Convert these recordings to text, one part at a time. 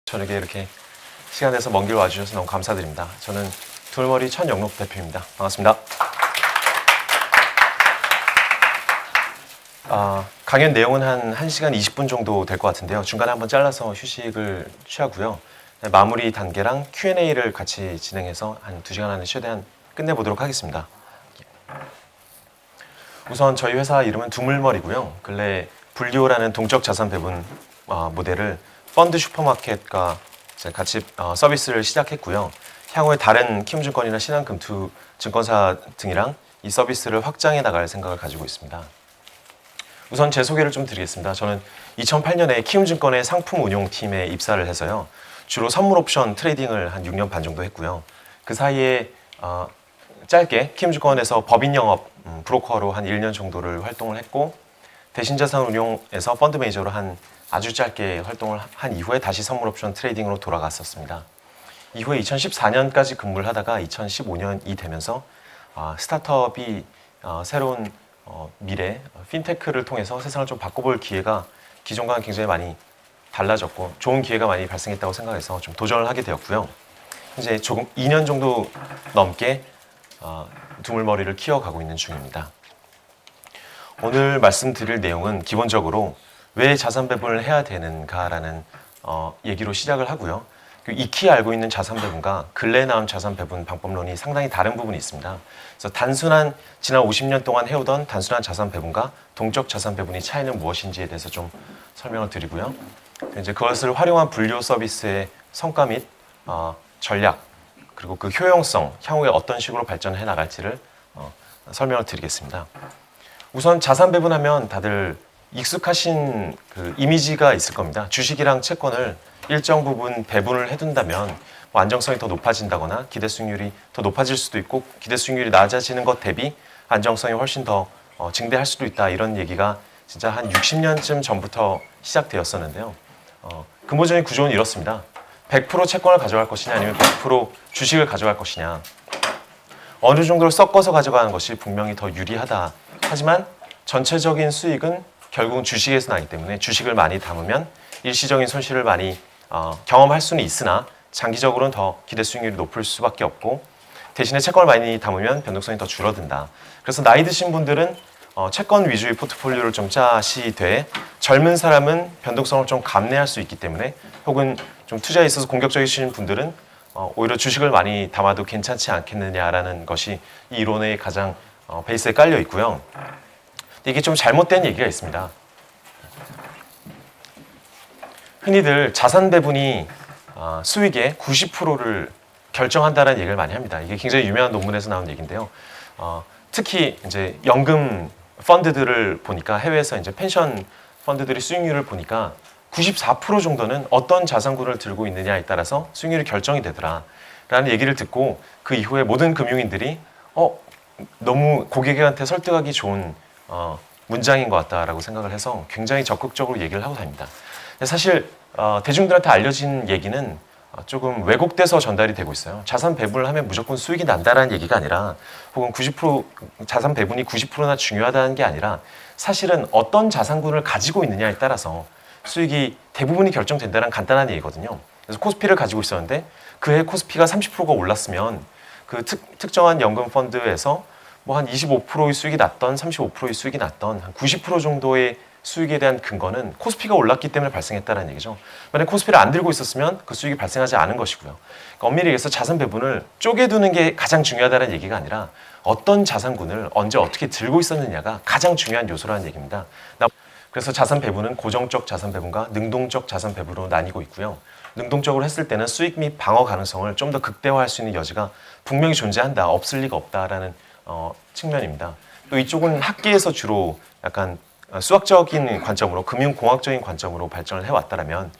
저에게 이렇게 시간 내서 먼 길 와주셔서 너무 감사드립니다. 저는 두물머리 천영록 대표입니다. 반갑습니다. 강연 내용은 한 1시간 20분 정도 될 것 같은데요. 중간에 한번 잘라서 휴식을 취하고요. 마무리 단계랑 Q&A를 같이 진행해서 한 2시간 안에 최대한 끝내보도록 하겠습니다. 우선 저희 회사 이름은 두물머리고요. 근래 분리오라는 동적 자산 배분 모델을 펀드 슈퍼마켓과 같이 서비스를 시작했고요. 향후에 다른 키움증권이나 신한금투 증권사 등이랑 이 서비스를 확장해 나갈 생각을 가지고 있습니다. 우선 제 소개를 좀 드리겠습니다. 저는 2008년에 키움증권의 상품 운용팀에 입사를 해서요. 주로 선물 옵션 트레이딩을 한 6년 반 정도 했고요. 그 사이에 짧게 키움증권에서 법인 영업 브로커로 한 1년 정도를 활동을 했고, 대신자산운용에서 펀드 매니저로 한 아주 짧게 활동을 한 이후에 다시 선물 옵션 트레이딩으로 돌아갔었습니다. 이후에 2014년까지 근무를 하다가 2015년이 되면서 스타트업이 새로운 미래 핀테크를 통해서 세상을 좀 바꿔볼 기회가 기존과는 굉장히 많이 달라졌고 좋은 기회가 많이 발생했다고 생각해서 좀 도전을 하게 되었고요. 이제 조금 2년 정도 넘게 두물머리를 키워가고 있는 중입니다. 오늘 말씀드릴 내용은 기본적으로 왜 자산 배분을 해야 되는가라는 얘기로 시작을 하고요. 익히 알고 있는 자산 배분과 근래에 나온 자산 배분 방법론이 상당히 다른 부분이 있습니다. 그래서 단순한 지난 50년 동안 해오던 단순한 자산 배분과 동적 자산 배분의 차이는 무엇인지에 대해서 좀 설명을 드리고요. 이제 그것을 활용한 분류 서비스의 성과 및 전략, 그리고 그 효용성, 향후에 어떤 식으로 발전해 나갈지를 설명을 드리겠습니다. 우선 자산 배분하면 다들 익숙하신 그 이미지가 있을 겁니다. 주식이랑 채권을 일정 부분 배분을 해둔다면 뭐 안정성이 더 높아진다거나 기대 수익률이 더 높아질 수도 있고, 기대 수익률이 낮아지는 것 대비 안정성이 훨씬 더 증대할 수도 있다, 이런 얘기가 진짜 한 60년쯤 전부터 시작되었었는데요. 근본적인 구조는 이렇습니다. 100% 채권을 가져갈 것이냐 아니면 100% 주식을 가져갈 것이냐, 어느 정도를 섞어서 가져가는 것이 분명히 더 유리하다. 하지만 전체적인 수익은 결국은 주식에서 나기 때문에 주식을 많이 담으면 일시적인 손실을 많이 경험할 수는 있으나 장기적으로는 더 기대 수익률이 높을 수밖에 없고, 대신에 채권을 많이 담으면 변동성이 더 줄어든다. 그래서 나이 드신 분들은 채권 위주의 포트폴리오를 좀 짜시되, 젊은 사람은 변동성을 좀 감내할 수 있기 때문에, 혹은 좀 투자에 있어서 공격적이신 분들은 오히려 주식을 많이 담아도 괜찮지 않겠느냐라는 것이 이 이론의 가장 베이스에 깔려 있고요. 이게 좀 잘못된 얘기가 있습니다. 흔히들 자산 배분이 수익의 90%를 결정한다는 얘기를 많이 합니다. 이게 굉장히 유명한 논문에서 나온 얘기인데요. 특히 이제 연금 펀드들을 보니까, 해외에서 이제 펜션 펀드들의 수익률을 보니까 94% 정도는 어떤 자산군을 들고 있느냐에 따라서 수익률이 결정이 되더라라는 얘기를 듣고, 그 이후에 모든 금융인들이 너무 고객한테 설득하기 좋은 문장인 것 같다라고 생각을 해서 굉장히 적극적으로 얘기를 하고 다닙니다. 사실 대중들한테 알려진 얘기는 조금 왜곡돼서 전달이 되고 있어요. 자산 배분을 하면 무조건 수익이 난다라는 얘기가 아니라, 혹은 90% 자산 배분이 90%나 중요하다는 게 아니라, 사실은 어떤 자산군을 가지고 있느냐에 따라서 수익이 대부분이 결정된다는 간단한 얘기거든요. 그래서 코스피를 가지고 있었는데 그해 코스피가 30%가 올랐으면 그 특정한 연금 펀드에서 뭐 한 25%의 수익이 났던 35%의 수익이 났던 한 90% 정도의 수익에 대한 근거는 코스피가 올랐기 때문에 발생했다는 얘기죠. 만약 코스피를 안 들고 있었으면 그 수익이 발생하지 않은 것이고요. 그러니까 엄밀히 얘기해서 자산 배분을 쪼개두는 게 가장 중요하다는 얘기가 아니라, 어떤 자산군을 언제 어떻게 들고 있었느냐가 가장 중요한 요소라는 얘기입니다. 그래서 자산 배분은 고정적 자산 배분과 능동적 자산 배분으로 나뉘고 있고요. 능동적으로 했을 때는 수익 및 방어 가능성을 좀 더 극대화할 수 있는 여지가 분명히 존재한다, 없을 리가 없다라는 측면입니다. 또 이쪽은 학계에서 주로 약간 수학적인 관점으로, 금융공학적인 관점으로 발전을 해왔다면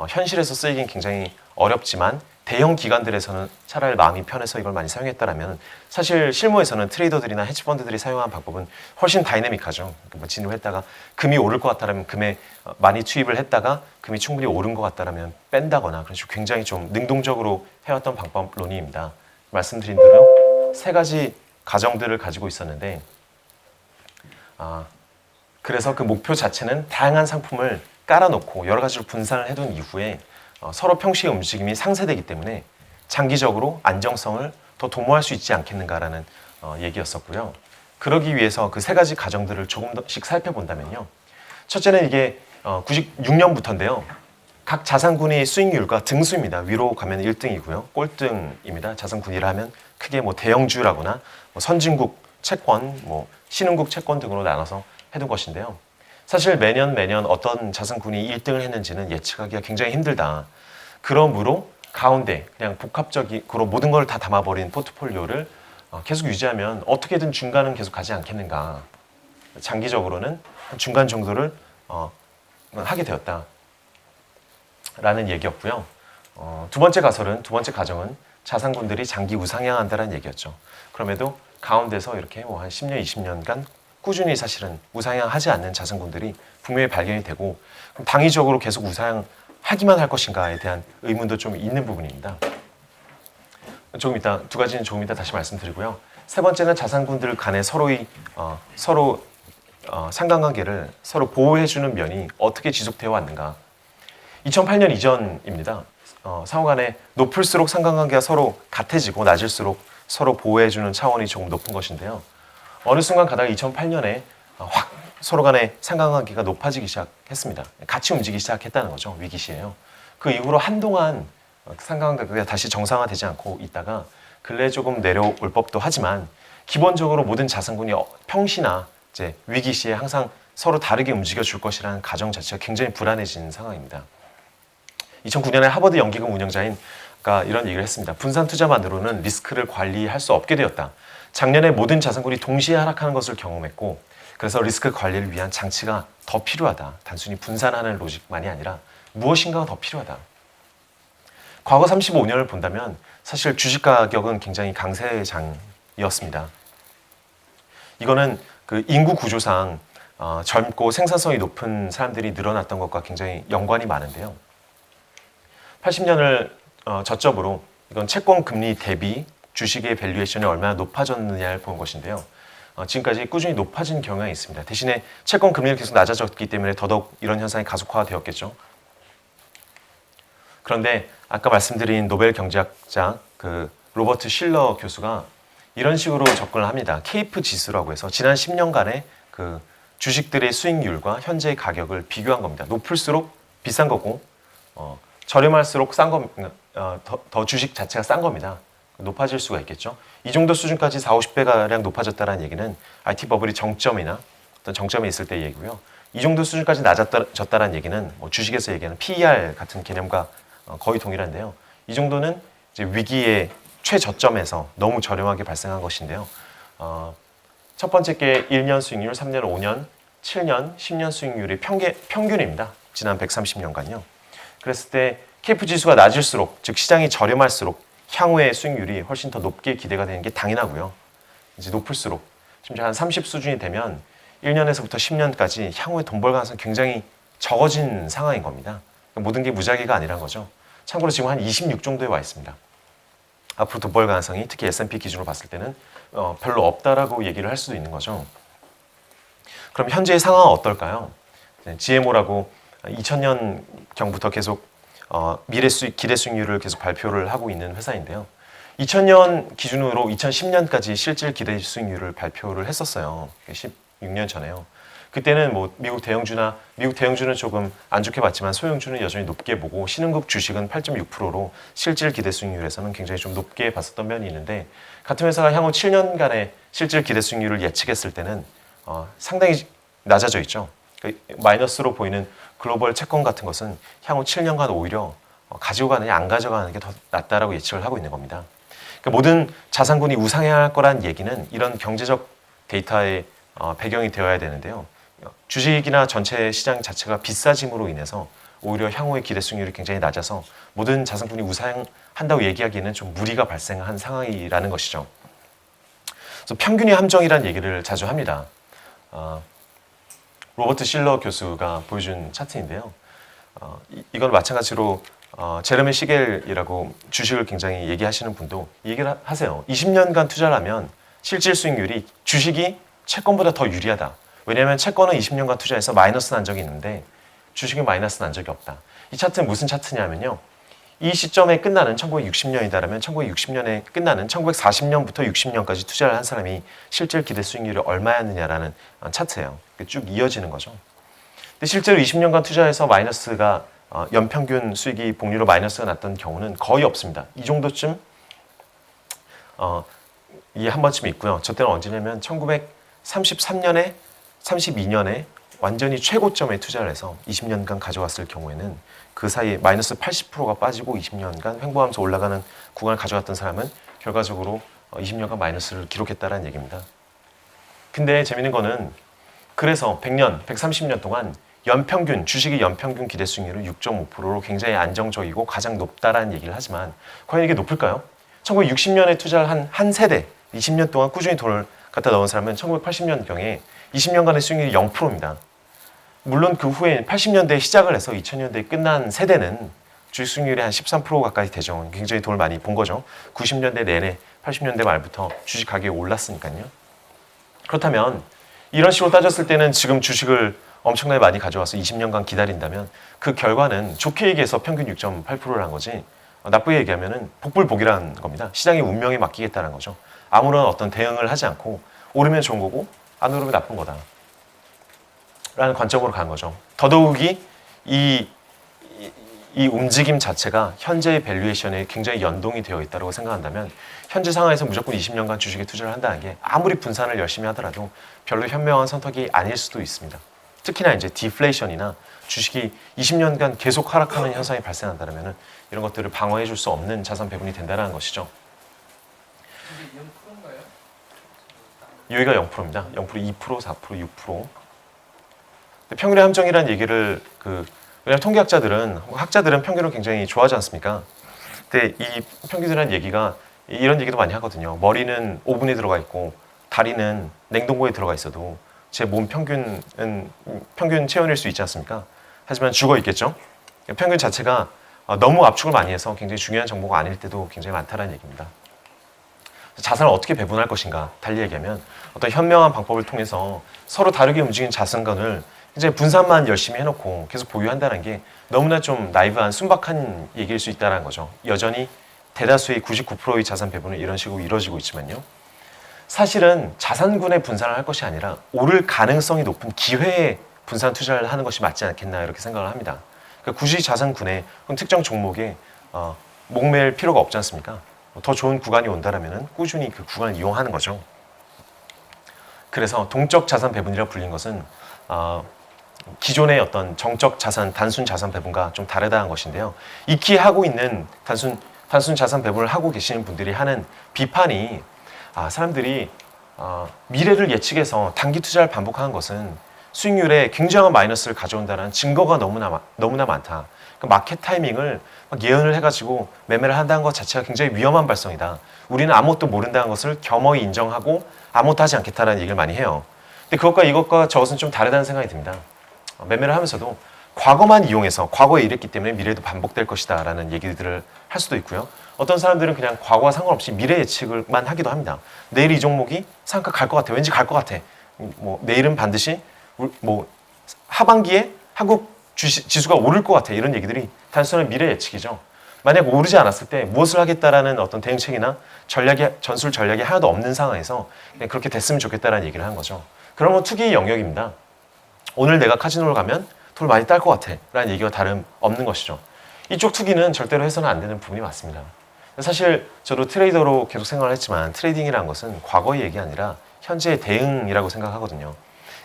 현실에서 쓰이긴 굉장히 어렵지만, 대형 기관들에서는 차라리 마음이 편해서 이걸 많이 사용했다면, 사실 실무에서는 트레이더들이나 헤지펀드들이 사용한 방법은 훨씬 다이내믹하죠. 뭐 진입했다가 금이 오를 것 같다면 금에 많이 투입을 했다가 금이 충분히 오른 것 같다면 뺀다거나, 그런 식으로 굉장히 좀 능동적으로 해왔던 방법론입니다. 말씀드린 대로 세 가지 가정들을 가지고 있었는데, 그래서 그 목표 자체는 다양한 상품을 깔아놓고 여러 가지로 분산을 해둔 이후에 서로 평시의 움직임이 상쇄되기 때문에 장기적으로 안정성을 더 도모할 수 있지 않겠는가라는 얘기였었고요. 그러기 위해서 그 세 가지 가정들을 조금 더씩 살펴본다면요. 첫째는 이게 96년부터인데요. 각 자산군의 수익률과 등수입니다. 위로 가면 1등이고요. 꼴등입니다. 자산군이라 하면 크게 뭐 대형주라거나 뭐 선진국 채권, 뭐 신흥국 채권 등으로 나눠서 해둔 것인데요. 사실 매년 어떤 자산군이 1등을 했는지는 예측하기가 굉장히 힘들다. 그러므로 가운데 그냥 복합적으로 모든 걸 다 담아버린 포트폴리오를 계속 유지하면 어떻게든 중간은 계속 가지 않겠는가. 장기적으로는 중간 정도를 하게 되었다. 라는 얘기였고요. 두 번째 가정은 자산군들이 장기 우상향한다는 얘기였죠. 그럼에도 가운데서 이렇게 뭐 한 10년, 20년간 꾸준히 사실은 우상향하지 않는 자산군들이 분명히 발견이 되고 그럼 당위적으로 계속 우상향하기만 할 것인가에 대한 의문도 좀 있는 부분입니다. 두 가지는 조금 이따 다시 말씀드리고요. 세 번째는 자산군들 간의 서로 상관관계를 서로 보호해주는 면이 어떻게 지속되어 왔는가. 2008년 이전입니다. 상호 간에 높을수록 상관관계가 서로 같아지고 낮을수록 서로 보호해주는 차원이 조금 높은 것인데요. 어느 순간 가다가 2008년에 확 서로 간의 상관관계가 높아지기 시작했습니다. 같이 움직이기 시작했다는 거죠. 위기 시에요. 그 이후로 한동안 상관관계가 다시 정상화되지 않고 있다가 근래에 조금 내려올 법도 하지만 기본적으로 모든 자산군이 평시나 이제 위기 시에 항상 서로 다르게 움직여 줄 것이라는 가정 자체가 굉장히 불안해지는 상황입니다. 2009년에 하버드 연기금 운영자가 이런 얘기를 했습니다. 분산 투자만으로는 리스크를 관리할 수 없게 되었다. 작년에 모든 자산군이 동시에 하락하는 것을 경험했고 그래서 리스크 관리를 위한 장치가 더 필요하다. 단순히 분산하는 로직만이 아니라 무엇인가가 더 필요하다. 과거 35년을 본다면 사실 주식 가격은 굉장히 강세장이었습니다. 이거는 그 인구 구조상 젊고 생산성이 높은 사람들이 늘어났던 것과 굉장히 연관이 많은데요. 80년을 저점으로 이건 채권 금리 대비 주식의 밸류에이션이 얼마나 높아졌느냐를 본 것인데요. 지금까지 꾸준히 높아진 경향이 있습니다. 대신에 채권 금리가 계속 낮아졌기 때문에 더더욱 이런 현상이 가속화되었겠죠. 그런데 아까 말씀드린 노벨 경제학자 그 로버트 실러 교수가 이런 식으로 접근을 합니다. 케이프 지수라고 해서 지난 10년간의 그 주식들의 수익률과 현재의 가격을 비교한 겁니다. 높을수록 비싼 거고 저렴할수록 더 주식 자체가 싼 겁니다. 높아질 수가 있겠죠. 이 정도 수준까지 40~50배가량 높아졌다는 얘기는 IT 버블이 정점이나 어떤 정점에 있을 때 얘기고요. 이 정도 수준까지 낮아졌다는 얘기는 뭐 주식에서 얘기하는 PER 같은 개념과 거의 동일한데요. 이 정도는 이제 위기의 최저점에서 너무 저렴하게 발생한 것인데요. 첫 번째 게 1년 수익률, 3년, 5년, 7년, 10년 수익률의 평균입니다. 지난 130년간요. 그랬을 때 케이프 지수가 낮을수록, 즉 시장이 저렴할수록 향후의 수익률이 훨씬 더 높게 기대가 되는 게 당연하고요. 이제 높을수록 심지어 한 30 수준이 되면 1년에서부터 10년까지 향후에 돈 벌 가능성이 굉장히 적어진 상황인 겁니다. 모든 게 무작위가 아니란 거죠. 참고로 지금 한 26 정도에 와 있습니다. 앞으로 돈 벌 가능성이 특히 S&P 기준으로 봤을 때는 별로 없다라고 얘기를 할 수도 있는 거죠. 그럼 현재의 상황은 어떨까요? GMO라고 2000년경부터 계속 기대 수익률을 계속 발표를 하고 있는 회사인데요. 2000년 기준으로 2010년까지 실질 기대 수익률을 발표를 했었어요. 16년 전에요. 그때는 뭐 미국 대형주는 조금 안 좋게 봤지만 소형주는 여전히 높게 보고 신흥국 주식은 8.6%로 실질 기대 수익률에서는 굉장히 좀 높게 봤었던 면이 있는데 같은 회사가 향후 7년간의 실질 기대 수익률을 예측했을 때는 상당히 낮아져 있죠. 마이너스로 보이는 글로벌 채권 같은 것은 향후 7년간 오히려 가지고 가느냐 안 가져가는 게 더 낫다라고 예측을 하고 있는 겁니다. 그러니까 모든 자산군이 우상향할 거란 얘기는 이런 경제적 데이터의 배경이 되어야 되는데요. 주식이나 전체 시장 자체가 비싸짐으로 인해서 오히려 향후의 기대 수익률이 굉장히 낮아서 모든 자산군이 우상향한다고 얘기하기에는 좀 무리가 발생한 상황이라는 것이죠. 그래서 평균의 함정이라는 얘기를 자주 합니다. 로버트 실러 교수가 보여준 차트인데요. 이건 마찬가지로 제레미 시겔이라고 주식을 굉장히 얘기하시는 분도 얘기를 하세요. 20년간 투자를 하면 실질 수익률이 주식이 채권보다 더 유리하다. 왜냐하면 채권은 20년간 투자해서 마이너스 난 적이 있는데 주식은 마이너스 난 적이 없다. 이 차트는 무슨 차트냐면요. 이 시점에 끝나는 1960년이다라면 1960년에 끝나는 1940년부터 60년까지 투자를 한 사람이 실질 기대 수익률이 얼마였느냐라는 차트예요. 쭉 이어지는 거죠. 근데 실제로 20년간 투자해서 마이너스가 연평균 수익이 복리로 마이너스가 났던 경우는 거의 없습니다. 이 정도쯤 이게 한 번쯤 있고요. 저 때는 언제냐면 1933년에 32년에 완전히 최고점에 투자를 해서 20년간 가져왔을 경우에는 그 사이에 마이너스 80%가 빠지고 20년간 횡보하면서 올라가는 구간을 가져갔던 사람은 결과적으로 20년간 마이너스를 기록했다는 얘기입니다. 근데 재밌는 거는 그래서 100년, 130년 동안 연평균, 주식의 연평균 기대 수익률은 6.5%로 굉장히 안정적이고 가장 높다라는 얘기를 하지만 과연 이게 높을까요? 1960년에 투자를 한 세대, 20년 동안 꾸준히 돈을 갖다 넣은 사람은 1980년경에 20년간의 수익률이 0%입니다. 물론 그 후에 80년대에 시작을 해서 2000년대에 끝난 세대는 주식 수익률이 한 13% 가까이 되죠. 굉장히 돈을 많이 본 거죠. 90년대 내내 80년대 말부터 주식 가격이 올랐으니까요. 그렇다면 이런 식으로 따졌을 때는 지금 주식을 엄청나게 많이 가져와서 20년간 기다린다면 그 결과는 좋게 얘기해서 평균 6.8%라는 거지 나쁘게 얘기하면 복불복이라는 겁니다. 시장의 운명에 맡기겠다는 거죠. 아무런 어떤 대응을 하지 않고 오르면 좋은 거고 안 오르면 나쁜 거다. 라는 관점으로 간 거죠. 더더욱이 이 움직임 자체가 현재의 밸류에이션에 굉장히 연동이 되어 있다고 생각한다면 현재 상황에서 무조건 20년간 주식에 투자를 한다는 게 아무리 분산을 열심히 하더라도 별로 현명한 선택이 아닐 수도 있습니다. 특히나 이제 디플레이션이나 주식이 20년간 계속 하락하는 현상이 발생한다면 이런 것들을 방어해 줄 수 없는 자산 배분이 된다는 것이죠. 여기가 0%입니다. 0%, 2%, 4%, 6%. 평균의 함정이라는 얘기를 왜냐면 학자들은 평균을 굉장히 좋아하지 않습니까? 근데 이 평균이라는 얘기가 이런 얘기도 많이 하거든요. 머리는 오븐에 들어가 있고 다리는 냉동고에 들어가 있어도 제 몸 평균은 평균 체온일 수 있지 않습니까? 하지만 죽어 있겠죠. 평균 자체가 너무 압축을 많이 해서 굉장히 중요한 정보가 아닐 때도 굉장히 많다는 얘기입니다. 자산을 어떻게 배분할 것인가 달리 얘기하면 어떤 현명한 방법을 통해서 서로 다르게 움직이는 자산권을 이제 분산만 열심히 해놓고 계속 보유한다는 게 너무나 좀 나이브한 순박한 얘기일 수 있다는 거죠. 여전히 대다수의 99%의 자산 배분은 이런 식으로 이루어지고 있지만요. 사실은 자산군의 분산을 할 것이 아니라 오를 가능성이 높은 기회에 분산 투자를 하는 것이 맞지 않겠나 이렇게 생각을 합니다. 그러니까 굳이 자산군에 특정 종목에 목매일 필요가 없지 않습니까? 더 좋은 구간이 온다면 꾸준히 그 구간을 이용하는 거죠. 그래서 동적 자산 배분이라고 불린 것은 기존의 어떤 정적 자산, 단순 자산 배분과 좀 다르다는 것인데요. 익히 하고 있는 단순 자산 배분을 하고 계시는 분들이 하는 비판이 사람들이 미래를 예측해서 단기 투자를 반복하는 것은 수익률에 굉장한 마이너스를 가져온다는 증거가 너무나 많다. 그 마켓 타이밍을 막 예언을 해가지고 매매를 한다는 것 자체가 굉장히 위험한 발상이다. 우리는 아무것도 모른다는 것을 겸허히 인정하고 아무것도 하지 않겠다는 얘기를 많이 해요. 근데 그것과 이것과 저것은 좀 다르다는 생각이 듭니다. 매매를 하면서도 과거만 이용해서 과거에 이랬기 때문에 미래에도 반복될 것이다 라는 얘기들을 할 수도 있고요. 어떤 사람들은 그냥 과거와 상관없이 미래 예측을만 하기도 합니다. 내일 이 종목이 상한가 갈 것 같아. 왠지 갈 것 같아. 내일은 반드시 하반기에 한국 지수가 오를 것 같아. 이런 얘기들이 단순한 미래 예측이죠. 만약 오르지 않았을 때 무엇을 하겠다라는 어떤 대응책이나 전술 전략이 하나도 없는 상황에서 그냥 그렇게 됐으면 좋겠다라는 얘기를 하는 거죠. 그러면 투기의 영역입니다. 오늘 내가 카지노를 가면 돈을 많이 딸 것 같아 라는 얘기와 다름없는 것이죠. 이쪽 투기는 절대로 해서는 안 되는 부분이 맞습니다. 사실 저도 트레이더로 계속 생활을 했지만 트레이딩이라는 것은 과거의 얘기 아니라 현재의 대응이라고 생각하거든요.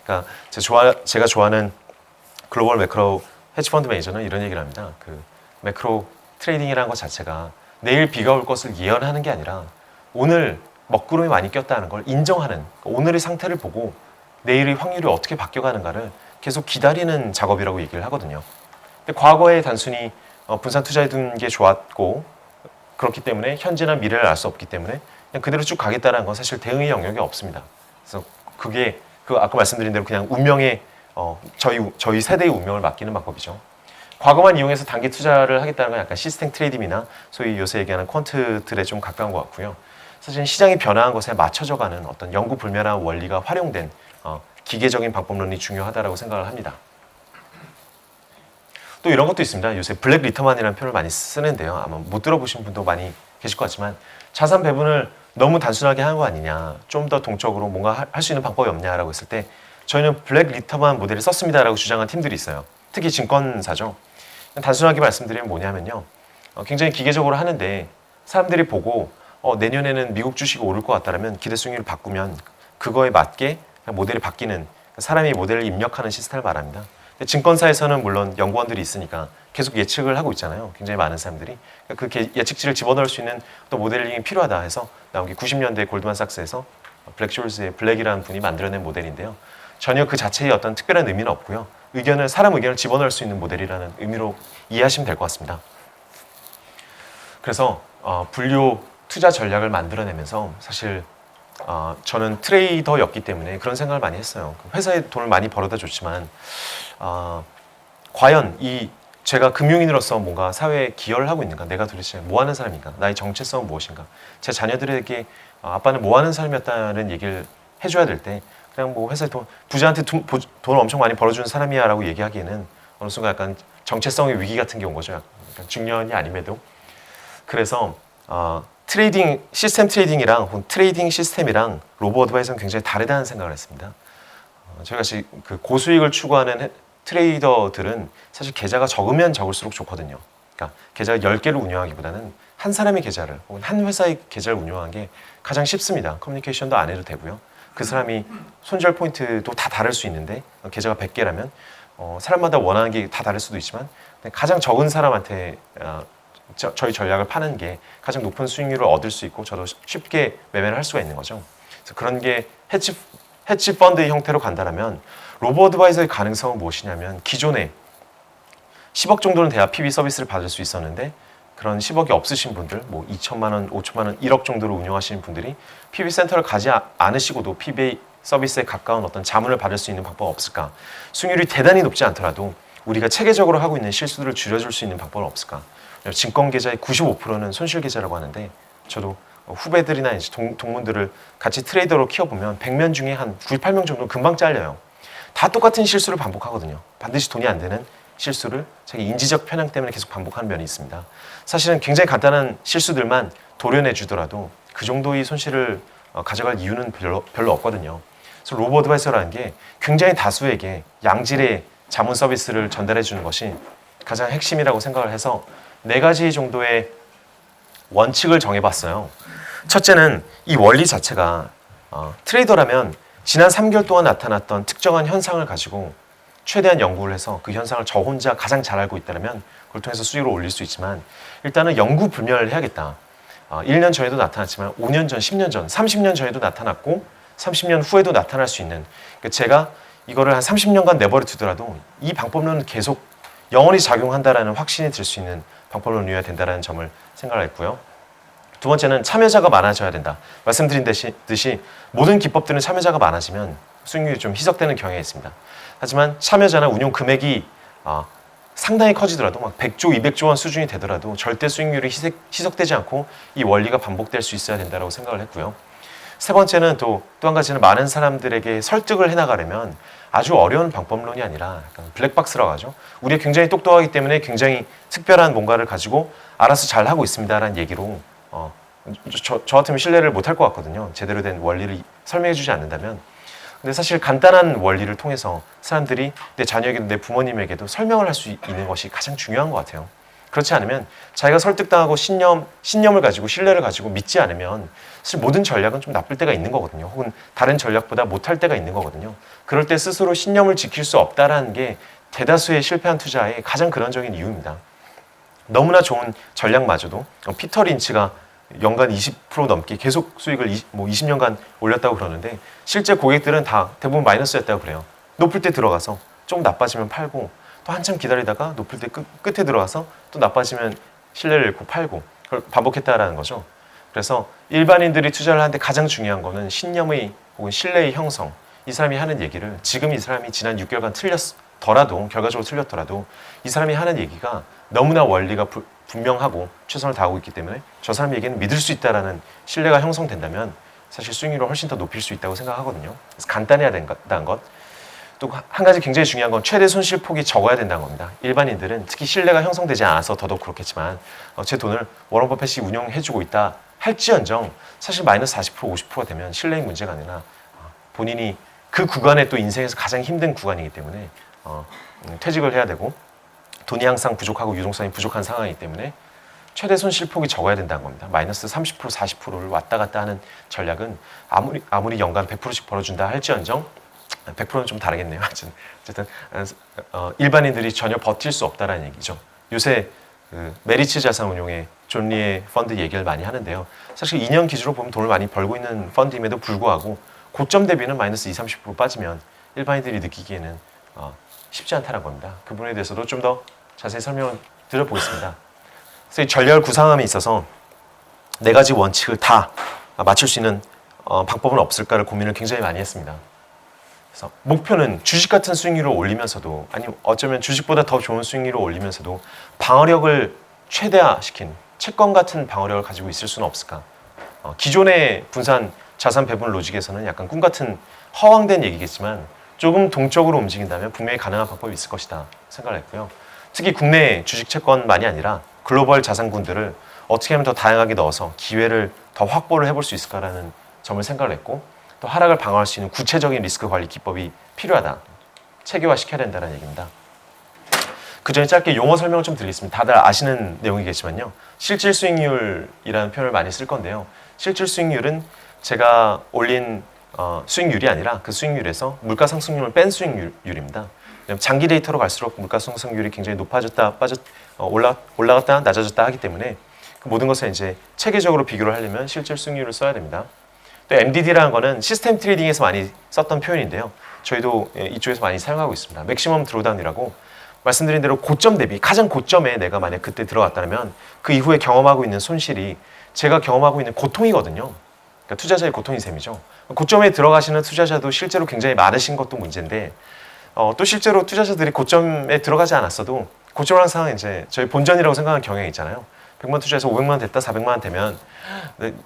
그러니까 제가 좋아하는 글로벌 매크로 헤지펀드 매니저는 이런 얘기를 합니다. 그 매크로 트레이딩이라는 것 자체가 내일 비가 올 것을 예언하는 게 아니라 오늘 먹구름이 많이 꼈다는 걸 인정하는, 오늘의 상태를 보고 내일의 확률이 어떻게 바뀌어가는가를 계속 기다리는 작업이라고 얘기를 하거든요. 근데 과거에 단순히 분산 투자해둔 게 좋았고 그렇기 때문에 현재나 미래를 알 수 없기 때문에 그냥 그대로 쭉 가겠다는 건 사실 대응의 영역이 없습니다. 그래서 그게 아까 말씀드린 대로 그냥 운명의 저희 세대의 운명을 맡기는 방법이죠. 과거만 이용해서 단기 투자를 하겠다는 건 약간 시스템 트레이딩이나 소위 요새 얘기하는 퀀트들에 좀 가까운 것 같고요. 사실 시장이 변화한 것에 맞춰져가는 어떤 영구 불면한 원리가 활용된 기계적인 방법론이 중요하다고 생각을 합니다. 또 이런 것도 있습니다. 요새 블랙 리터만이라는 표현을 많이 쓰는데요. 아마 못 들어보신 분도 많이 계실 것 같지만 자산 배분을 너무 단순하게 하는 거 아니냐, 좀 더 동적으로 뭔가 할 수 있는 방법이 없냐라고 했을 때 저희는 블랙 리터만 모델을 썼습니다라고 주장한 팀들이 있어요. 특히 증권사죠. 단순하게 말씀드리면 뭐냐면요. 굉장히 기계적으로 하는데 사람들이 보고 내년에는 미국 주식이 오를 것 같다면 기대 수익률을 바꾸면 그거에 맞게 모델이 바뀌는, 사람이 모델을 입력하는 시스템을 말합니다. 근데 증권사에서는 물론 연구원들이 있으니까 계속 예측을 하고 있잖아요. 굉장히 많은 사람들이. 그 예측치를 집어넣을 수 있는 또 모델링이 필요하다 해서 나온 게 90년대 골드만삭스에서 블랙쇼르스의 블랙이라는 분이 만들어낸 모델인데요. 전혀 그 자체에 어떤 특별한 의미는 없고요. 사람 의견을 집어넣을 수 있는 모델이라는 의미로 이해하시면 될 것 같습니다. 그래서 분류 투자 전략을 만들어내면서 사실 저는 트레이더였기 때문에 그런 생각을 많이 했어요. 회사에 돈을 많이 벌어다 줬지만 과연 제가 금융인으로서 뭔가 사회에 기여를 하고 있는가, 내가 도대체 뭐 하는 사람인가, 나의 정체성은 무엇인가, 제 자녀들에게 아빠는 뭐 하는 삶이었다는 얘기를 해줘야 될 때 그냥 뭐 회사에 부자한테 돈을 엄청 많이 벌어주는 사람이야 라고 얘기하기에는 어느 순간 약간 정체성의 위기 같은 게 온 거죠. 약간 중년이 아님에도. 그래서 시스템 트레이딩이랑 트레이딩 시스템이랑 로보 어드바이저는 굉장히 다르다는 생각을 했습니다. 저희가 그 고수익을 추구하는 트레이더들은 사실 계좌가 적으면 적을수록 좋거든요. 그러니까 계좌 10개를 운영하기보다는 한 사람의 계좌를 혹은 한 회사의 계좌를 운영하는 게 가장 쉽습니다. 커뮤니케이션도 안 해도 되고요. 그 사람이 손절 포인트도 다 다를 수 있는데 계좌가 100개라면 사람마다 원하는 게 다 다를 수도 있지만 가장 적은 사람한테 저희 전략을 파는 게 가장 높은 수익률을 얻을 수 있고 저도 쉽게 매매를 할 수가 있는 거죠. 그래서 그런 게 헤지 펀드의 형태로 간다면 로보 어드바이저의 가능성은 무엇이냐면 기존에 10억 정도는 돼야 PB 서비스를 받을 수 있었는데 그런 10억이 없으신 분들, 뭐 2천만 원, 5천만 원, 1억 정도로 운영하시는 분들이 PB 센터를 가지 않으시고도 PB 서비스에 가까운 어떤 자문을 받을 수 있는 방법 없을까? 수익률이 대단히 높지 않더라도 우리가 체계적으로 하고 있는 실수들을 줄여줄 수 있는 방법은 없을까? 증권 계좌의 95%는 손실 계좌라고 하는데 저도 후배들이나 이제 동문들을 같이 트레이더로 키워보면 100명 중에 한 98명 정도는 금방 잘려요. 다 똑같은 실수를 반복하거든요. 반드시 돈이 안 되는 실수를 자기 인지적 편향 때문에 계속 반복하는 면이 있습니다. 사실은 굉장히 간단한 실수들만 도려내 주더라도 그 정도의 손실을 가져갈 이유는 별로 없거든요. 그래서 로보 어드바이저라는 게 굉장히 다수에게 양질의 자문 서비스를 전달해 주는 것이 가장 핵심이라고 생각을 해서 4가지 정도의 원칙을 정해봤어요. 첫째는 이 원리 자체가 트레이더라면 지난 3개월 동안 나타났던 특정한 현상을 가지고 최대한 연구를 해서 그 현상을 저 혼자 가장 잘 알고 있다면 그걸 통해서 수익을 올릴 수 있지만 일단은 연구 불멸을 해야겠다. 1년 전에도 나타났지만 5년 전, 10년 전, 30년 전에도 나타났고 30년 후에도 나타날 수 있는, 그러니까 제가 이거를 한 30년간 내버려 두더라도 이 방법론은 계속 영원히 작용한다라는 확신이 들 수 있는 방법론이어야 된다는 점을 생각을 했고요. 두 번째는 참여자가 많아져야 된다. 말씀드린 듯이 모든 기법들은 참여자가 많아지면 수익률이 좀 희석되는 경향이 있습니다. 하지만 참여자나 운용 금액이 상당히 커지더라도 막 100조, 200조 원 수준이 되더라도 절대 수익률이 희석되지 않고 이 원리가 반복될 수 있어야 된다고 생각을 했고요. 세 번째는 또 한 가지는 많은 사람들에게 설득을 해나가려면 아주 어려운 방법론이 아니라 약간 블랙박스라고 하죠. 우리가 굉장히 똑똑하기 때문에 굉장히 특별한 뭔가를 가지고 알아서 잘 하고 있습니다라는 얘기로 저 같으면 신뢰를 못할 것 같거든요. 제대로 된 원리를 설명해 주지 않는다면. 근데 사실 간단한 원리를 통해서 사람들이 내 자녀에게도 내 부모님에게도 설명을 할 수 있는 것이 가장 중요한 것 같아요. 그렇지 않으면 자기가 설득당하고 신념을 가지고 신뢰를 가지고 믿지 않으면 사실 모든 전략은 좀 나쁠 때가 있는 거거든요. 혹은 다른 전략보다 못할 때가 있는 거거든요. 그럴 때 스스로 신념을 지킬 수 없다라는 게 대다수의 실패한 투자의 가장 근원적인 이유입니다. 너무나 좋은 전략마저도 피터 린치가 연간 20% 넘게 계속 수익을 20년간 올렸다고 그러는데 실제 고객들은 다 대부분 마이너스였다고 그래요. 높을 때 들어가서 좀 나빠지면 팔고 또 한참 기다리다가 높을 때 끝에 들어가서 또 나빠지면 신뢰를 잃고 팔고 그걸 반복했다라는 거죠. 그래서 일반인들이 투자를 하는데 가장 중요한 거는 신념의 혹은 신뢰의 형성. 이 사람이 하는 얘기를 지금 이 사람이 지난 6개월간 틀렸더라도 결과적으로 틀렸더라도 이 사람이 하는 얘기가 너무나 원리가 분명하고 최선을 다하고 있기 때문에 저 사람 얘기는 믿을 수 있다라는 신뢰가 형성된다면 사실 수익률을 훨씬 더 높일 수 있다고 생각하거든요. 그래서 간단해야 된다는 것. 또 한 가지 굉장히 중요한 건 최대 손실 폭이 적어야 된다는 겁니다. 일반인들은 특히 신뢰가 형성되지 않아서 더더욱 그렇겠지만 제 돈을 워런 버핏이 운영해주고 있다 할지언정 사실 마이너스 40% 50%가 되면 신뢰의 문제가 아니라 본인이 그 구간에 또 인생에서 가장 힘든 구간이기 때문에 퇴직을 해야 되고 돈이 항상 부족하고 유동성이 부족한 상황이기 때문에 최대 손실폭이 적어야 된다는 겁니다. 마이너스 30% 40%를 왔다 갔다 하는 전략은 아무리 연간 100%씩 벌어준다 할지언정 100%는 좀 다르겠네요. 어쨌든 일반인들이 전혀 버틸 수 없다라는 얘기죠. 요새 메리츠 자산운용의 존 리의 펀드 얘기를 많이 하는데요. 사실 2년 기준으로 보면 돈을 많이 벌고 있는 펀드임에도 불구하고 고점 대비는 마이너스 20, 30% 빠지면 일반인들이 느끼기에는 쉽지 않다는 겁니다. 그 부분에 대해서도 좀 더 자세히 설명을 드려보겠습니다. 그래서 이 전략을 구상함에 있어서 4가지 원칙을 다 맞출 수 있는 방법은 없을까를 고민을 굉장히 많이 했습니다. 그래서 목표는 주식 같은 수익률을 올리면서도 아니면 어쩌면 주식보다 더 좋은 수익률을 올리면서도 방어력을 최대화시킨 채권 같은 방어력을 가지고 있을 수는 없을까? 기존의 분산 자산 배분 로직에서는 약간 꿈 같은 허황된 얘기겠지만 조금 동적으로 움직인다면 분명히 가능한 방법이 있을 것이다 생각을 했고요. 특히 국내 주식 채권만이 아니라 글로벌 자산군들을 어떻게 하면 더 다양하게 넣어서 기회를 더 확보를 해볼 수 있을까라는 점을 생각을 했고 또 하락을 방어할 수 있는 구체적인 리스크 관리 기법이 필요하다. 체계화시켜야 된다는 얘기입니다. 그 전에 짧게 용어 설명을 좀 드리겠습니다. 다들 아시는 내용이겠지만요. 실질 수익률이라는 표현을 많이 쓸 건데요. 실질 수익률은 제가 올린 수익률이 아니라 그 수익률에서 물가 상승률을 뺀 수익률입니다. 장기 데이터로 갈수록 물가 상승률이 굉장히 높아졌다, 올라갔다, 낮아졌다 하기 때문에 그 모든 것을 이제 체계적으로 비교를 하려면 실질 수익률을 써야 됩니다. 또 MDD라는 거는 시스템 트레이딩에서 많이 썼던 표현인데요. 저희도 이쪽에서 많이 사용하고 있습니다. 맥시멈 드로다운이라고 말씀드린 대로 고점 대비 가장 고점에 내가 만약 그때 들어갔다면 그 이후에 경험하고 있는 손실이 제가 경험하고 있는 고통이거든요. 그러니까 투자자의 고통인 셈이죠. 고점에 들어가시는 투자자도 실제로 굉장히 많으신 것도 문제인데 또 실제로 투자자들이 고점에 들어가지 않았어도 고점을 항상 이제 저희 본전이라고 생각하는 경향이 있잖아요. 100만 투자해서 500만 원 됐다 400만 원 되면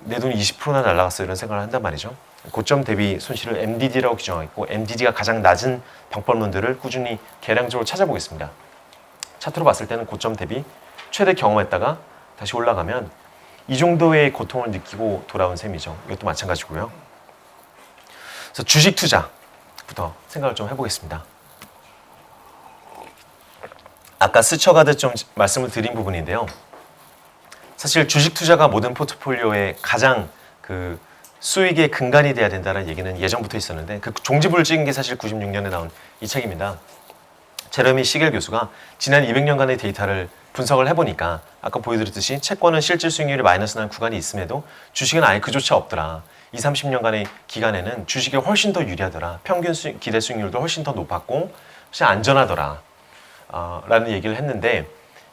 내 돈이 20%나 날라갔어 이런 생각을 한단 말이죠. 고점 대비 손실을 MDD라고 규정하고 있고 MDD가 가장 낮은 방법론들을 꾸준히 계량적으로 찾아보겠습니다. 차트로 봤을 때는 고점 대비 최대 경험했다가 다시 올라가면 이 정도의 고통을 느끼고 돌아온 셈이죠. 이것도 마찬가지고요. 그래서 주식 투자부터 생각을 좀 해보겠습니다. 아까 스쳐가듯 좀 말씀을 드린 부분인데요. 사실 주식 투자가 모든 포트폴리오의 가장 그 수익의 근간이 돼야 된다는 얘기는 예전부터 있었는데 그 종지부를 찍은 게 사실 96년에 나온 이 책입니다. 제레미 시겔 교수가 지난 200년간의 데이터를 분석을 해보니까 아까 보여드렸듯이 채권은 실질 수익률이 마이너스 난 구간이 있음에도 주식은 아예 그조차 없더라. 20, 30년간의 기간에는 주식이 훨씬 더 유리하더라. 평균 기대 수익률도 훨씬 더 높았고 훨씬 안전하더라. 라는 얘기를 했는데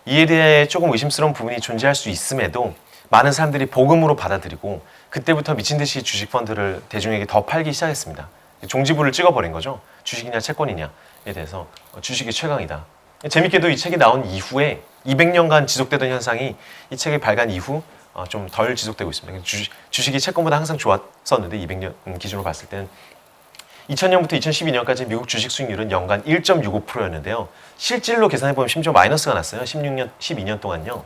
이에 대해 조금 의심스러운 부분이 존재할 수 있음에도 많은 사람들이 복음으로 받아들이고 그때부터 미친 듯이 주식 펀드를 대중에게 더 팔기 시작했습니다. 종지부를 찍어버린 거죠. 주식이냐 채권이냐에 대해서 주식이 최강이다. 재밌게도 이 책이 나온 이후에 200년간 지속되던 현상이 이 책이 발간 이후 좀 덜 지속되고 있습니다. 주식이 채권보다 항상 좋았었는데 200년 기준으로 봤을 때는 2000년부터 2012년까지 미국 주식 수익률은 연간 1.65%였는데요. 실질로 계산해보면 심지어 마이너스가 났어요. 12년 동안요.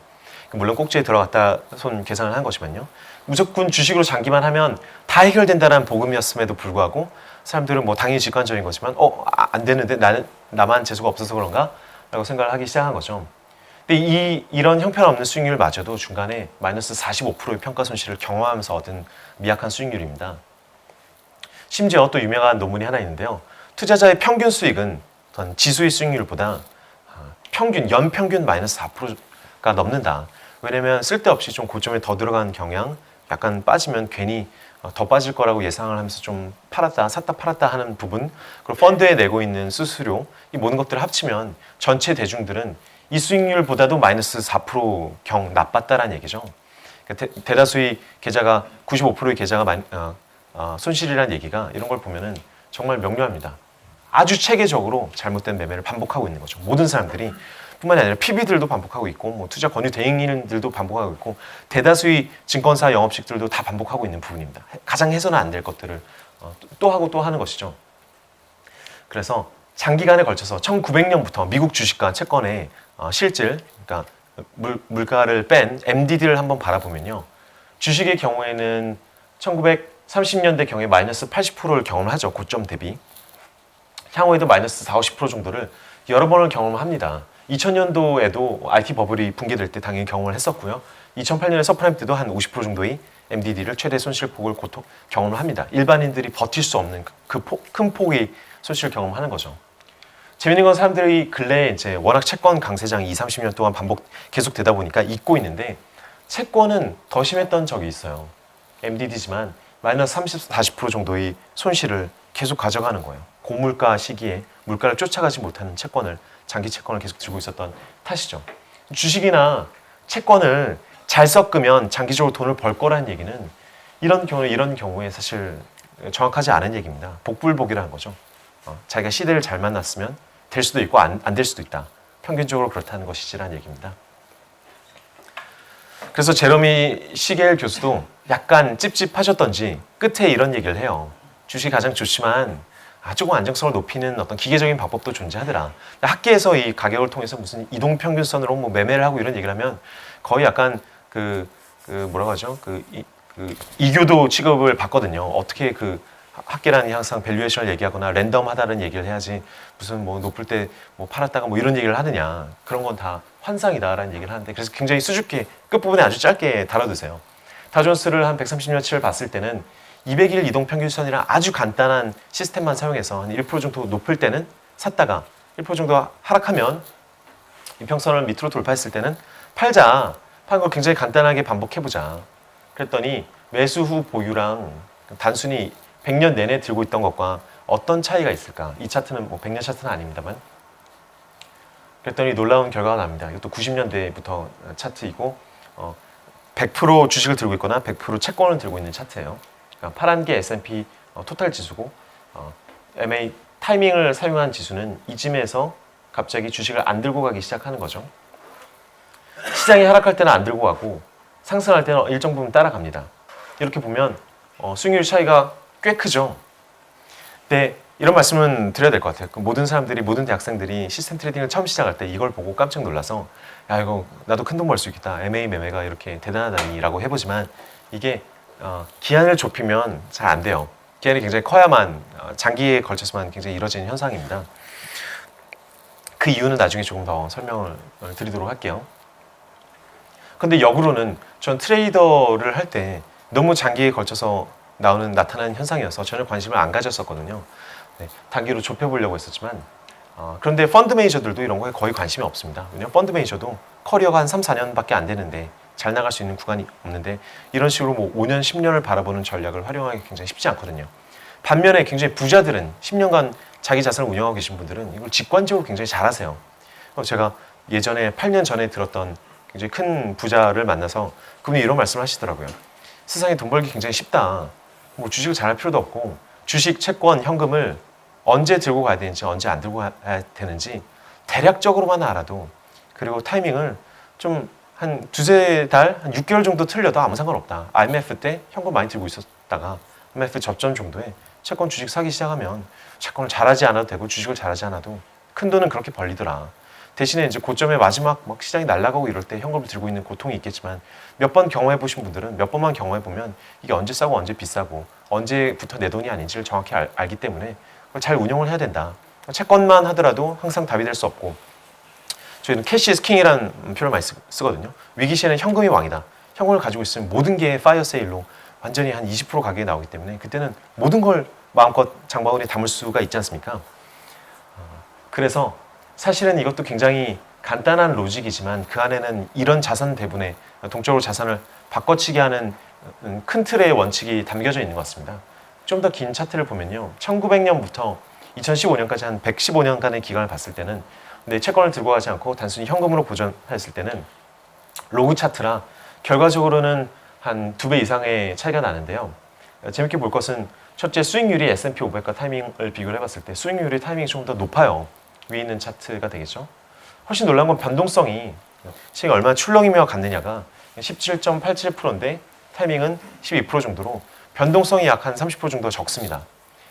물론 꼭지에 들어갔다 손 계산을 한 것이면요. 무조건 주식으로 장기만 하면 다 해결된다는 복음이었음에도 불구하고 사람들은 뭐 당연히 직관적인 거지만 안 되는데 나만 재수가 없어서 그런가? 라고 생각을 하기 시작한 거죠. 근데 이런 형편없는 수익률마저도 중간에 마이너스 45%의 평가 손실을 경험하면서 얻은 미약한 수익률입니다. 심지어 또 유명한 논문이 하나 있는데요. 투자자의 평균 수익은 지수의 수익률보다 연평균 마이너스 4%가 넘는다. 왜냐면 쓸데없이 좀 고점에 더 들어간 경향, 약간 빠지면 괜히 더 빠질 거라고 예상을 하면서 좀 샀다 팔았다 하는 부분, 그리고 펀드에 내고 있는 수수료, 이 모든 것들을 합치면 전체 대중들은 이 수익률보다도 마이너스 4%경 나빴다라는 얘기죠. 그러니까 대다수의 계좌가 95%의 계좌가 손실이라는 얘기가 이런 걸 보면은 정말 명료합니다. 아주 체계적으로 잘못된 매매를 반복하고 있는 거죠. 모든 사람들이 뿐만이 아니라 PB들도 반복하고 있고 뭐 투자 권유 대행인들도 반복하고 있고 대다수의 증권사 영업식들도 다 반복하고 있는 부분입니다. 가장 해서는 안 될 것들을 또 하고 또 하는 것이죠. 그래서 장기간에 걸쳐서 1900년부터 미국 주식과 채권의 실질, 그러니까 물가를 뺀 MDD를 한번 바라보면요. 주식의 경우에는 1930년대 경우에 마이너스 80%를 경험하죠. 고점 대비. 향후에도 마이너스 40, 50% 정도를 여러 번을 경험합니다. 2000년도에도 IT 버블이 붕괴될 때 당연히 경험을 했었고요. 2008년에 서프라임 때도 한 50% 정도의 MDD를 최대 손실폭을 경험을 합니다. 일반인들이 버틸 수 없는 큰 폭의 손실을 경험하는 거죠. 재밌는 건 사람들이 근래에 이제 워낙 채권 강세장이 20, 30년 동안 계속되다 보니까 잊고 있는데 채권은 더 심했던 적이 있어요. MDD지만 마이너스 30, 40% 정도의 손실을 계속 가져가는 거예요. 고물가 시기에 물가를 쫓아가지 못하는 장기 채권을 계속 들고 있었던 탓이죠. 주식이나 채권을 잘 섞으면 장기적으로 돈을 벌 거라는 얘기는 이런 경우에 사실 정확하지 않은 얘기입니다. 복불복이라는 거죠. 자기가 시대를 잘 만났으면 될 수도 있고 안 될 수도 있다. 평균적으로 그렇다는 것이지라는 얘기입니다. 그래서 제러미 시겔 교수도 약간 찝찝하셨던지 끝에 이런 얘기를 해요. 주식이 가장 좋지만 조금 안정성을 높이는 어떤 기계적인 방법도 존재하더라. 학계에서 이 가격을 통해서 무슨 이동평균선으로 뭐 매매를 하고 이런 얘기를 하면 거의 약간 뭐라고 하죠? 이교도 취급을 받거든요. 어떻게 학계라는 게 항상 밸류에이션을 얘기하거나 랜덤하다는 얘기를 해야지 무슨 뭐 높을 때 뭐 팔았다가 뭐 이런 얘기를 하느냐. 그런 건 다 환상이다라는 얘기를 하는데 그래서 굉장히 수줍게 끝부분에 아주 짧게 다뤄두세요. 다존스를 한 130년치를 봤을 때는 200일 이동평균선이랑 아주 간단한 시스템만 사용해서 한 1% 정도 높을 때는 샀다가 1% 정도 하락하면 이평선을 밑으로 돌파했을 때는 팔자. 파는 걸 굉장히 간단하게 반복해보자. 그랬더니 매수 후 보유랑 단순히 100년 내내 들고 있던 것과 어떤 차이가 있을까? 이 차트는 뭐 100년 차트는 아닙니다만 그랬더니 놀라운 결과가 납니다. 이것도 90년대부터 차트이고 100% 주식을 들고 있거나 100% 채권을 들고 있는 차트예요. 그러니까 파란 게 S&P 토탈 지수고 MA 타이밍을 사용한 지수는 이쯤에서 갑자기 주식을 안 들고 가기 시작하는 거죠. 시장이 하락할 때는 안 들고 가고 상승할 때는 일정 부분 따라갑니다. 이렇게 보면 수익률 차이가 꽤 크죠. 근데 이런 말씀은 드려야 될 것 같아요. 모든 대학생들이 시스템 트레이딩을 처음 시작할 때 이걸 보고 깜짝 놀라서 야 이거 나도 큰 돈 벌 수 있겠다. MA 매매가 이렇게 대단하다니라고 해보지만 이게 기한을 좁히면 잘 안 돼요. 기한이 굉장히 커야만 장기에 걸쳐서만 굉장히 이루어지는 현상입니다. 그 이유는 나중에 조금 더 설명을 드리도록 할게요. 근데 역으로는 전 트레이더를 할 때 너무 장기에 걸쳐서 나타나는 현상이어서 전혀 관심을 안 가졌었거든요. 네, 단기로 좁혀보려고 했었지만 그런데 펀드 매니저들도 이런 거에 거의 관심이 없습니다. 왜냐하면 펀드 매니저도 커리어가 한 3, 4년밖에 안 되는데 잘 나갈 수 있는 구간이 없는데 이런 식으로 뭐 5년, 10년을 바라보는 전략을 활용하기 굉장히 쉽지 않거든요. 반면에 굉장히 부자들은 10년간 자기 자산을 운영하고 계신 분들은 이걸 직관적으로 굉장히 잘하세요. 제가 예전에 8년 전에 들었던 굉장히 큰 부자를 만나서 그분이 이런 말씀을 하시더라고요. 세상에 돈 벌기 굉장히 쉽다. 뭐 주식을 잘할 필요도 없고 주식, 채권, 현금을 언제 들고 가야 되는지 언제 안 들고 가야 되는지 대략적으로만 알아도 그리고 타이밍을 좀 한 두세 달, 한 6개월 정도 틀려도 아무 상관없다. IMF 때 현금 많이 들고 있었다가 IMF 접전 정도에 채권, 주식 사기 시작하면 채권을 잘하지 않아도 되고 주식을 잘하지 않아도 큰 돈은 그렇게 벌리더라. 대신에 이제 고점의 마지막 막 시장이 날아가고 이럴 때 현금을 들고 있는 고통이 있겠지만 몇 번 경험해 보신 분들은 몇 번만 경험해 보면 이게 언제 싸고 언제 비싸고 언제부터 내 돈이 아닌지를 정확히 알기 때문에 그걸 잘 운영을 해야 된다. 채권만 하더라도 항상 답이 될 수 없고 저희는 캐시 이즈 킹이라는 표현을 많이 쓰거든요. 위기 시에는 현금이 왕이다. 현금을 가지고 있으면 모든 게 파이어 세일로 완전히 한 20% 가격에 나오기 때문에 그때는 모든 걸 마음껏 장바구니에 담을 수가 있지 않습니까? 그래서 사실은 이것도 굉장히 간단한 로직이지만 그 안에는 이런 자산 배분에 동적으로 자산을 바꿔치기 하는 큰 틀의 원칙이 담겨져 있는 것 같습니다. 좀 더 긴 차트를 보면요. 1900년부터 2015년까지 한 115년간의 기간을 봤을 때는 내 채권을 들고 가지 않고 단순히 현금으로 보존했을 때는 로그 차트라 결과적으로는 한 2배 이상의 차이가 나는데요. 재밌게 볼 것은 첫째 수익률이 S&P 500과 타이밍을 비교를 해봤을 때 수익률이 타이밍이 조금 더 높아요. 위에 있는 차트가 되겠죠. 훨씬 놀라운 건 변동성이 시장이 얼마나 출렁이며 갔느냐가 17.87%인데 타이밍은 12% 정도로 변동성이 약 한 30% 정도 적습니다.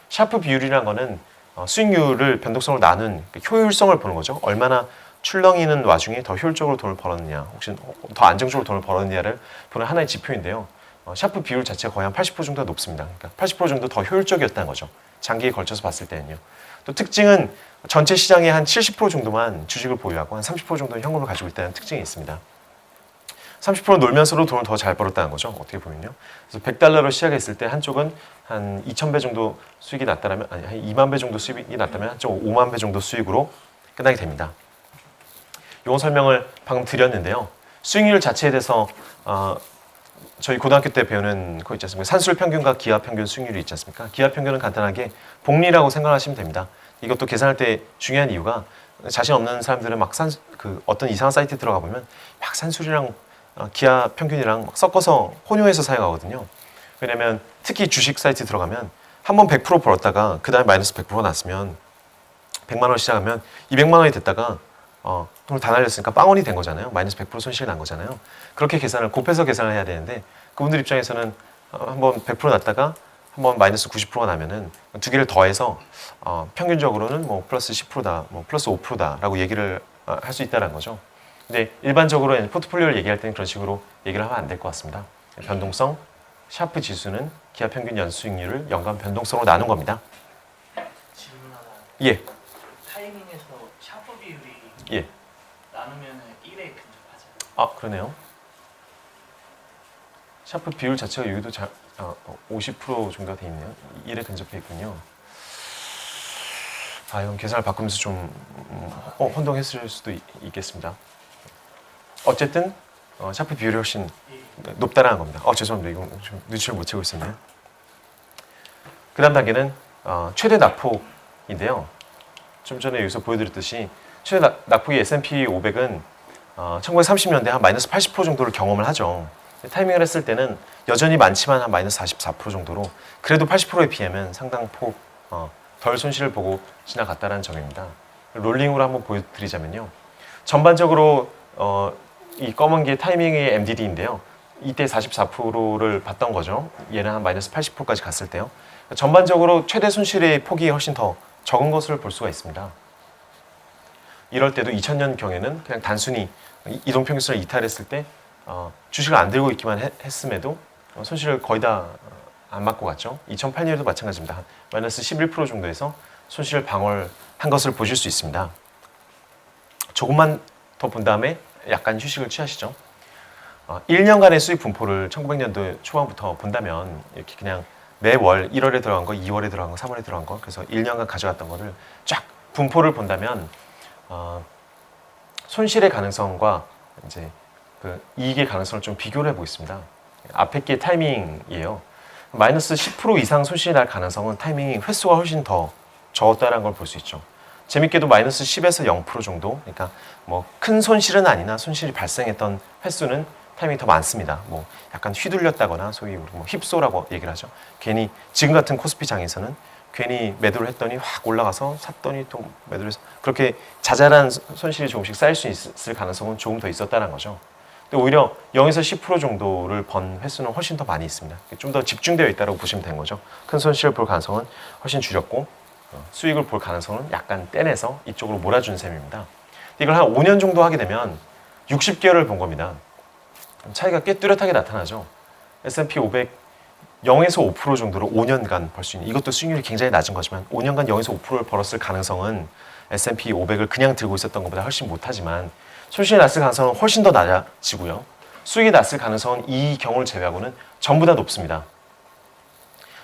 샤프 비율이라는 거는 수익률을 변동성으로 나눈 효율성을 보는 거죠. 얼마나 출렁이는 와중에 더 효율적으로 돈을 벌었느냐, 혹시 더 안정적으로 돈을 벌었느냐를 보는 하나의 지표인데요. 샤프 비율 자체가 거의 한 80% 정도 높습니다. 그러니까 80% 정도 더 효율적이었다는 거죠. 장기에 걸쳐서 봤을 때는요. 또 특징은 전체 시장의 한 70% 정도만 주식을 보유하고 한 30% 정도는 현금을 가지고 있다는 특징이 있습니다. 30% 놀면서도 돈을 더 잘 벌었다는 거죠. 어떻게 보면요. 그래서 100달러로 시작했을 때 한쪽은 한 2,000배 정도 수익이 났다면, 아니 한 2만 배 정도 수익이 났다면 한쪽 5만 배 정도 수익으로 끝나게 됩니다. 이런 설명을 방금 드렸는데요. 수익률 자체에 대해서 저희 고등학교 때 배우는 거 있지 않습니까? 산술 평균과 기하 평균 수익률이 있지 않습니까? 기하 평균은 간단하게 복리라고 생각하시면 됩니다. 이것도 계산할 때 중요한 이유가 자신 없는 사람들은 막 어떤 이상한 사이트에 들어가 보면 막 산술이랑 기하 평균이랑 막 섞어서 혼용해서 사용하거든요. 왜냐면 특히 주식 사이트 들어가면 한번 100% 벌었다가 그 다음에 마이너스 100% 났으면 100만 원 시작하면 200만 원이 됐다가 돈을 다 날렸으니까 빵원이 된 거잖아요. 마이너스 100% 손실이 난 거잖아요. 그렇게 곱해서 계산을 해야 되는데 그분들 입장에서는 한번 100% 났다가 한번 마이너스 90%가 나면은 두 개를 더해서 평균적으로는 뭐 플러스 10%다, 뭐 플러스 5%다라고 얘기를 할 수 있다는 거죠. 근데 일반적으로 포트폴리오를 얘기할 때는 그런 식으로 얘기를 하면 안 될 것 같습니다. 변동성, 샤프 지수는 기하 평균 연수익률을 연간 변동성으로 나눈 겁니다. 질문 하나. 예. 타이밍에서 샤프 비율이 예. 나누면 1에 근접하잖아요. 아, 그러네요. 샤프 비율 자체가 여기도 50% 정도가 돼 있네요. 1에 근접해 있군요. 이건 계산을 바꾸면서 좀 혼동했을 수도 있겠습니다. 어쨌든 샤프 비율이 훨씬 높다라는 겁니다. 죄송합니다. 이건 좀 눈치를 못 채고 있었네요. 그 다음 단계는 최대 낙폭인데요. 좀 전에 여기서 보여드렸듯이 최대 낙폭이 S&P 500은 1930년대 한 마이너스 80% 정도를 경험을 하죠. 타이밍을 했을 때는 여전히 많지만 한 마이너스 44% 정도로 그래도 80%에 비하면 상당 폭 덜 손실을 보고 지나갔다는 점입니다. 롤링으로 한번 보여드리자면요. 전반적으로 이 검은 게 타이밍의 MDD인데요. 이때 44%를 봤던 거죠. 얘는 한 마이너스 80%까지 갔을 때요. 전반적으로 최대 손실의 폭이 훨씬 더 적은 것을 볼 수가 있습니다. 이럴 때도 2000년 경에는 그냥 단순히 이동평균선을 이탈했을 때 주식을 안 들고 있기만 했음에도 손실을 거의 다 안 맞고 갔죠. 2008년에도 마찬가지입니다. 마이너스 11% 정도에서 손실을 방어한 것을 보실 수 있습니다. 조금만 더 본 다음에 약간 휴식을 취하시죠. 1년간의 수익 분포를 1900년도 초반부터 본다면 이렇게 그냥 매월 1월에 들어간 거, 2월에 들어간 거, 3월에 들어간 거, 그래서 1년간 가져갔던 거를 쫙 분포를 본다면 손실의 가능성과 이제 그 이익의 가능성을 좀 비교를 해보겠습니다. 앞에 게 타이밍이에요. 마이너스 10% 이상 손실이 날 가능성은 타이밍이 횟수가 훨씬 더 적었다는 걸 볼 수 있죠. 재밌게도 마이너스 10에서 0% 정도, 그러니까 뭐 큰 손실은 아니나 손실이 발생했던 횟수는 타이밍이 더 많습니다. 뭐 약간 휘둘렸다거나 소위 뭐 휩소라고 얘기를 하죠. 괜히 지금 같은 코스피 장에서는 괜히 매도를 했더니 확 올라가서 샀더니 또 매도를 해서 그렇게 자잘한 손실이 조금씩 쌓일 수 있을 가능성은 조금 더 있었다는 거죠. 근데 오히려 0에서 10% 정도를 번 횟수는 훨씬 더 많이 있습니다. 좀 더 집중되어 있다고 보시면 되는 거죠. 큰 손실을 볼 가능성은 훨씬 줄였고 수익을 볼 가능성은 약간 떼내서 이쪽으로 몰아준 셈입니다. 이걸 한 5년 정도 하게 되면 60개월을 본 겁니다. 차이가 꽤 뚜렷하게 나타나죠. S&P 500 0에서 5% 정도로 5년간 벌 수 있는, 이것도 수익률이 굉장히 낮은 거지만 5년간 0에서 5%를 벌었을 가능성은 S&P 500을 그냥 들고 있었던 것보다 훨씬 못하지만 손실이 났을 가능성은 훨씬 더 낮아지고요. 수익이 났을 가능성은 이 경우를 제외하고는 전부 다 높습니다.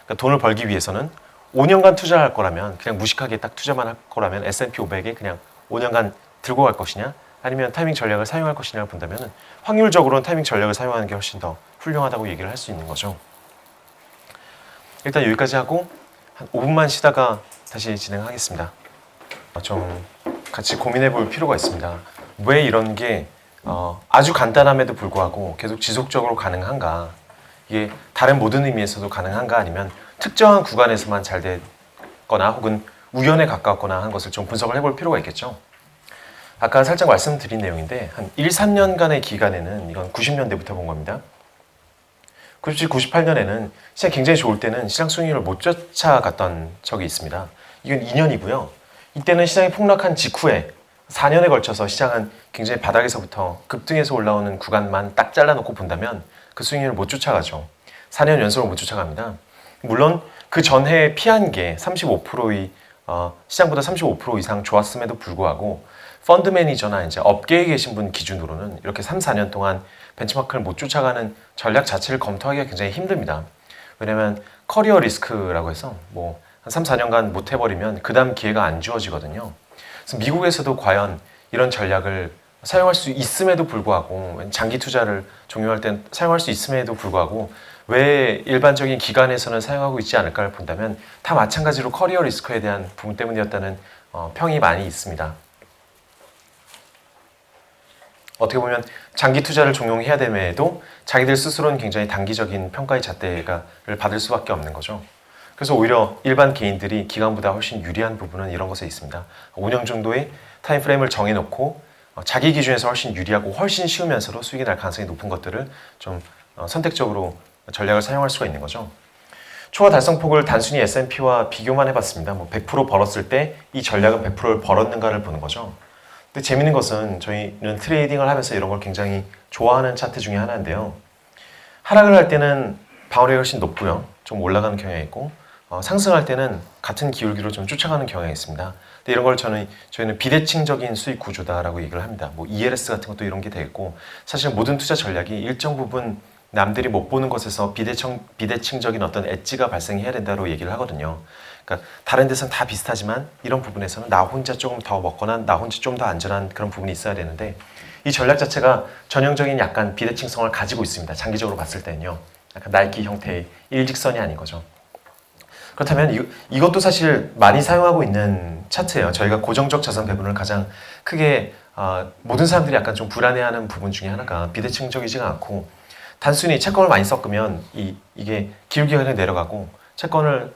그러니까 돈을 벌기 위해서는 5년간 투자를 할 거라면, 그냥 무식하게 딱 투자만 할 거라면 S&P 500에 그냥 5년간 들고 갈 것이냐, 아니면 타이밍 전략을 사용할 것이냐를 본다면 확률적으로는 타이밍 전략을 사용하는 게 훨씬 더 훌륭하다고 얘기를 할 수 있는 거죠. 일단 여기까지 하고 한 5분만 쉬다가 다시 진행하겠습니다. 좀 같이 고민해 볼 필요가 있습니다. 왜 이런 게 아주 간단함에도 불구하고 계속 지속적으로 가능한가? 이게 다른 모든 의미에서도 가능한가? 아니면 특정한 구간에서만 잘 됐거나 혹은 우연에 가까웠거나 한 것을 좀 분석을 해볼 필요가 있겠죠. 아까 살짝 말씀드린 내용인데 한 1, 3년간의 기간에는, 이건 90년대부터 본 겁니다. 97, 98년에는 시장이 굉장히 좋을 때는 시장 수익률을 못 쫓아갔던 적이 있습니다. 이건 2년이고요. 이때는 시장이 폭락한 직후에 4년에 걸쳐서 시장은 굉장히 바닥에서부터 급등해서 올라오는 구간만 딱 잘라놓고 본다면 그 수익률을 못 쫓아가죠. 4년 연속으로 못 쫓아갑니다. 물론 그 전해에 피한 게 35%의 시장보다 35% 이상 좋았음에도 불구하고 펀드 매니저나 이제 업계에 계신 분 기준으로는 이렇게 3, 4년 동안 벤치마크를 못 쫓아가는 전략 자체를 검토하기가 굉장히 힘듭니다. 왜냐면 커리어 리스크라고 해서 뭐 한 3, 4년간 못 해버리면 그 다음 기회가 안 주어지거든요. 그래서 미국에서도 과연 이런 전략을 사용할 수 있음에도 불구하고 장기 투자를 종료할 땐 사용할 수 있음에도 불구하고 왜 일반적인 기관에서는 사용하고 있지 않을까를 본다면 다 마찬가지로 커리어 리스크에 대한 부분 때문이었다는 평이 많이 있습니다. 어떻게 보면 장기 투자를 종용해야 됨에도 자기들 스스로는 굉장히 단기적인 평가의 잣대를 받을 수밖에 없는 거죠. 그래서 오히려 일반 개인들이 기관보다 훨씬 유리한 부분은 이런 것에 있습니다. 5년 정도의 타임프레임을 정해놓고 자기 기준에서 훨씬 유리하고 훨씬 쉬우면서도 수익이 날 가능성이 높은 것들을 좀 선택적으로 전략을 사용할 수가 있는 거죠. 초과 달성폭을 단순히 S&P와 비교만 해봤습니다. 뭐 100% 벌었을 때 이 전략은 100%를 벌었는가를 보는 거죠. 근데 재밌는 것은 저희는 트레이딩을 하면서 이런 걸 굉장히 좋아하는 차트 중에 하나인데요. 하락을 할 때는 방어력이 훨씬 높고요. 좀 올라가는 경향이 있고 상승할 때는 같은 기울기로 좀 쫓아가는 경향이 있습니다. 근데 이런 걸 저희는 비대칭적인 수익 구조다라고 얘기를 합니다. 뭐 ELS 같은 것도 이런 게 되겠고 사실 모든 투자 전략이 일정 부분 남들이 못 보는 것에서 비대칭적인 어떤 엣지가 발생해야 된다고 얘기를 하거든요. 그러니까 다른 데서는 다 비슷하지만 이런 부분에서는 나 혼자 조금 더 먹거나 나 혼자 좀 더 안전한 그런 부분이 있어야 되는데 이 전략 자체가 전형적인 약간 비대칭성을 가지고 있습니다. 장기적으로 봤을 때는요. 약간 나이키 형태의 일직선이 아닌 거죠. 그렇다면 이것도 사실 많이 사용하고 있는 차트예요. 저희가 고정적 자산 배분을 가장 크게 모든 사람들이 약간 좀 불안해하는 부분 중에 하나가 비대칭적이지가 않고 단순히 채권을 많이 섞으면 이게 기울기가 그냥 내려가고 채권을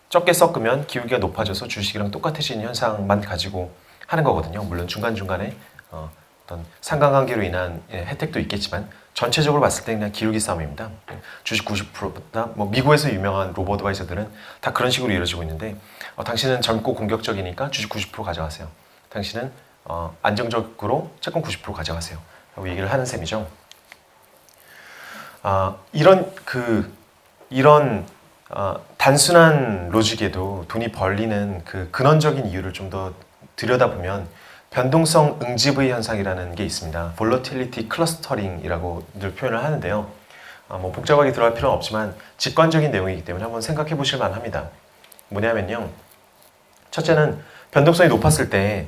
적게 섞으면 기울기가 높아져서 주식이랑 똑같아지는 현상만 가지고 하는 거거든요. 물론 중간중간에 어떤 상관관계로 인한 혜택도 있겠지만 전체적으로 봤을 때 그냥 기울기 싸움입니다. 주식 90%보다 뭐 미국에서 유명한 로보어드바이저들은 다 그런 식으로 이루어지고 있는데 당신은 젊고 공격적이니까 주식 90% 가져가세요. 당신은 안정적으로 채권 90% 가져가세요. 라고 얘기를 하는 셈이죠. 이런 단순한 로직에도 돈이 벌리는 그 근원적인 이유를 좀 더 들여다보면 변동성 응집의 현상이라는 게 있습니다. Volatility Clustering이라고 늘 표현을 하는데요. 뭐 복잡하게 들어갈 필요는 없지만 직관적인 내용이기 때문에 한번 생각해 보실 만합니다. 뭐냐면요. 첫째는 변동성이 높았을 때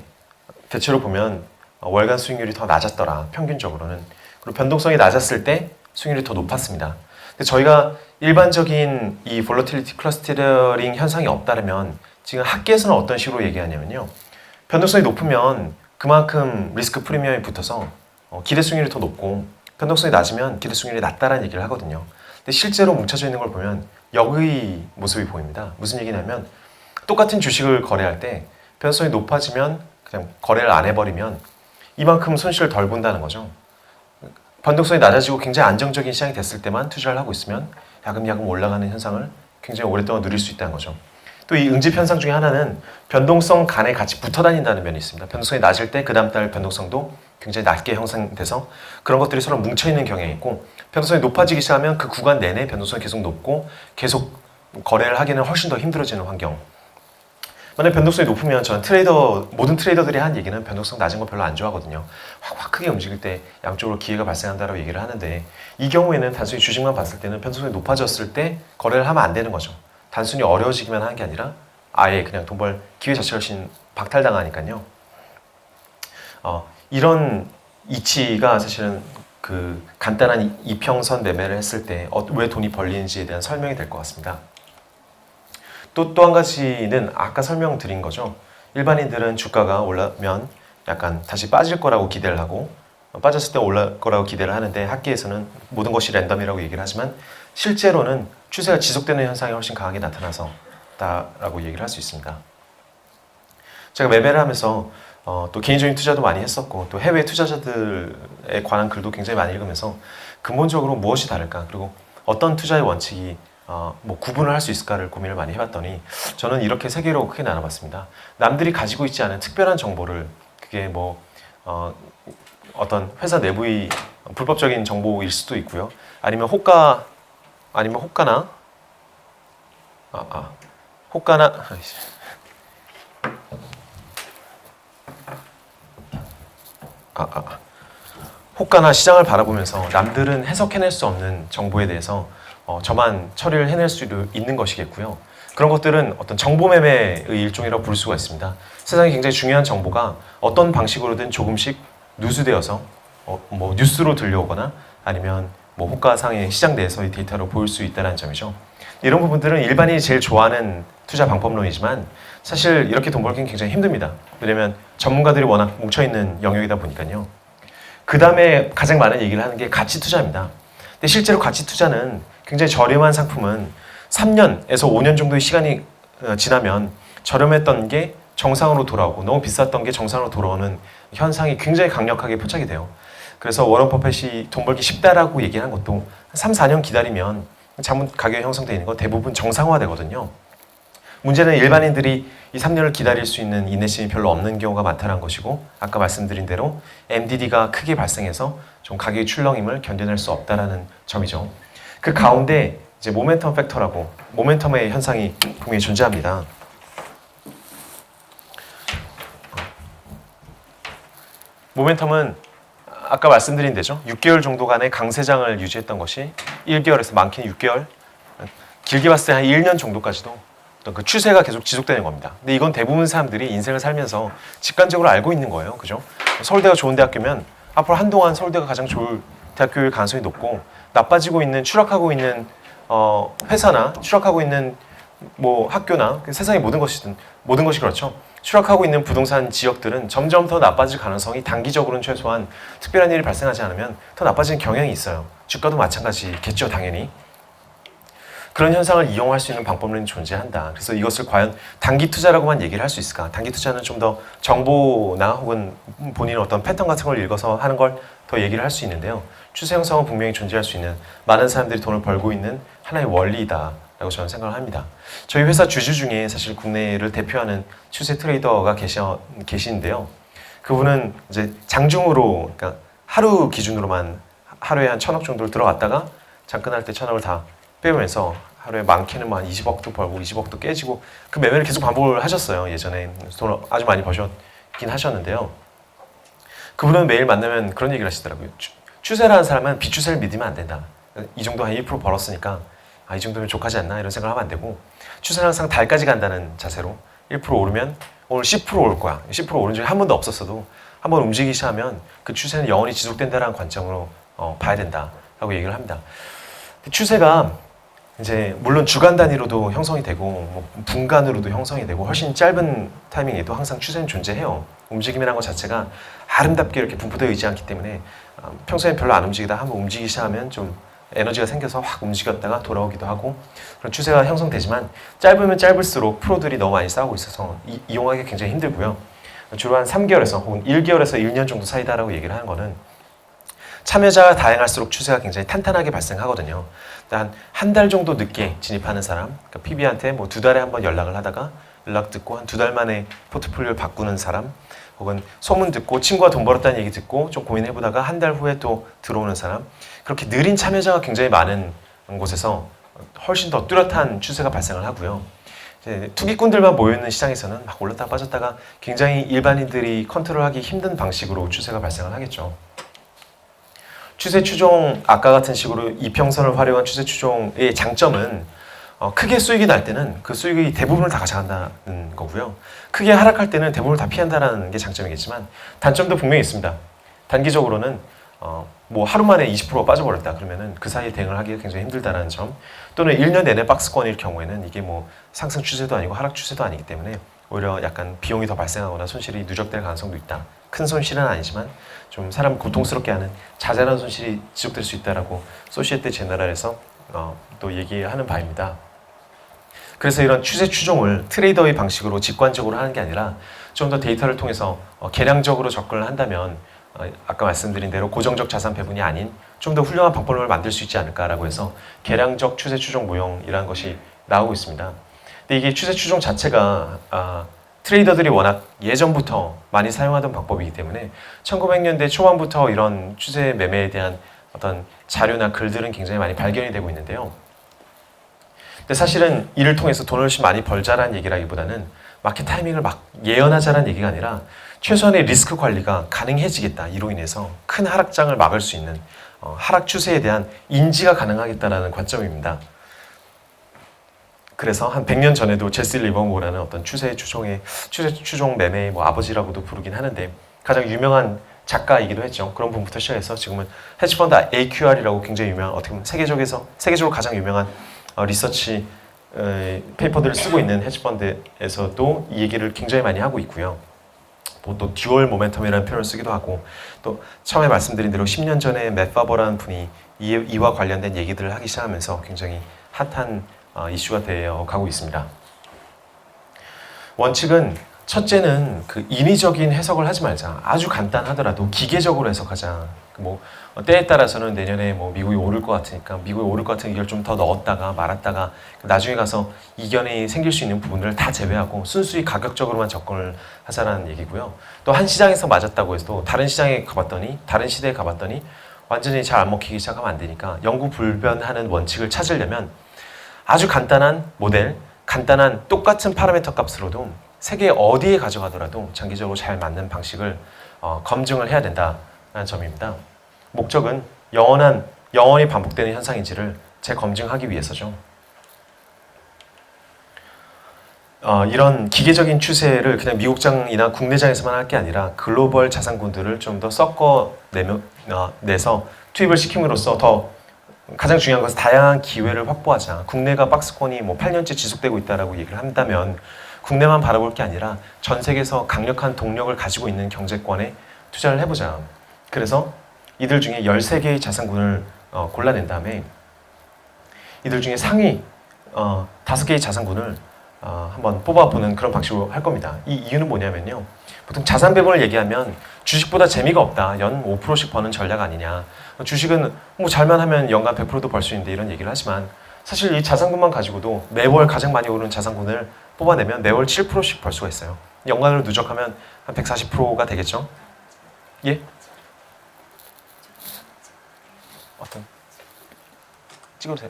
대체로 보면 월간 수익률이 더 낮았더라. 평균적으로는. 그리고 변동성이 낮았을 때 수익률이 더 높았습니다. 근데 저희가 일반적인 이 Volatility Clustering 현상이 없다면 지금 학계에서는 어떤 식으로 얘기하냐면요. 변동성이 높으면 그만큼 리스크 프리미엄이 붙어서 기대 수익률이 더 높고 변동성이 낮으면 기대 수익률이 낮다라는 얘기를 하거든요. 근데 실제로 뭉쳐져 있는 걸 보면 역의 모습이 보입니다. 무슨 얘기냐면 똑같은 주식을 거래할 때 변동성이 높아지면 그냥 거래를 안 해버리면 이만큼 손실을 덜 본다는 거죠. 변동성이 낮아지고 굉장히 안정적인 시장이 됐을 때만 투자를 하고 있으면 야금야금 올라가는 현상을 굉장히 오랫동안 누릴 수 있다는 거죠. 또 이 응집 현상 중에 하나는 변동성 간에 같이 붙어 다닌다는 면이 있습니다. 변동성이 낮을 때 그 다음 달 변동성도 굉장히 낮게 형성돼서 그런 것들이 서로 뭉쳐있는 경향이 있고 변동성이 높아지기 시작하면 그 구간 내내 변동성이 계속 높고 계속 거래를 하기는 훨씬 더 힘들어지는 환경. 만약 변동성이 높으면 저는 모든 트레이더들이 한 얘기는 변동성 낮은 거 별로 안 좋아하거든요. 확 크게 움직일 때 양쪽으로 기회가 발생한다고 얘기를 하는데 이 경우에는 단순히 주식만 봤을 때는 변동성이 높아졌을 때 거래를 하면 안 되는 거죠. 단순히 어려워지기만 하는 게 아니라 아예 그냥 돈 벌 기회 자체가 훨씬 박탈당하니까요. 이런 이치가 사실은 그 간단한 이평선 매매를 했을 때 왜 돈이 벌리는지에 대한 설명이 될 것 같습니다. 또 한 가지는 아까 설명드린 거죠. 일반인들은 주가가 올라면 약간 다시 빠질 거라고 기대를 하고 빠졌을 때 올라갈 거라고 기대를 하는데 학계에서는 모든 것이 랜덤이라고 얘기를 하지만 실제로는 추세가 지속되는 현상이 훨씬 강하게 나타나서 다라고 얘기를 할 수 있습니다. 제가 매매를 하면서 또 개인적인 투자도 많이 했었고 또 해외 투자자들에 관한 글도 굉장히 많이 읽으면서 근본적으로 무엇이 다를까 그리고 어떤 투자의 원칙이 뭐 구분을 할 수 있을까를 고민을 많이 해봤더니 저는 이렇게 세 개로 크게 나눠봤습니다. 남들이 가지고 있지 않은 특별한 정보를 그게 뭐 어떤 회사 내부의 불법적인 정보일 수도 있고요. 아니면 호가나 호가나 호가나 시장을 바라보면서 남들은 해석해낼 수 없는 정보에 대해서 저만 처리를 해낼 수 있는 것이겠고요. 그런 것들은 어떤 정보 매매의 일종이라고 부를 수가 있습니다. 세상에 굉장히 중요한 정보가 어떤 방식으로든 조금씩 누수되어서 뭐 뉴스로 들려오거나 아니면 뭐 호가상의 시장 내에서의 데이터로 보일 수 있다는 점이죠. 이런 부분들은 일반인이 제일 좋아하는 투자 방법론이지만 사실 이렇게 돈 벌기는 굉장히 힘듭니다. 왜냐면 전문가들이 워낙 뭉쳐있는 영역이다 보니까요. 그 다음에 가장 많은 얘기를 하는 게 가치 투자입니다. 근데 실제로 가치 투자는 굉장히 저렴한 상품은 3년에서 5년 정도의 시간이 지나면 저렴했던 게 정상으로 돌아오고 너무 비쌌던 게 정상으로 돌아오는 현상이 굉장히 강력하게 포착이 돼요. 그래서 워런 버핏이 돈 벌기 쉽다라고 얘기한 것도 3, 4년 기다리면 자본 가격이 형성되어 있는 거 대부분 정상화되거든요. 문제는 일반인들이 이 3년을 기다릴 수 있는 인내심이 별로 없는 경우가 많다는 것이고 아까 말씀드린 대로 MDD가 크게 발생해서 좀 가격의 출렁임을 견뎌낼 수 없다는 점이죠. 그 가운데 이제 모멘텀 팩터라고 모멘텀의 현상이 분명히 존재합니다. 모멘텀은 아까 말씀드린 대로 6개월 정도간의 강세장을 유지했던 것이 1개월에서 많게는 6개월, 길게 봤을 때 한 1년 정도까지도 그 추세가 계속 지속되는 겁니다. 근데 이건 대부분 사람들이 인생을 살면서 직관적으로 알고 있는 거예요. 그죠? 서울대가 좋은 대학교면 앞으로 한동안 서울대가 가장 좋을 대학교일 가능성이 높고 나빠지고 있는, 추락하고 있는 회사나 추락하고 있는 뭐 학교나 세상의 모든 것이 그렇죠. 추락하고 있는 부동산 지역들은 점점 더 나빠질 가능성이 단기적으로는 최소한 특별한 일이 발생하지 않으면 더 나빠지는 경향이 있어요. 주가도 마찬가지겠죠, 당연히. 그런 현상을 이용할 수 있는 방법론이 존재한다. 그래서 이것을 과연 단기 투자라고만 얘기를 할 수 있을까? 단기 투자는 좀 더 정보나 혹은 본인의 어떤 패턴 같은 걸 읽어서 하는 걸 더 얘기를 할 수 있는데요. 추세 형성은 분명히 존재할 수 있는 많은 사람들이 돈을 벌고 있는 하나의 원리다라고 저는 생각을 합니다. 저희 회사 주주 중에 사실 국내를 대표하는 추세 트레이더가 계시는데요. 그분은 이제 장중으로, 그러니까 하루 기준으로만 하루에 한 1,000억 정도를 들어갔다가 장끝날 때 1,000억을 다 빼면서 하루에 많게는 한 20억도 벌고 20억도 깨지고 그 매매를 계속 반복을 하셨어요. 예전에 돈을 아주 많이 버셨긴 하셨는데요. 그분은 매일 만나면 그런 얘기를 하시더라고요. 추세라는 사람은 비추세를 믿으면 안 된다. 이 정도 한 1% 벌었으니까 이 정도면 족하지 않나 이런 생각을 하면 안 되고 추세는 항상 달까지 간다는 자세로 1% 오르면 오늘 10% 올 거야. 10% 오른 적이 한 번도 없었어도 한번 움직이기 시작하면 그 추세는 영원히 지속된다는 관점으로 봐야 된다라고 얘기를 합니다. 추세가 이제 물론 주간 단위로도 형성이 되고 뭐 분간으로도 형성이 되고 훨씬 짧은 타이밍에도 항상 추세는 존재해요. 움직임이라는 것 자체가 아름답게 이렇게 분포되어 있지 않기 때문에 평소엔 별로 안 움직이다 한번 움직이기 시작하면 좀 에너지가 생겨서 확 움직였다가 돌아오기도 하고 그런 추세가 형성되지만 짧으면 짧을수록 프로들이 너무 많이 싸우고 있어서 이용하기 굉장히 힘들고요. 주로 한 3개월에서 혹은 1개월에서 1년 정도 사이다라고 얘기를 하는 거는 참여자가 다양할수록 추세가 굉장히 탄탄하게 발생하거든요. 한 달 정도 늦게 진입하는 사람, 그러니까 PB한테 뭐 2달에 한 번 연락을 하다가 연락 듣고 한 2달 만에 포트폴리오를 바꾸는 사람, 혹은 소문 듣고 친구가 돈 벌었다는 얘기 듣고 좀 고민해보다가 한 달 후에 또 들어오는 사람, 그렇게 느린 참여자가 굉장히 많은 곳에서 훨씬 더 뚜렷한 추세가 발생을 하고요. 이제 투기꾼들만 모여있는 시장에서는 막 올랐다가 빠졌다가 굉장히 일반인들이 컨트롤하기 힘든 방식으로 추세가 발생을 하겠죠. 추세 추종, 아까 같은 식으로 이평선을 활용한 추세 추종의 장점은 크게 수익이 날 때는 그 수익의 대부분을 다 가져간다는 거고요. 크게 하락할 때는 대부분을 다 피한다는 게 장점이겠지만 단점도 분명히 있습니다. 단기적으로는 뭐 하루 만에 20% 빠져버렸다 그러면은 그 사이에 대응을 하기가 굉장히 힘들다는 점, 또는 1년 내내 박스권일 경우에는 이게 뭐 상승 추세도 아니고 하락 추세도 아니기 때문에 오히려 약간 비용이 더 발생하거나 손실이 누적될 가능성도 있다. 큰 손실은 아니지만 좀 사람 고통스럽게 하는 자잘한 손실이 지속될 수 있다라고 소시에테 제너럴에서 또 얘기하는 바입니다. 그래서 이런 추세 추종을 트레이더의 방식으로 직관적으로 하는 게 아니라 좀 더 데이터를 통해서 계량적으로 접근을 한다면 아까 말씀드린 대로 고정적 자산 배분이 아닌 좀 더 훌륭한 방법론을 만들 수 있지 않을까라고 해서 계량적 추세 추종 모형이라는 것이 나오고 있습니다. 근데 이게 추세 추종 자체가 트레이더들이 워낙 예전부터 많이 사용하던 방법이기 때문에 1900년대 초반부터 이런 추세 매매에 대한 어떤 자료나 글들은 굉장히 많이 발견이 되고 있는데요. 근데 사실은 이를 통해서 돈을 훨씬 많이 벌자라는 얘기라기보다는 마켓 타이밍을 막 예언하자라는 얘기가 아니라 최소한의 리스크 관리가 가능해지겠다. 이로 인해서 큰 하락장을 막을 수 있는 하락 추세에 대한 인지가 가능하겠다라는 관점입니다. 그래서 한 100년 전에도 제시 리버모어라는 어떤 추세 추종 매매의 뭐 아버지라고도 부르긴 하는데 가장 유명한 작가이기도 했죠. 그런 분부터 시작해서 지금은 헤지펀드 AQR이라고 굉장히 유명한 어떻게 보면 세계적으로 가장 유명한 리서치 페이퍼들을 쓰고 있는 헤지펀드에서도 이 얘기를 굉장히 많이 하고 있고요. 또 듀얼 모멘텀이라는 표현을 쓰기도 하고 또 처음에 말씀드린 대로 10년 전에 맷 파버라는 분이 이와 관련된 얘기들을 하기 시작하면서 굉장히 핫한 이슈가 되어 가고 있습니다. 원칙은 첫째는 그 인위적인 해석을 하지 말자. 아주 간단하더라도 기계적으로 해석하자. 뭐 때에 따라서는 내년에 뭐 미국이 오를 것 같으니까 미국이 오를 것 같은 이걸 좀 더 넣었다가 말았다가 나중에 가서 이견이 생길 수 있는 부분들을 다 제외하고 순수히 가격적으로만 접근을 하자라는 얘기고요. 또 한 시장에서 맞았다고 해도 다른 시장에 가봤더니 다른 시대에 가봤더니 완전히 잘 안 먹히기 시작하면 안 되니까 영구불변하는 원칙을 찾으려면 아주 간단한 모델, 간단한 똑같은 파라미터 값으로도 세계 어디에 가져가더라도 장기적으로 잘 맞는 방식을 검증을 해야 된다는 점입니다. 목적은 영원히 반복되는 현상인지를 재검증하기 위해서죠. 이런 기계적인 추세를 그냥 미국장이나 국내장에서만 할 게 아니라 글로벌 자산군들을 좀 더 섞어내서 투입을 시킴으로써 더 가장 중요한 것은 다양한 기회를 확보하자. 국내가 박스권이 뭐 8년째 지속되고 있다라고 얘기를 한다면 국내만 바라볼 게 아니라 전 세계에서 강력한 동력을 가지고 있는 경제권에 투자를 해보자. 그래서 이들 중에 13개의 자산군을 골라낸 다음에 이들 중에 상위 5개의 자산군을 한번 뽑아보는 그런 방식으로 할 겁니다. 이 이유는 뭐냐면요. 보통 자산 배분을 얘기하면 주식보다 재미가 없다. 연 5%씩 버는 전략 아니냐. 주식은 뭐 잘만 하면 연간 100%도 벌 수 있는데 이런 얘기를 하지만 사실 이 자산군만 가지고도 매월 가장 많이 오르는 자산군을 뽑아내면 매월 7%씩 벌 수가 있어요. 연간으로 누적하면 한 140%가 되겠죠. 예? 어떤? 찍어주세요.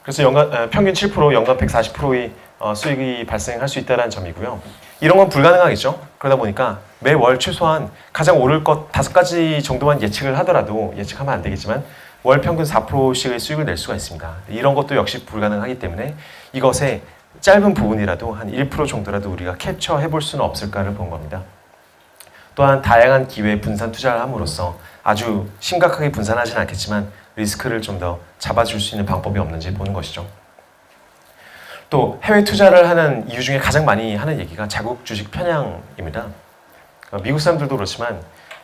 그래서 평균 7%, 연간 140%의 수익이 발생할 수 있다는 점이고요. 이런 건 불가능하겠죠. 그러다 보니까 매월 최소한 가장 오를 것 5가지 정도만 예측을 하더라도 예측하면 안 되겠지만 월 평균 4%씩의 수익을 낼 수가 있습니다. 이런 것도 역시 불가능하기 때문에 이것의 짧은 부분이라도 한 1% 정도라도 우리가 캡처해 볼 수는 없을까를 본 겁니다. 또한 다양한 기회에 분산 투자를 함으로써 아주 심각하게 분산하지는 않겠지만 리스크를 좀 더 잡아줄 수 있는 방법이 없는지 보는 것이죠. 또 해외 투자를 하는 이유 중에 가장 많이 하는 얘기가 자국 주식 편향입니다. 미국 사람들도 그렇지만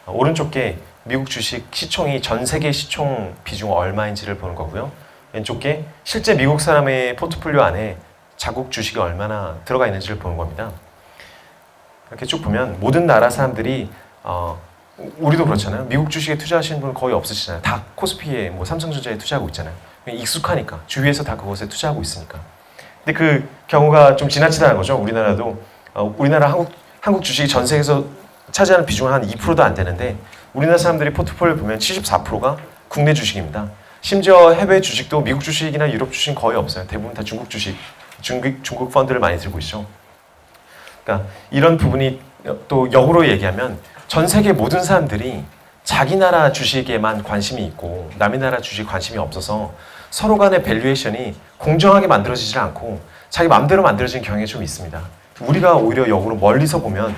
오른쪽 게 미국 주식 시총이 전 세계 시총 비중 얼마인지를 보는 거고요. 왼쪽 게 실제 미국 사람의 포트폴리오 안에 자국 주식이 얼마나 들어가 있는지를 보는 겁니다. 이렇게 쭉 보면 모든 나라 사람들이 우리도 그렇잖아요. 미국 주식에 투자하시는 분 거의 없으시잖아요. 다 코스피에 뭐 삼성전자에 투자하고 있잖아요. 익숙하니까 주위에서 다 그것에 투자하고 있으니까. 근데 그 경우가 좀 지나치다는 거죠. 우리나라도 우리나라 한국 주식이 전 세계에서 차지하는 비중은 한 2%도 안 되는데 우리나라 사람들이 포트폴리오 보면 74%가 국내 주식입니다. 심지어 해외 주식도 미국 주식이나 유럽 주식은 거의 없어요. 대부분 다 중국 주식, 중국 펀드를 많이 들고 있죠. 그러니까 이런 부분이 또 역으로 얘기하면 전 세계 모든 사람들이 자기 나라 주식에만 관심이 있고 남의 나라 주식 관심이 없어서 서로 간의 밸류에이션이 공정하게 만들어지지 않고 자기 마음대로 만들어지는 경향이 좀 있습니다. 우리가 오히려 역으로 멀리서 보면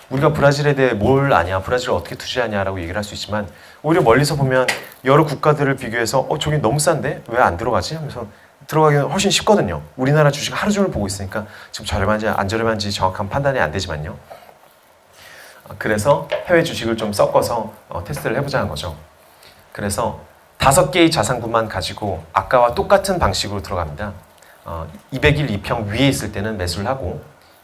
우리가 브라질에 대해 뭘 아냐, 브라질을 어떻게 투자하냐라고 얘기를 할 수 있지만 오히려 멀리서 보면 여러 국가들을 비교해서 저기 너무 싼데 왜 안 들어가지? 하면서 들어가기는 훨씬 쉽거든요. 우리나라 주식 하루 종일 보고 있으니까 지금 저렴한지 안 저렴한지 정확한 판단이 안 되지만요. 그래서 해외 주식을 좀 섞어서 테스트를 해보자는 거죠. 그래서 5개의 자산군만 가지고 아까와 똑같은 방식으로 들어갑니다. 200일 2평 위에 있을 때는 매수를 하고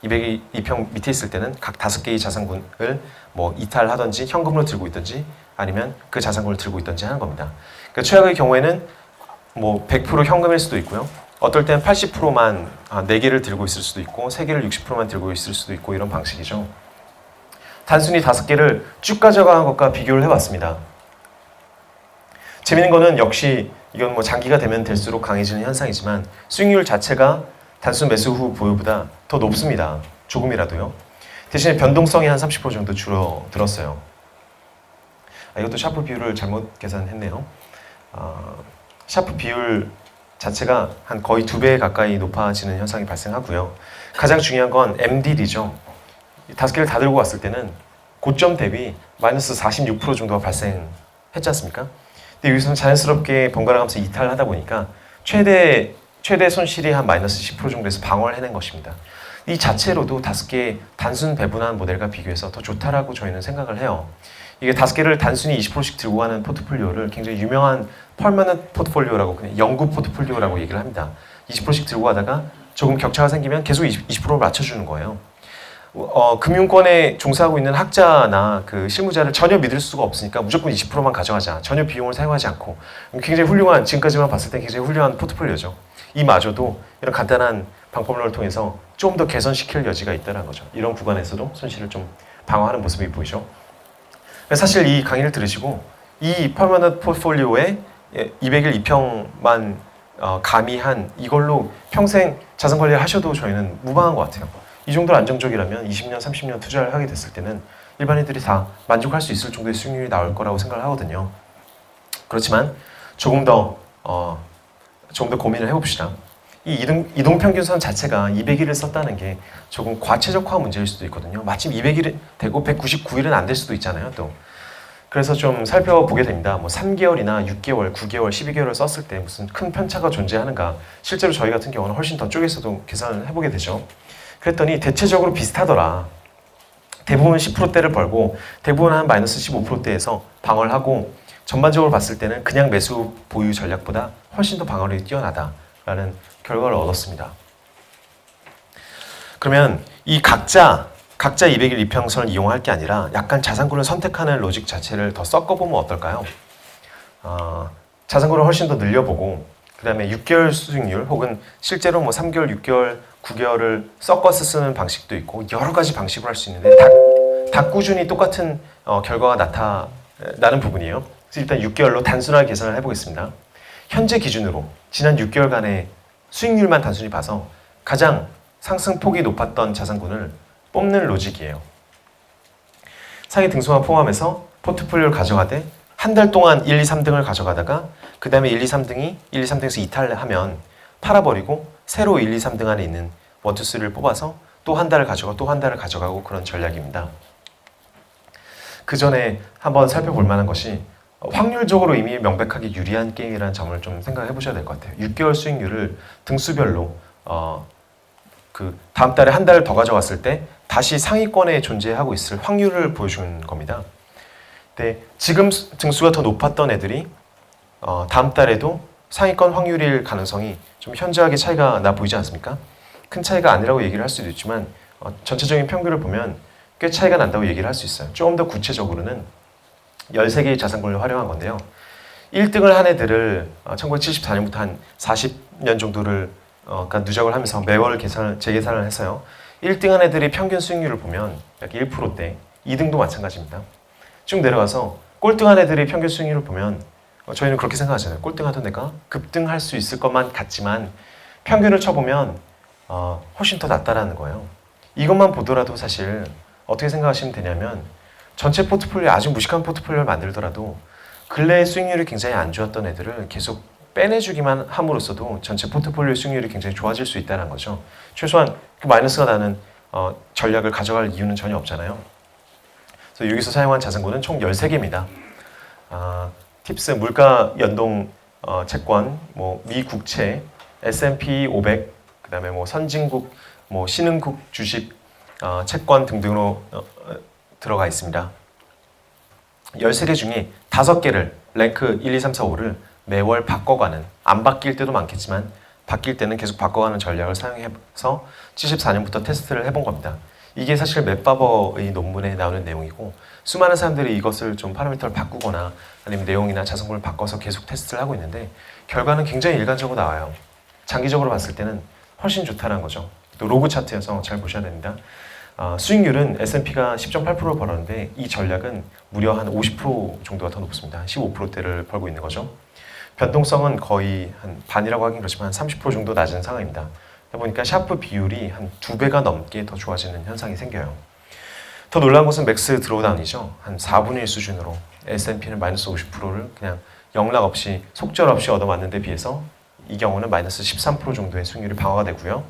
202평 밑에 있을 때는 각 5개의 자산군을 뭐 이탈하든지 현금으로 들고 있든지 아니면 그 자산군을 들고 있든지 하는 겁니다. 그러니까 최악의 경우에는 뭐 100% 현금일 수도 있고요. 어떨 때는 80%만 4개를 들고 있을 수도 있고 3개를 60%만 들고 있을 수도 있고 이런 방식이죠. 단순히 5개를 쭉 가져가는 것과 비교를 해봤습니다. 재밌는 거는 역시 이건 뭐 장기가 되면 될수록 강해지는 현상이지만 수익률 자체가 단순 매수 후 보유보다 더 높습니다. 조금이라도요. 대신에 변동성이 한 30% 정도 줄어들었어요. 이것도 샤프 비율을 잘못 계산했네요. 샤프 비율 자체가 한 거의 2배 가까이 높아지는 현상이 발생하고요. 가장 중요한 건 MDD죠. 5개를 다 들고 왔을 때는 고점 대비 마이너스 46% 정도가 발생했지 않습니까? 근데 여기서는 자연스럽게 번갈아 가면서 이탈을 하다 보니까 최대 손실이 한 마이너스 10% 정도에서 방어를 해낸 것입니다. 이 자체로도 5개 단순 배분한 모델과 비교해서 더 좋다라고 저희는 생각을 해요. 이게 5개를 단순히 20%씩 들고 가는 포트폴리오를 굉장히 유명한 퍼머넌트 포트폴리오라고 그냥 영구 포트폴리오라고 얘기를 합니다. 20%씩 들고 가다가 조금 격차가 생기면 계속 20%를 맞춰주는 거예요. 금융권에 종사하고 있는 학자나 그 실무자를 전혀 믿을 수가 없으니까 무조건 20%만 가져가자. 전혀 비용을 사용하지 않고. 굉장히 훌륭한, 지금까지만 봤을 때 굉장히 훌륭한 포트폴리오죠. 이마저도 이런 간단한 방법론을 통해서 좀 더 개선시킬 여지가 있다는 거죠. 이런 구간에서도 손실을 좀 방어하는 모습이 보이죠. 사실 이 강의를 들으시고 이 퍼머넌트 포트폴리오에 201 2평만 가미한 이걸로 평생 자산 관리를 하셔도 저희는 무방한 것 같아요. 이 정도로 안정적이라면 20년, 30년 투자를 하게 됐을 때는 일반인들이 다 만족할 수 있을 정도의 수익률이 나올 거라고 생각을 하거든요. 그렇지만 조금 더 고민을 해봅시다. 이 이동평균선 자체가 200일을 썼다는 게 조금 과체적화 문제일 수도 있거든요. 마침 200일이 되고 199일은 안 될 수도 있잖아요. 또 그래서 좀 살펴보게 됩니다. 뭐 3개월이나 6개월, 9개월, 12개월을 썼을 때 무슨 큰 편차가 존재하는가. 실제로 저희 같은 경우는 훨씬 더 쪼개서도 계산을 해보게 되죠. 그랬더니 대체적으로 비슷하더라. 대부분 10%대를 벌고 대부분 한 마이너스 15%대에서 방어를 하고 전반적으로 봤을 때는 그냥 매수 보유 전략보다 훨씬 더 방어력이 뛰어나다라는 결과를 얻었습니다. 그러면 이 각자 201 2평선을 이용할 게 아니라 약간 자산군을 선택하는 로직 자체를 더 섞어보면 어떨까요? 자산군을 훨씬 더 늘려보고 그 다음에 6개월 수익률 혹은 실제로 뭐 3개월, 6개월, 9개월을 섞어서 쓰는 방식도 있고 여러 가지 방식으로 할 수 있는데 다 꾸준히 똑같은 결과가 나타나는 부분이에요. 그래서 일단 6개월로 단순하게 계산을 해보겠습니다. 현재 기준으로 지난 6개월간의 수익률만 단순히 봐서 가장 상승폭이 높았던 자산군을 뽑는 로직이에요. 상위 등수만 포함해서 포트폴리오를 가져가되 한 달 동안 1, 2, 3등을 가져가다가 그 다음에 1, 2, 3등이 1, 2, 3등에서 이탈하면 팔아버리고 새로 1, 2, 3등 안에 있는 1, 2, 3를 뽑아서 또 한 달을 가져가고 또 한 달을 가져가고 그런 전략입니다. 그 전에 한번 살펴볼 만한 것이 확률적으로 이미 명백하게 유리한 게임이라는 점을 좀 생각해 보셔야 될 것 같아요. 6개월 수익률을 등수별로 그 다음 달에 한 달을 더 가져갔을 때 다시 상위권에 존재하고 있을 확률을 보여주는 겁니다. 근데 지금 등수가 더 높았던 애들이 다음 달에도 상위권 확률일 가능성이 좀 현저하게 차이가 나 보이지 않습니까? 큰 차이가 아니라고 얘기를 할 수도 있지만 전체적인 평균을 보면 꽤 차이가 난다고 얘기를 할 수 있어요. 조금 더 구체적으로는 13개의 자산군을 활용한 건데요. 1등을 한 애들을 1974년부터 한 40년 정도를 그러니까 누적을 하면서 매월 재계산을 해서요. 1등 한 애들이 평균 수익률을 보면 약 1%대, 2등도 마찬가지입니다. 쭉 내려가서 꼴등 한 애들이 평균 수익률을 보면 저희는 그렇게 생각하잖아요. 꼴등하던 애가 급등할 수 있을 것만 같지만 평균을 쳐보면 훨씬 더 낫다라는 거예요. 이것만 보더라도 사실 어떻게 생각하시면 되냐면 전체 포트폴리오 아주 무식한 포트폴리오를 만들더라도 근래의 수익률이 굉장히 안 좋았던 애들을 계속 빼내주기만 함으로써도 전체 포트폴리오 수익률이 굉장히 좋아질 수 있다는 거죠. 최소한 그 마이너스가 나는 전략을 가져갈 이유는 전혀 없잖아요. 그래서 여기서 사용한 자산군은 총 13개입니다. 팁스 물가 연동 채권, 뭐 미국채, S&P 500, 그다음에 뭐 선진국, 뭐 신흥국 주식 채권 등등으로 들어가 있습니다. 13개 중에 5개를 랭크 1, 2, 3, 4, 5를 매월 바꿔가는 안 바뀔 때도 많겠지만 바뀔 때는 계속 바꿔가는 전략을 사용해서 74년부터 테스트를 해본 겁니다. 이게 사실 맷바버의 논문에 나오는 내용이고 수많은 사람들이 이것을 좀 파라미터를 바꾸거나 아니면 내용이나 자성분을 바꿔서 계속 테스트를 하고 있는데 결과는 굉장히 일관적으로 나와요. 장기적으로 봤을 때는 훨씬 좋다는 거죠. 또 로그 차트여서 잘 보셔야 됩니다. 수익률은 S&P가 10.8%를 벌었는데 이 전략은 무려 한 50% 정도가 더 높습니다. 15%대를 벌고 있는 거죠. 변동성은 거의 한 반이라고 하긴 그렇지만 30% 정도 낮은 상황입니다. 그러다 보니까 샤프 비율이 한 2배가 넘게 더 좋아지는 현상이 생겨요. 더 놀라운 것은 맥스 드로우다운이죠. 한 4분의 1 수준으로 S&P는 마이너스 50%를 그냥 영락 없이 속절없이 얻어맞는 데 비해서 이 경우는 마이너스 13% 정도의 수익률이 방어가 되고요.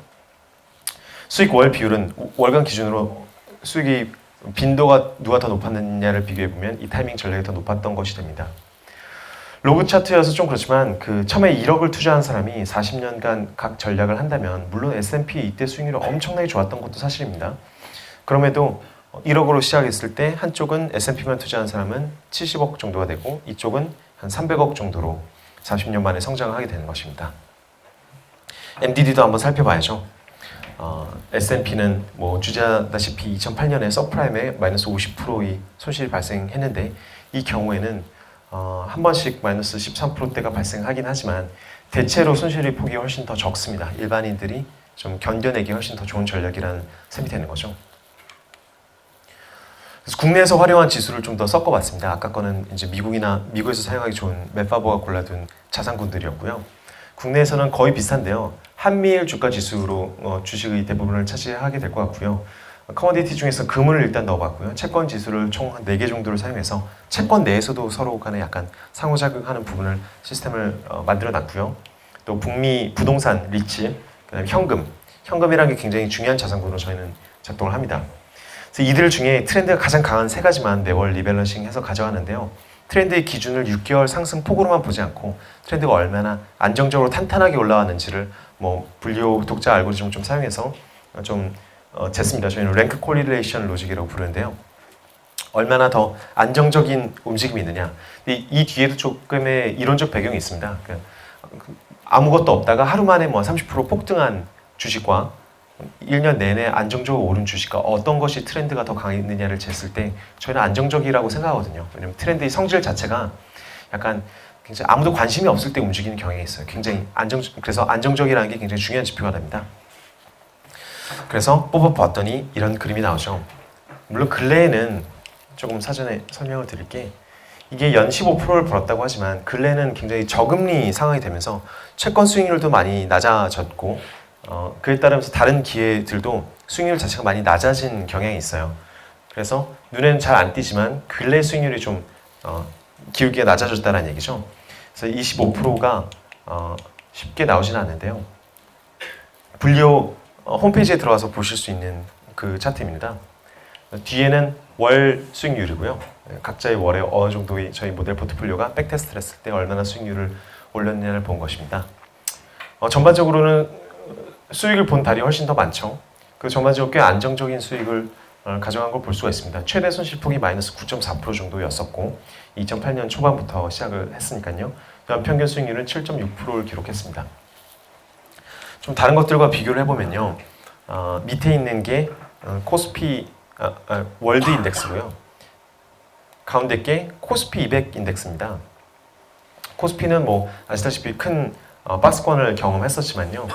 수익 월 비율은 월간 기준으로 수익이 빈도가 누가 더 높았느냐를 비교해보면 이 타이밍 전략이 더 높았던 것이 됩니다. 로그 차트여서 좀 그렇지만 처음에 1억을 투자한 사람이 40년간 각 전략을 한다면 물론 S&P 이때 수익률이 엄청나게 좋았던 것도 사실입니다. 그럼에도 1억으로 시작했을 때 한쪽은 S&P만 투자한 사람은 70억 정도가 되고 이쪽은 한 300억 정도로 40년 만에 성장을 하게 되는 것입니다. MDD도 한번 살펴봐야죠. S&P는 뭐 주자다시피 2008년에 서프라임에 마이너스 50%의 손실이 발생했는데 이 경우에는 한 번씩 마이너스 13%대가 발생하긴 하지만 대체로 손실의 폭이 훨씬 더 적습니다. 일반인들이 좀 견뎌내기 훨씬 더 좋은 전략이라는 셈이 되는 거죠. 그래서 국내에서 활용한 지수를 좀 더 섞어봤습니다. 아까 거는 이제 미국에서 사용하기 좋은 맷바버가 골라둔 자산군들이었고요. 국내에서는 거의 비슷한데요. 한미일 주가 지수로 주식의 대부분을 차지하게 될 것 같고요. 커머디티 중에서 금을 일단 넣어봤고요. 채권 지수를 총 한 4개 정도를 사용해서 채권 내에서도 서로 간에 약간 상호작용하는 부분을 시스템을 만들어놨고요. 또 북미 부동산, 리츠, 그다음에 현금이라는 게 굉장히 중요한 자산군으로 저희는 작동을 합니다. 그래서 이들 중에 트렌드가 가장 강한 3가지만 매월 리밸런싱해서 가져가는데요. 트렌드의 기준을 6개월 상승 폭으로만 보지 않고 트렌드가 얼마나 안정적으로 탄탄하게 올라왔는지를 분류 독자 알고리즘을 좀 사용해서 좀 쟀습니다. 저희는 랭크 콜리레이션 로직이라고 부르는데요. 얼마나 더 안정적인 움직임이 있느냐. 이 뒤에도 조금의 이론적 배경이 있습니다. 아무것도 없다가 하루 만에 30% 폭등한 주식과 1년 내내 안정적으로 오른 주식과 어떤 것이 트렌드가 더 강했느냐를 쟀을 때 저희는 안정적이라고 생각하거든요. 왜냐면 트렌드의 성질 자체가 약간 굉장히 아무도 관심이 없을 때 움직이는 경향이 있어요. 굉장히 그래서 안정적이라는 게 굉장히 중요한 지표가 됩니다. 그래서 뽑아봤더니 이런 그림이 나오죠. 물론 근래에는 조금 사전에 설명을 드릴게 이게 연 15%를 벌었다고 하지만 근래는 굉장히 저금리 상황이 되면서 채권 수익률도 많이 낮아졌고 그에 따르면서 다른 기회들도 수익률 자체가 많이 낮아진 경향이 있어요. 그래서 눈에는 잘 안 띄지만 근래 수익률이 좀 기울기가 낮아졌다는 얘기죠. 그래서 25%가 쉽게 나오지는 않는데요. 분류 홈페이지에 들어가서 보실 수 있는 그 차트입니다. 뒤에는 월 수익률이고요. 각자의 월에 어느 정도의 저희 모델 포트폴리오가 백테스트를 했을 때 얼마나 수익률을 올렸느냐를 본 것입니다. 전반적으로는 수익을 본 달이 훨씬 더 많죠. 그 전반적으로 꽤 안정적인 수익을 가져간 걸 볼 수가 있습니다. 최대 손실폭이 마이너스 9.4% 정도였었고 2008년 초반부터 시작을 했으니까요. 연평균 수익률은 7.6%를 기록했습니다. 좀 다른 것들과 비교를 해보면요. 밑에 있는 게 코스피 월드 인덱스고요. 가운데 게 코스피 200 인덱스입니다. 코스피는 아시다시피 큰 박스권을 경험했었지만요.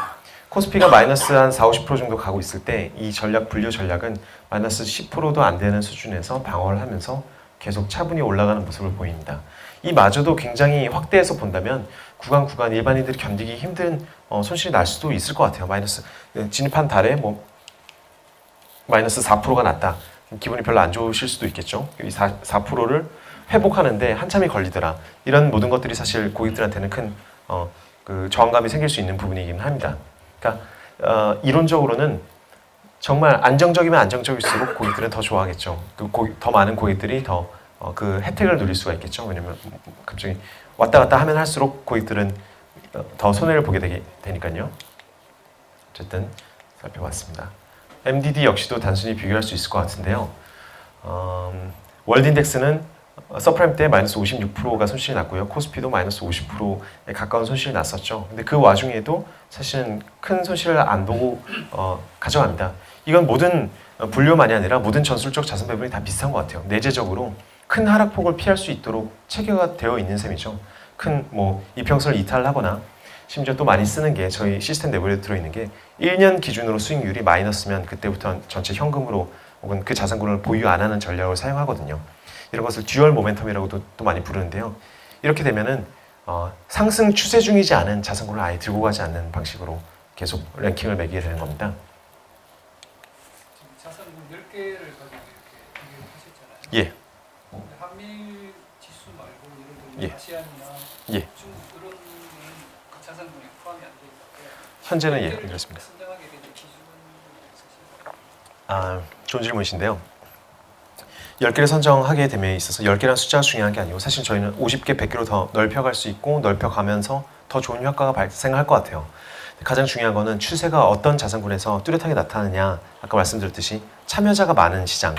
코스피가 마이너스 한 40, 50% 정도 가고 있을 때 이 분류 전략은 마이너스 10%도 안 되는 수준에서 방어를 하면서 계속 차분히 올라가는 모습을 보입니다. 이마저도 굉장히 확대해서 본다면 구간 일반인들이 견디기 힘든 손실이 날 수도 있을 것 같아요. 진입한 달에 마이너스 4%가 났다. 기분이 별로 안 좋으실 수도 있겠죠. 이 4%를 회복하는데 한참이 걸리더라. 이런 모든 것들이 사실 고객들한테는 큰 저항감이 생길 수 있는 부분이긴 합니다. 그러니까 이론적으로는 정말 안정적이면 안정적일수록 고객들은 더 좋아하겠죠. 더 많은 고객들이 더 그 혜택을 누릴 수가 있겠죠. 왜냐면 갑자기 왔다 갔다 하면 할수록 고객들은 더 손해를 보게 되니까요. 어쨌든 살펴봤습니다. MDD 역시도 단순히 비교할 수 있을 것 같은데요. 월드 인덱스는 서프라임 때 마이너스 56%가 손실이 났고요. 코스피도 마이너스 50%에 가까운 손실이 났었죠. 근데 그 와중에도 사실은 큰 손실을 안 보고 가져갑니다. 이건 모든 분류만이 아니라 모든 전술적 자산 배분이 다 비슷한 것 같아요. 내재적으로 큰 하락폭을 피할 수 있도록 체계가 되어 있는 셈이죠. 큰 뭐 이평선을 이탈하거나 심지어 또 많이 쓰는 게 저희 시스템 내부에 들어있는 게 1년 기준으로 수익률이 마이너스면 그때부터 전체 현금으로 혹은 그 자산군을 보유 안 하는 전략을 사용하거든요. 이런 것을 듀얼 모멘텀이라고도 또 많이 부르는데요. 이렇게 되면은 상승 추세 중이지 않은 자산군을 아예 들고 가지 않는 방식으로 계속 랭킹을 매기게 되는 겁니다. 지금 자산군 10개를 가지고 이렇게 비교를 하셨잖아요. 예, 근데 한미 지수 말고 예를 들면 예. 아시안이나 예. 중국 이런 거는 그 자산군에 포함이 안 돼 있는데 현재는 예, 그렇습니다. 선정하게 되는 기준은 있으실까요? 좋은 질문이신데요. 10개를 선정하게 됨에 있어서 10개라는 숫자가 중요한 게 아니고 사실 저희는 50개, 100개로 더 넓혀갈 수 있고 넓혀가면서 더 좋은 효과가 발생할 것 같아요. 가장 중요한 거는 추세가 어떤 자산군에서 뚜렷하게 나타나느냐. 아까 말씀드렸듯이 참여자가 많은 시장,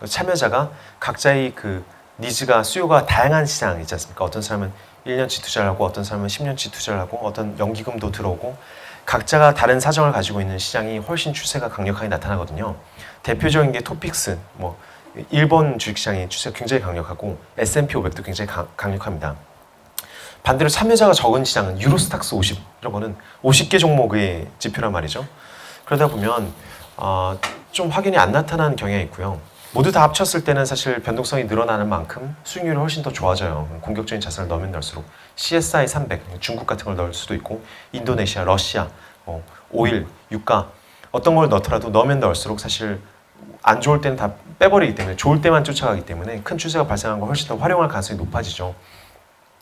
참여자가 각자의 그 니즈가 수요가 다양한 시장 있지 않습니까? 어떤 사람은 1년치 투자를 하고 어떤 사람은 10년치 투자를 하고 어떤 연기금도 들어오고 각자가 다른 사정을 가지고 있는 시장이 훨씬 추세가 강력하게 나타나거든요. 대표적인 게 토픽스, 뭐 일본 주식시장의 추세가 굉장히 강력하고 S&P 500도 굉장히 강력합니다. 반대로 참여자가 적은 시장은 유로스탁스 50 이런 거는 50개 종목의 지표란 말이죠. 그러다 보면 좀 확연히 안 나타나는 경향이 있고요. 모두 다 합쳤을 때는 사실 변동성이 늘어나는 만큼 수익률이 훨씬 더 좋아져요. 공격적인 자산을 넣으면 넣을수록 CSI 300, 중국 같은 걸 넣을 수도 있고 인도네시아, 러시아, 오일, 유가 어떤 걸 넣더라도 넣으면 넣을수록 사실 안 좋을 때는 다 빼버리기 때문에 좋을 때만 쫓아가기 때문에 큰 추세가 발생한 걸 훨씬 더 활용할 가능성이 높아지죠.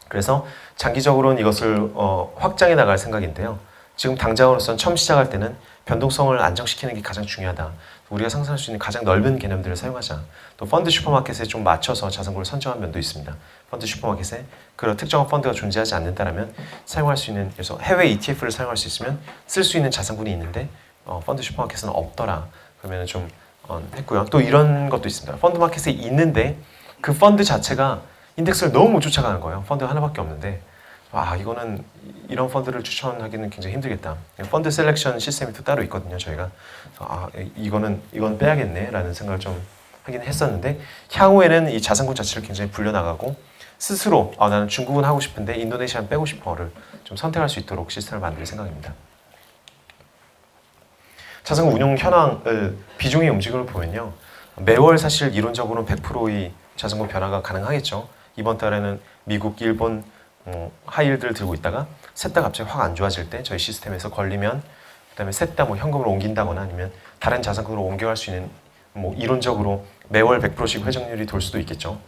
그래서 장기적으로는 이것을 확장해 나갈 생각인데요. 지금 당장으로서는 처음 시작할 때는 변동성을 안정시키는 게 가장 중요하다. 우리가 상상할 수 있는 가장 넓은 개념들을 사용하자. 또 펀드 슈퍼마켓에 좀 맞춰서 자산구를 선정한 면도 있습니다. 펀드 슈퍼마켓에 그런 특정한 펀드가 존재하지 않는다라면 사용할 수 있는, 그래서 해외 ETF를 사용할 수 있으면 쓸 수 있는 자산군이 있는데 펀드 슈퍼마켓에는 없더라. 그러면 좀 했고요. 또 이런 것도 있습니다. 펀드 마켓에 있는데 그 펀드 자체가 인덱스를 너무 못 쫓아가는 거예요. 펀드가 하나밖에 없는데 이거는 이런 펀드를 추천하기는 굉장히 힘들겠다. 펀드 셀렉션 시스템이 또 따로 있거든요. 저희가 이건 빼야겠네라는 생각을 좀 하긴 했었는데 향후에는 이 자산군 자체를 굉장히 불려나가고 스스로 나는 중국은 하고 싶은데 인도네시아는 빼고 싶어를 좀 선택할 수 있도록 시스템을 만들 생각입니다. 자산군 운용 현황을 비중의 움직임을 보면요. 매월 사실 이론적으로는 100%의 자산군 변화가 가능하겠죠. 이번 달에는 미국, 일본 하이힐드를 들고 있다가 셋 다 갑자기 확 안 좋아질 때 저희 시스템에서 걸리면 그다음에 셋 다 뭐 현금을 옮긴다거나 아니면 다른 자산군으로 옮겨갈 수 있는 뭐 이론적으로 매월 100%씩 회전율이 돌 수도 있겠죠.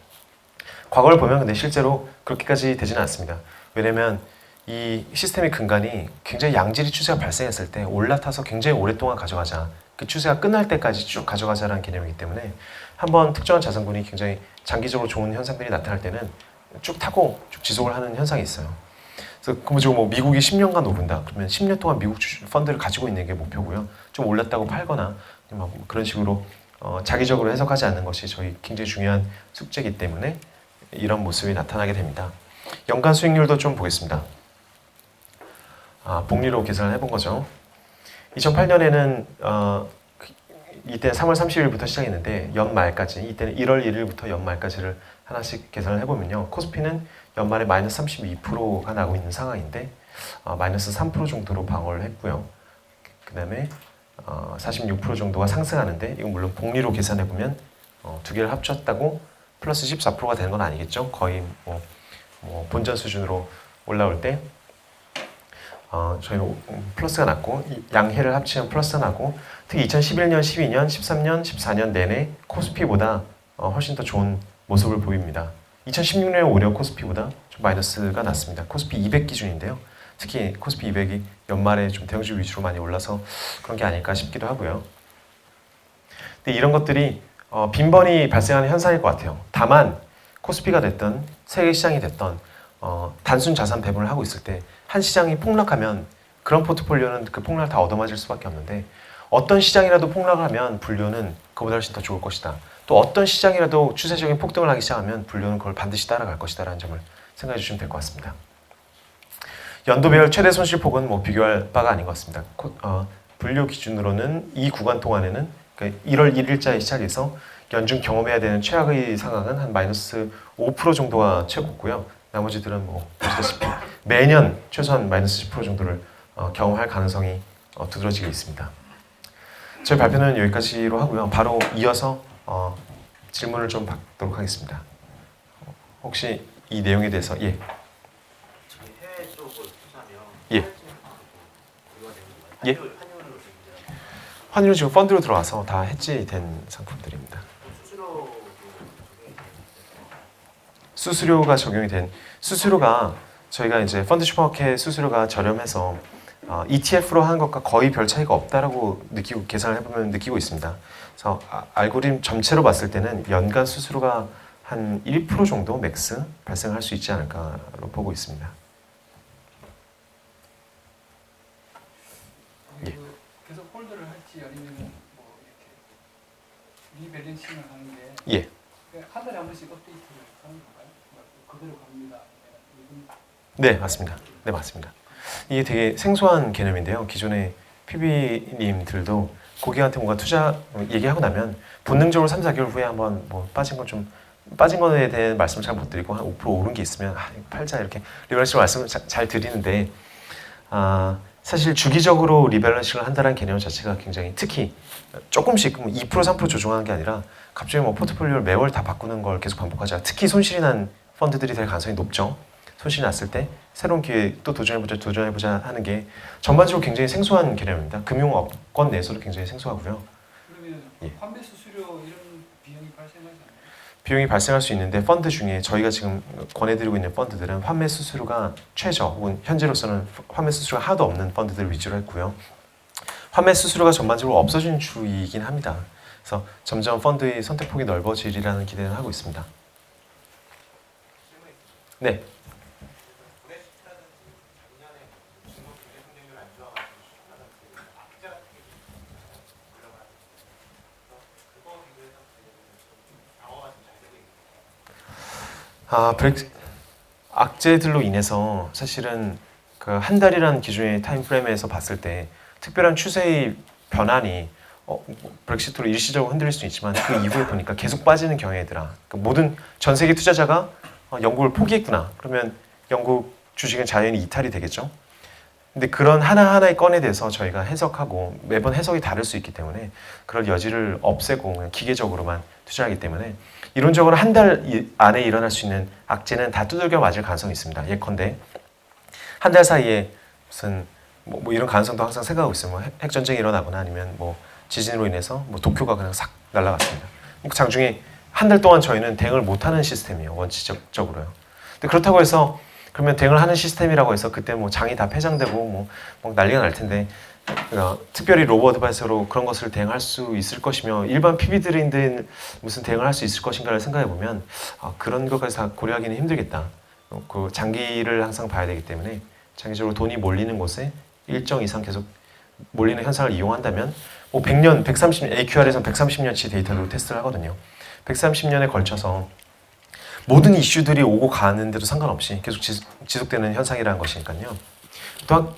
과거를 보면 근데 실제로 그렇게까지 되지는 않습니다. 왜냐면 이 시스템의 근간이 굉장히 양질의 추세가 발생했을 때 올라타서 굉장히 오랫동안 가져가자. 그 추세가 끝날 때까지 쭉 가져가자라는 개념이기 때문에 한번 특정한 자산군이 굉장히 장기적으로 좋은 현상들이 나타날 때는 쭉 타고 쭉 지속을 하는 현상이 있어요. 그래서 그무조건 뭐 미국이 10년간 오른다. 그러면 10년 동안 미국 펀드를 가지고 있는 게 목표고요. 좀 올랐다고 팔거나 뭐 그런 식으로 자기적으로 해석하지 않는 것이 저희 굉장히 중요한 숙제이기 때문에 이런 모습이 나타나게 됩니다. 연간 수익률도 좀 보겠습니다. 복리로 계산을 해본 거죠. 2008년에는 이때 3월 30일부터 시작했는데 연말까지, 이때는 1월 1일부터 연말까지를 하나씩 계산을 해보면요. 코스피는 연말에 마이너스 32%가 나고 있는 상황인데 마이너스 3% 정도로 방어를 했고요. 그 다음에 46% 정도가 상승하는데 이건 물론 복리로 계산해보면 두 개를 합쳤다고 플러스 14%가 되는 건 아니겠죠. 거의 뭐 본전 수준으로 올라올 때 저희는 플러스가 났고 양해를 합치면 플러스가 나고 특히 2011년, 12년, 13년, 14년 내내 코스피보다 훨씬 더 좋은 모습을 보입니다. 2016년에 오히려 코스피보다 좀 마이너스가 났습니다. 코스피 200 기준인데요. 특히 코스피 200이 연말에 좀 대형주 위주로 많이 올라서 그런 게 아닐까 싶기도 하고요. 근데 이런 것들이 빈번히 발생하는 현상일 것 같아요. 다만 코스피가 됐던 세계 시장이 됐던 단순 자산 배분을 하고 있을 때 한 시장이 폭락하면 그런 포트폴리오는 그 폭락을 다 얻어맞을 수밖에 없는데 어떤 시장이라도 폭락하면 분류는 그보다 훨씬 더 좋을 것이다. 또 어떤 시장이라도 추세적인 폭등을 하기 시작하면 분류는 그걸 반드시 따라갈 것이다라는 점을 생각해 주시면 될 것 같습니다. 연도별 최대 손실폭은 뭐 비교할 바가 아닌 것 같습니다. 분류 기준으로는 이 구간 동안에는 그러니까 1월 1일자에 시작해서 연중 경험해야 되는 최악의 상황은 한 마이너스 5% 정도가 최고고요. 나머지들은 뭐 보시다시피 매년 최소한 마이너스 10% 정도를 경험할 가능성이 두드러지게 있습니다. 저희 발표는 여기까지로 하고요. 바로 이어서 질문을 좀 받도록 하겠습니다. 혹시 이 내용에 대해서 저희 해외 쪽을 투자하면 예. 예. 환율로 됩니다. 환율은 지금 펀드로 들어와서 다 해지된 상품들입니다. 수수료가 적용이 된 수수료가 저희가 이제 펀드 슈퍼마켓 수수료가 저렴해서 ETF로 하는 것과 거의 별 차이가 없다라고 느끼고 계산을 해보면 느끼고 있습니다. 그래서 알고리즘 전체로 봤을 때는 연간 수수료가 한 1% 정도 맥스 발생할 수 있지 않을까로 보고 있습니다. 예. 계속 홀드를 할지 아니면 뭐 이렇게 리밸런싱을 하는 게 예. 한 달에 한 번씩 업데이트를 하는 건가요? 그대로 갑니다. 네, 맞습니다. 네, 맞습니다. 이게 되게 생소한 개념인데요. 기존의 PB님들도 고객한테 뭔가 투자 얘기하고 나면 본능적으로 3, 4개월 후에 한번 뭐 빠진 거에 대한 말씀을 잘 못 드리고 한 5% 오른 게 있으면 팔자 이렇게 리밸런싱 말씀을 잘 드리는데 사실 주기적으로 리밸런싱을 한다는 개념 자체가 굉장히 특히 조금씩 2%, 3% 조정하는 게 아니라 갑자기 뭐 포트폴리오를 매월 다 바꾸는 걸 계속 반복하자. 특히 손실이 난 펀드들이 될 가능성이 높죠. 손실이 났을 때 새로운 기회에 또 도전해보자 하는 게 전반적으로 굉장히 생소한 개념입니다. 금융업권 내에서도 굉장히 생소하고요. 그러면 예. 판매 수수료 이런 비용이 발생하지 않나요? 비용이 발생할 수 있는데 펀드 중에 저희가 지금 권해드리고 있는 펀드들은 환매 수수료가 최저 혹은 현재로서는 환매 수수료가 하나도 없는 펀드들 위주로 했고요. 환매 수수료가 전반적으로 없어진 추이이긴 합니다. 그래서 점점 펀드의 선택폭이 넓어지리라는 기대는 하고 있습니다. 네. 악재들로 인해서 사실은 그 한 달이라는 기준의 타임프레임에서 봤을 때 특별한 추세의 변환이 브렉시트로 일시적으로 흔들릴 수 있지만 그 이후에 보니까 계속 빠지는 경향이더라. 그 모든 전 세계 투자자가 영국을 포기했구나. 그러면 영국 주식은 자연히 이탈이 되겠죠. 근데 그런 하나하나의 건에 대해서 저희가 해석하고 매번 해석이 다를 수 있기 때문에 그럴 여지를 없애고 그냥 기계적으로만 투자하기 때문에 이론적으로 한 달 안에 일어날 수 있는 악재는 다 두들겨 맞을 가능성이 있습니다. 예컨대 한 달 사이에 무슨 뭐 이런 가능성도 항상 생각하고 있어요. 뭐 핵전쟁이 일어나거나 아니면 뭐 지진으로 인해서 뭐 도쿄가 그냥 싹 날아갔습니다. 장중에 한 달 동안 저희는 대응을 못하는 시스템이에요. 원칙적으로요. 근데 그렇다고 해서 그러면 대응을 하는 시스템이라고 해서 그때 뭐 장이 다 폐장되고 뭐 난리가 날 텐데 특별히 로보 어드바이서로 그런 것을 대응할 수 있을 것이며 일반 PB들인데 무슨 대응을 할 수 있을 것인가를 생각해 보면 그런 것까지 다 고려하기는 힘들겠다. 그 장기를 항상 봐야 되기 때문에 장기적으로 돈이 몰리는 곳에 일정 이상 계속 몰리는 현상을 이용한다면 뭐 100년, 130년, AQR에서는 130년치 데이터로 테스트를 하거든요. 130년에 걸쳐서 모든 이슈들이 오고 가는데도 상관없이 계속 지속되는 현상이라는 것이니까요. 또한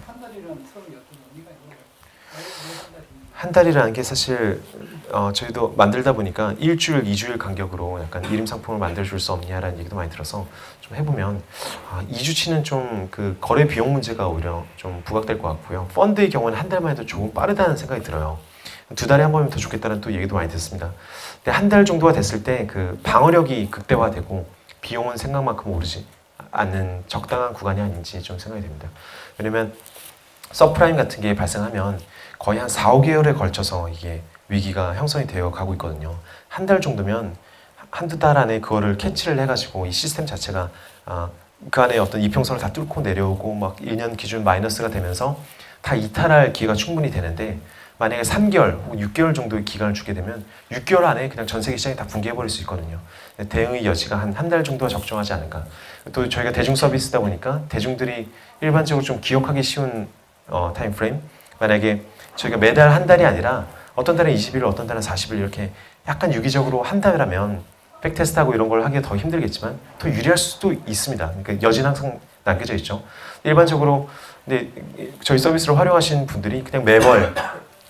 한 달이라는 텀이 어떤 의미가 있는 거예요? 왜한 달입니까? 한 달이라는 게 사실 저희도 만들다 보니까 일주일, 2주일 간격으로 약간 이름 상품을 만들어줄 수 없냐라는 얘기도 많이 들어서 좀 해보면 2주치는 좀 그 거래 비용 문제가 오히려 좀 부각될 것 같고요. 펀드의 경우는 한 달만 해도 조금 빠르다는 생각이 들어요. 2달에 한 번이면 더 좋겠다는 또 얘기도 많이 듣습니다. 근데 한 달 정도가 됐을 때 그 방어력이 극대화되고 비용은 생각만큼 오르지 않는 적당한 구간이 아닌지 좀 생각이 됩니다. 왜냐면 서프라임 같은 게 발생하면 거의 한 4, 5개월에 걸쳐서 이게 위기가 형성이 되어 가고 있거든요. 한 달 정도면 한두 달 안에 그거를 캐치를 해가지고 이 시스템 자체가 그 안에 어떤 이평선을 다 뚫고 내려오고 막 1년 기준 마이너스가 되면서 다 이탈할 기회가 충분히 되는데 만약에 3개월 혹은 6개월 정도의 기간을 주게 되면 6개월 안에 그냥 전 세계 시장이 다 붕괴해버릴 수 있거든요. 대응의 여지가 한 달 정도가 적정하지 않은가. 또 저희가 대중 서비스다 보니까 대중들이 일반적으로 좀 기억하기 쉬운 타임프레임. 만약에 저희가 매달 한 달이 아니라 어떤 달에 20일, 어떤 달은 40일 이렇게 약간 유기적으로 한다면 백테스트하고 이런 걸 하기가 더 힘들겠지만 더 유리할 수도 있습니다. 그러니까 여진 항상 남겨져 있죠. 일반적으로 근데 저희 서비스를 활용하신 분들이 그냥 매월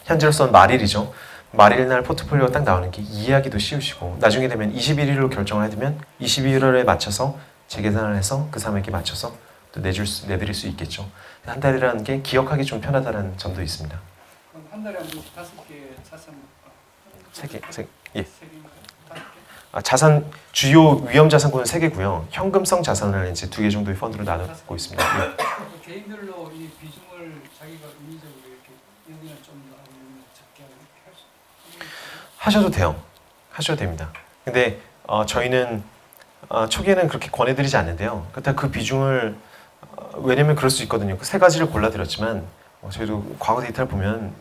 현재로서는 말일이죠. 말일날 포트폴리오가 딱 나오는 게 이해하기도 쉬우시고 나중에 되면 21일로 결정을 해두면 21일에 맞춰서 재계산을 해서 그 사람에게 맞춰서 또 내드릴 수 있겠죠. 한 달이라는 게 기억하기 좀 편하다는 점도 있습니다. 그럼 한 달에 한 번씩 5개 자산 예. 3개인가요? 5개? 자산 주요 위험 자산군은 3개고요. 현금성 자산을 이제 2개 정도의 펀드로 나누고 있습니다. 예. 개인별로 이 비중을 자기가 인위적으로 이렇게 여기는 좀더 아니면 적게 하고 이렇게 하셔도 돼요. 하셔도 됩니다. 근데 저희는 초기에는 그렇게 권해드리지 않는데요. 그렇다 그 비중을 왜냐면 그럴 수 있거든요. 그 3가지를 골라드렸지만 저희도 과거 데이터를 보면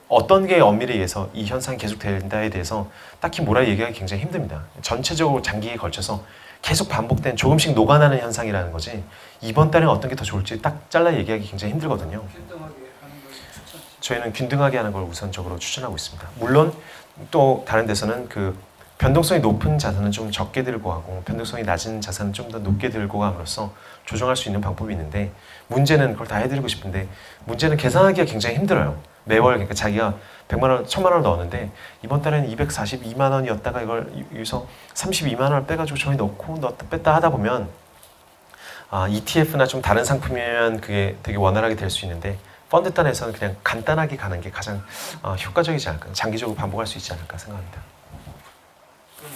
어떤 게 엄밀히 의해서 이 현상이 계속 된다에 대해서 딱히 뭐라 얘기하기 굉장히 힘듭니다. 전체적으로 장기에 걸쳐서 계속 반복된 조금씩 녹아나는 현상이라는 거지 이번 달에 어떤 게 더 좋을지 딱 잘라 얘기하기 굉장히 힘들거든요. 균등하게 하는 걸 추천하시죠. 저희는 균등하게 하는 걸 우선적으로 추천하고 있습니다. 물론 또 다른 데서는 그 변동성이 높은 자산은 좀 적게 들고 가고 변동성이 낮은 자산은 좀 더 높게 들고 감으로써 조정할 수 있는 방법이 있는데 문제는 그걸 다 해드리고 싶은데 문제는 계산하기가 굉장히 힘들어요. 매월 그러니까 자기가 100만 원, 1000만 원을 넣었는데 이번 달에는 242만 원이었다가 이걸 여기서 32만 원을 빼가지고 저희 넣고 넣었다 뺐다 하다 보면 ETF나 좀 다른 상품이면 그게 되게 원활하게 될 수 있는데 펀드 단에서는 그냥 간단하게 가는 게 가장 효과적이지 않을까 장기적으로 반복할 수 있지 않을까 생각합니다. 그럼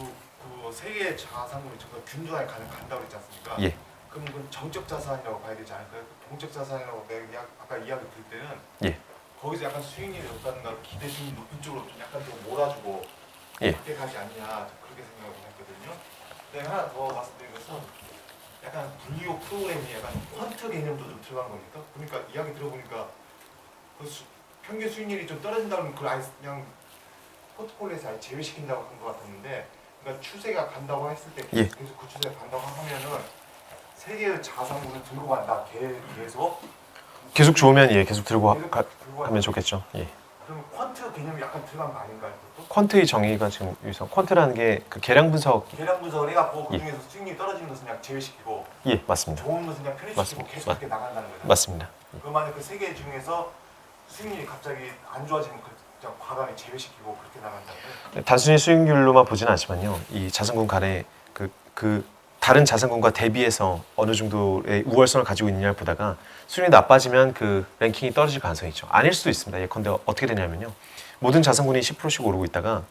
그 세계 자산군이 전부 균등하게 간다고 그랬지 않습니까? 예. 그럼 그건 정적 자산이라고 봐야 되지 않을까요? 동적 자산이라고 내가 아까 이야기 들 때는 예. 거기서 약간 수익률이 높다든가 기대 수익 높은 쪽으로 좀 약간 좀 몰아주고 예. 그렇게 가지 않냐 그렇게 생각을 했거든요. 근데 하나 더 말씀드린 것은 약간 분리호 프로그램이 약간 퀀트 개념도 좀 들어간 겁니까? 그러니까 이야기 들어보니까 그 평균 수익률이 좀 떨어진다 그러면 그걸 아예 그냥 포트폴리오에서 아예 제외시킨다고 한 것 같았는데 그러니까 추세가 간다고 했을 때 예. 계속 그 추세가 간다고 하면은 세계의 자산군을 들고 간다 계속 좋으면 예 계속 들고 들고 하면 좋겠죠. 예. 그러면 퀀트 개념이 약간 들어간 거 아닌가요? 그것도? 퀀트의 정의가 지금 여기서 쿼트라는 게 그 계량 분석 계량 분석을 해갖고 예. 그중에서 수익률이 떨어지는 것은 그냥 제외시키고 예 맞습니다. 좋은 것은 그냥 편입시키고 맞습니다. 계속 이렇게 나간다는 거죠. 맞습니다. 그럼 만약 그 세 개 중에서 수익률이 갑자기 안 좋아지면 그냥 과감히 제외시키고 그렇게 나간다는 거예요? 단순히 수익률로만 보지는 않지만요. 이 자산군 간에 그 다른 자산군과 대비해서 어느 정도의 우월성을 가지고 있느냐를 보다가 수익률이 나빠지면 그 랭킹이 떨어질 가능성이 있죠. 아닐 수도 있습니다. 예컨대 어떻게 되냐면요. 모든 자산군이 10%씩 오르고 있다가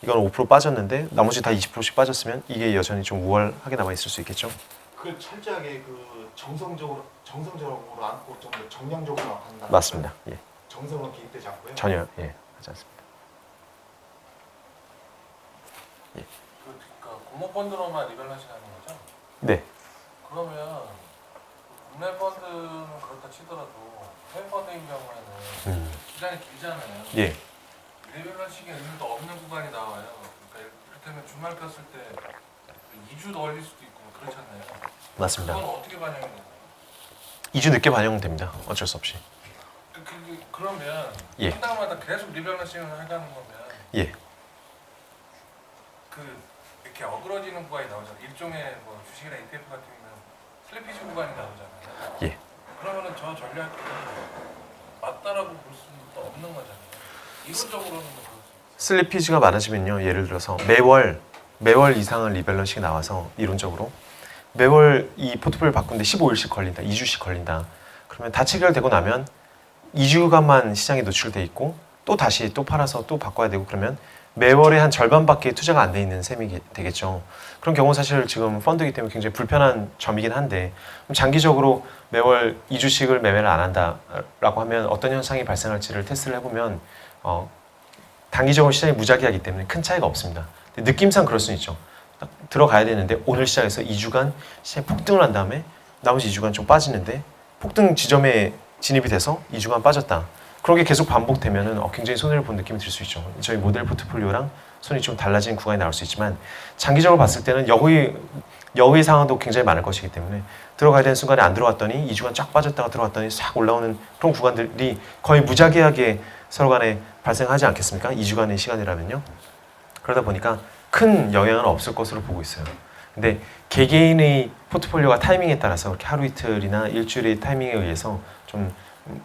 이건 5% 빠졌는데 나머지 다 20%씩 빠졌으면 이게 여전히 좀 우월하게 남아 있을 수 있겠죠. 그걸 철저하게 그 정성적으로 않고 좀 더 정량적으로 한다. 맞습니다. 예. 정성은 개입되지 않고요. 전혀 예 하지 않습니다. 그러니까 공모펀드로만 리밸런싱 하는 거죠? 네. 그러면 국내 펀드는 그렇다 치더라도 해외 펀드인 경우에는 기간이 길잖아요. 예. 리밸런싱의 의미도 없는 구간이 나와요. 그러니까 이를테면 주말 꼈을 때 2주 더 올릴 수도 있고 그렇잖아요. 맞습니다. 그건 어떻게 반영이 되나요? 2주 늦게 반영됩니다. 어쩔 수 없이. 그러면 예. 한 달마다 계속 리밸런싱을 해가는 거면 예. 그 이렇게 어그러지는 구간이 나오잖아요. 일종의 뭐 주식이나 ETF 같은 경우는 슬리피지 구간이 나오잖아요. 예. 그러면은 저 전략이 맞다라고 볼 수는 또 없는 거잖아요. 이론적으로는 뭐 그렇죠. 슬리피지가 많아지면요. 예를 들어서 매월 이상은 리밸런싱이 나와서 이론적으로 매월 이 포트폴리오를 바꾸는데 15일씩 걸린다. 2주씩 걸린다. 그러면 다 체결되고 나면 2주간만 시장에 노출돼 있고 또 다시 또 팔아서 또 바꿔야 되고 그러면 매월에 한 절반밖에 투자가 안 돼 있는 셈이 되겠죠. 그런 경우 사실 지금 펀드이기 때문에 굉장히 불편한 점이긴 한데 장기적으로 매월 2주씩을 매매를 안 한다라고 하면 어떤 현상이 발생할지를 테스트를 해보면 단기적으로 시장이 무작위하기 때문에 큰 차이가 없습니다. 느낌상 그럴 수는 있죠. 딱 들어가야 되는데 오늘 시작해서 2주간 시장이 폭등을 한 다음에 나머지 2주간 좀 빠지는데 폭등 지점에 진입이 돼서 2주간 빠졌다. 그런 게 계속 반복되면은 굉장히 손해를 본 느낌이 들 수 있죠. 저희 모델 포트폴리오랑 손이 좀 달라진 구간이 나올 수 있지만 장기적으로 봤을 때는 여의 상황도 굉장히 많을 것이기 때문에 들어가야 되는 순간에 안 들어갔더니 2주간 쫙 빠졌다가 들어갔더니 싹 올라오는 그런 구간들이 거의 무작위하게 서로 간에 발생하지 않겠습니까? 2주간의 시간이라면요. 그러다 보니까 큰 영향은 없을 것으로 보고 있어요. 근데 개개인의 포트폴리오가 타이밍에 따라서 그렇게 하루 이틀이나 일주일의 타이밍에 의해서 좀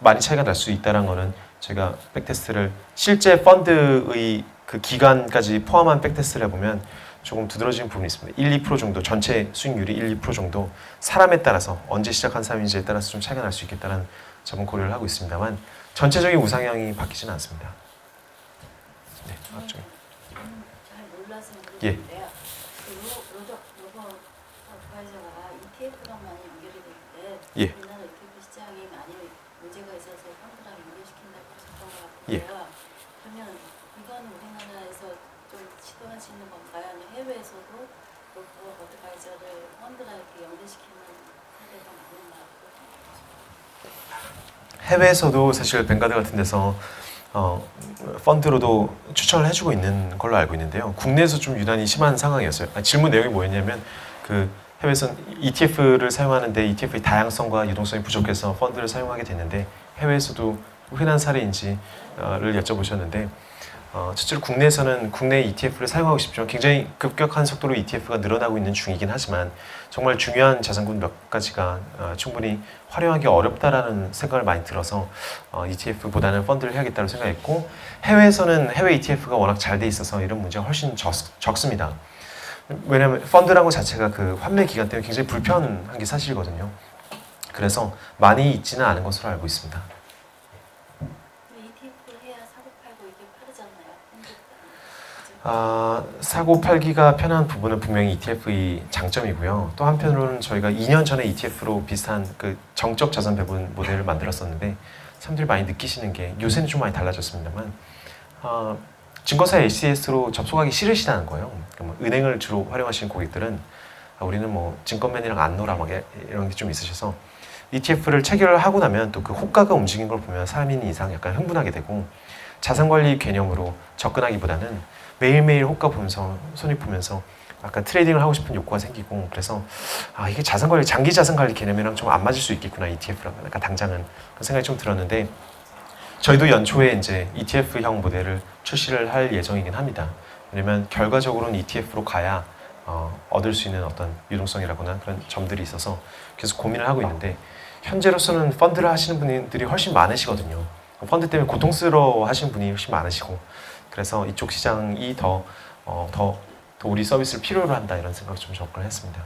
많이 차이가 날 수 있다는 거는 제가 백테스트를 실제 펀드의 그 기간까지 포함한 백테스트를 해보면 조금 두드러지는 부분이 있습니다. 1, 2% 정도, 전체 수익률이 1, 2% 정도 사람에 따라서 언제 시작한 사람인지에 따라서 좀 차이가 날 수 있겠다는 점은 고려를 하고 있습니다만 전체적인 우상향이 바뀌지는 않습니다. 네, 앞쪽에. 잘 몰라서 예. 모르겠는데요. 로버 어드바이저가 ETF랑만 연결이 될 때 예. 우리나라 ETF 시장이 많이 문제가 있어서 펀드랑 연결시킨다고 하셨던 것 예. 같은데요. 그러면 이건 우리나라에서 좀 시도할 수 있는 건가요? 아니면 해외에서도 로버 어드바이저를 펀드랑 이렇게 연결시키는 사례가 많은가요? 해외에서도 사실 뱅가드 같은 데서 펀드로도 추천을 해주고 있는 걸로 알고 있는데요. 국내에서 좀 유난히 심한 상황이었어요. 질문 내용이 뭐였냐면 그 해외에서는 ETF를 사용하는데 ETF의 다양성과 유동성이 부족해서 펀드를 사용하게 됐는데 해외에서도 흔한 사례인지를 여쭤보셨는데 실제로 국내에서는 국내 ETF를 사용하고 싶지만 굉장히 급격한 속도로 ETF가 늘어나고 있는 중이긴 하지만 정말 중요한 자산군 몇 가지가 충분히 활용하기 어렵다라는 생각을 많이 들어서 ETF보다는 펀드를 해야겠다고 생각했고 해외에서는 해외 ETF가 워낙 잘 돼 있어서 이런 문제가 훨씬 적습니다. 왜냐하면 펀드라는 것 자체가 그 환매 기간 때문에 굉장히 불편한 게 사실이거든요. 그래서 많이 있지는 않은 것으로 알고 있습니다. ETF를 해야 사고 팔고 이게 빠르잖아요. 사고 팔기가 편한 부분은 분명히 ETF의 장점이고요. 또 한편으로는 저희가 2년 전에 ETF로 비슷한 그 정적 자산 배분 모델을 만들었었는데 사람들이 많이 느끼시는 게 요새는 좀 많이 달라졌습니다만 증권사 HCS로 접속하기 싫으시다는 거예요. 그러니까 은행을 주로 활용하시는 고객들은 우리는 뭐 증권맨이랑 안 놀아 막 이런 게 좀 있으셔서 ETF를 체결을 하고 나면 또 그 호가가 움직인 걸 보면 사람인 이상 약간 흥분하게 되고 자산관리 개념으로 접근하기보다는 매일매일 호가 보면서 손익 보면서 약간 트레이딩을 하고 싶은 욕구가 생기고 그래서 이게 자산관리 장기 자산관리 개념이랑 좀 안 맞을 수 있겠구나 ETF랑 약간 당장은 그런 생각이 좀 들었는데 저희도 연초에 이제 ETF형 모델을 출시를 할 예정이긴 합니다. 왜냐면 결과적으로는 ETF로 가야 얻을 수 있는 어떤 유동성이라거나 그런 점들이 있어서 계속 고민을 하고 있는데 현재로서는 펀드를 하시는 분들이 훨씬 많으시거든요. 펀드 때문에 고통스러워 하시는 분이 훨씬 많으시고 그래서 이쪽 시장이 더 우리 서비스를 필요로 한다 이런 생각을 좀 접근을 했습니다.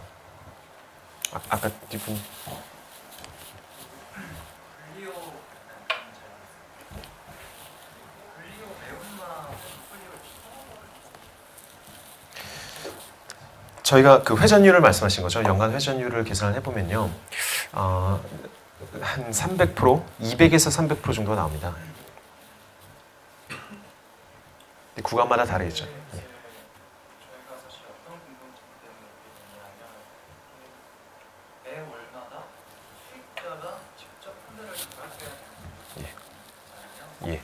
아까 뒷분 저희가 그 회전율을 말씀하신 거죠. 연간 회전율을 계산을 해보면요. 한 300%, 200에서 300% 정도 나옵니다. 구간마다 다르겠죠. 예. 저희가 사실 어떤 궁금증 때문에 그러냐면 매 월마다 수익자가 직접 펀드를 가입해야 되는 거잖아요. 예.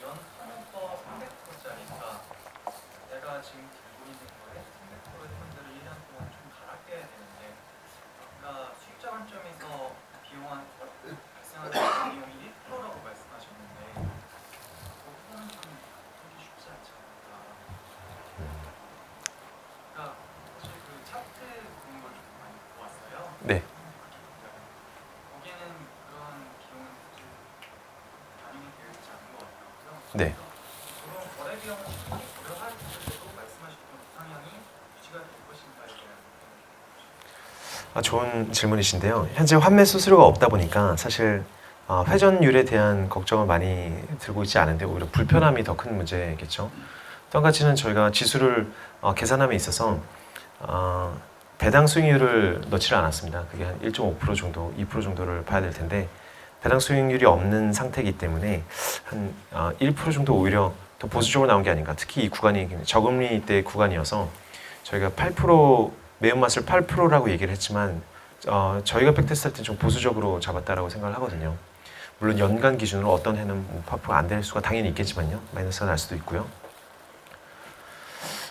연 하면서 300%짜리니까 내가 지금 들고 있는 거에 300%의 펀드를 1년 동안 좀 갈아 껴야 되는데 아까 수익자 관점에서 발생하는 비용이 1%라고 말씀하셨는데 그거는 좀 하기 쉽지 않지 않을까. 그러니까 사실 그 차트 그런 걸 좀 많이 보았어요. 네. 거기에는 그런 비용은 사실 반영이 되어 있지 않은 것 같고요. 네. 그런 거래 비용을 고려할 때도 말씀하셨던 상향이 유지가 될 것인가에 대한 좋은 질문이신데요. 현재 환매 수수료가 없다 보니까 사실 회전율에 대한 걱정을 많이 들고 있지 않은데 오히려 불편함이 더 큰 문제겠죠. 또 한 가지는 저희가 지수를 계산함에 있어서 배당 수익률을 넣지를 않았습니다. 그게 한 1.5% 정도, 2% 정도를 봐야 될 텐데 배당 수익률이 없는 상태이기 때문에 한 1% 정도 오히려 더 보수적으로 나온 게 아닌가. 특히 이 구간이 저금리 때 구간이어서 저희가 8% 매운맛을 8%라고 얘기를 했지만 저희가 백테스트 할 때 좀 보수적으로 잡았다라고 생각을 하거든요. 물론 연간 기준으로 어떤 해는 8%가 안 될 수가 당연히 있겠지만요. 마이너스가 날 수도 있고요.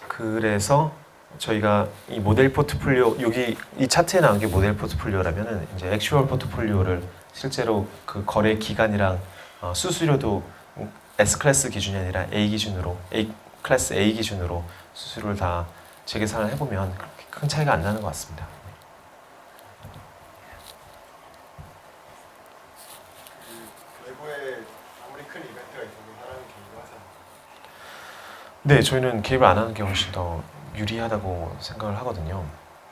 그래서 저희가 이 모델 포트폴리오 여기 이 차트에 나온 게 모델 포트폴리오라면은 이제 액츄얼 포트폴리오를 실제로 그 거래 기간이랑 수수료도 S 클래스 기준이 아니라 A 기준으로 A 클래스 A 기준으로 수수료를 다 재계산을 해보면 그렇게 큰 차이가 안 나는 것 같습니다. 그 외부에 아무리 큰 이벤트가 있어도 사람이 개입을 하잖아요. 네, 저희는 개입을 안 하는 게 훨씬 더 유리하다고 생각을 하거든요.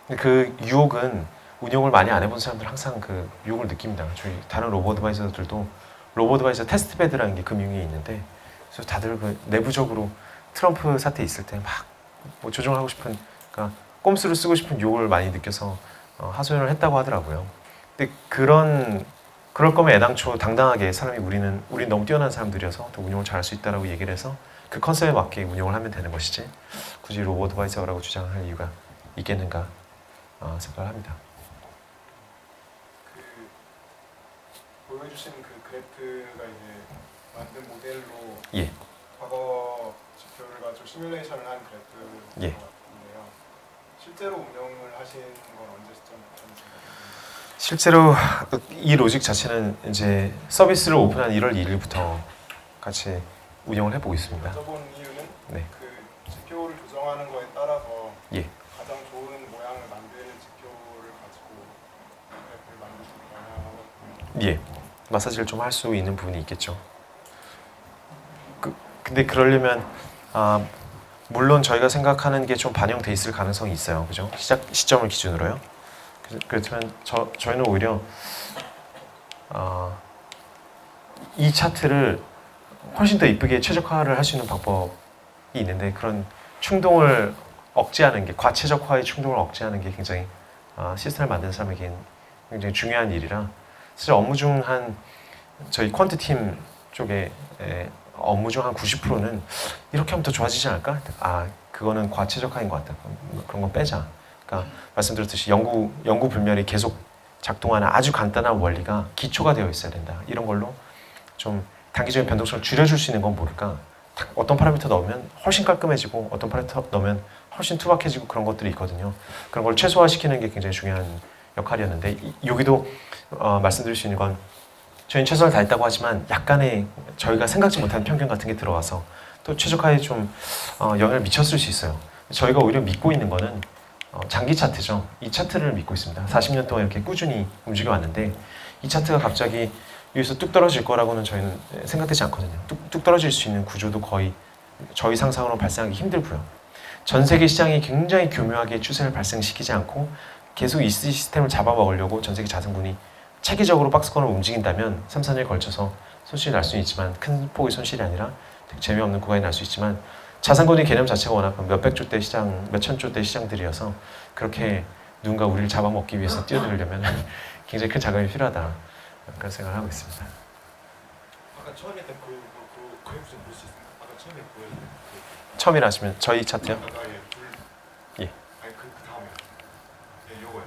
근데 그 유혹은 운영을 많이 안 해본 사람들 항상 그 유혹을 느낍니다. 저희 다른 로보 어드바이저들도 로보 어드바이저 테스트 베드라는 게 금융위에 있는데 그래서 다들 그 내부적으로 트럼프 사태 있을 때 막 뭐 조정을 하고 싶은 그러니까 꼼수를 쓰고 싶은 유혹을 많이 느껴서 하소연을 했다고 하더라고요. 근데 그럴 거면 애당초 당당하게 사람이 우린 너무 뛰어난 사람들이어서 더 운영을 잘할 수 있다라고 얘기를 해서 그 컨셉에 맞게 운영을 하면 되는 것이지 굳이 로보 어드바이저라고 주장할 이유가 있겠는가 생각을 합니다. 그 보여주신 그 그래프가 이제 만든 모델로 예. 과거 지표를 가지고 시뮬레이션을 한 그래프인 예. 것 같은데요. 실제로 운영을 하신 건 언제 시점부터 실제로 이 로직 자체는 이제 서비스를 오픈한 1월 2일부터 같이 운영을 해보고 있습니다. 여쭤본 이유는 네. 그 지표를 조정하는 거에 따라서 예. 가장 좋은 모양을 만드는 지표를 가지고 그래프를 만드시는 거냐. 예, 마사지를 좀 할 수 있는 부분이 있겠죠. 근데 그러려면 물론 저희가 생각하는 게 좀 반영돼 있을 가능성이 있어요, 그죠? 시작 시점을 기준으로요. 그렇지만 저희는 오히려 이 차트를 훨씬 더 이쁘게 최적화를 할 수 있는 방법이 있는데 그런 충동을 억제하는 게 과최적화의 충동을 억제하는 게 굉장히 시스템을 만드는 사람에겐 굉장히 중요한 일이라 사실 업무 중 한 저희 퀀트 팀 쪽에 업무 중 한 90%는 이렇게 하면 더 좋아지지 않을까? 그거는 과최적화인 것 같다. 그런 건 빼자. 그러니까 말씀드렸듯이 연구 불멸이 계속 작동하는 아주 간단한 원리가 기초가 되어 있어야 된다. 이런 걸로 좀 단기적인 변동성을 줄여줄 수 있는 건 모를까? 어떤 파라미터 넣으면 훨씬 깔끔해지고 어떤 파라미터 넣으면 훨씬 투박해지고 그런 것들이 있거든요. 그런 걸 최소화시키는 게 굉장히 중요한 역할이었는데 여기도 말씀드릴 수 있는 건 저희는 최선을 다했다고 하지만 약간의 저희가 생각지 못한 편견 같은 게 들어와서 또 최적화에 좀 영향을 미쳤을 수 있어요. 저희가 오히려 믿고 있는 거는 장기 차트죠. 이 차트를 믿고 있습니다. 40년 동안 이렇게 꾸준히 움직여 왔는데 이 차트가 갑자기 여기서 뚝 떨어질 거라고는 저희는 생각되지 않거든요. 뚝 떨어질 수 있는 구조도 거의 저희 상상으로 발생하기 힘들고요. 전 세계 시장이 굉장히 교묘하게 추세를 발생시키지 않고 계속 이 시스템을 잡아먹으려고 전 세계 자산군이 체계적으로 박스권을 움직인다면 3, 4년에 걸쳐서 손실이 날 수는 있지만 큰 폭의 손실이 아니라 되게 재미없는 구간이 날 수 있지만 자산권의 개념 자체가 워낙 몇백조대 시장, 몇천조대 시장들이어서 그렇게 누군가 우리를 잡아먹기 위해서 뛰어들려면 굉장히 큰 자금이 필요하다 그런 생각을 하고 있습니다. 아까 처음에 했던 그 그래프 좀 볼 수 있습니까? 아까 처음에 보여준 처음이라 하시면 저희 차트요? 예. 아니 그 다음에 요거요.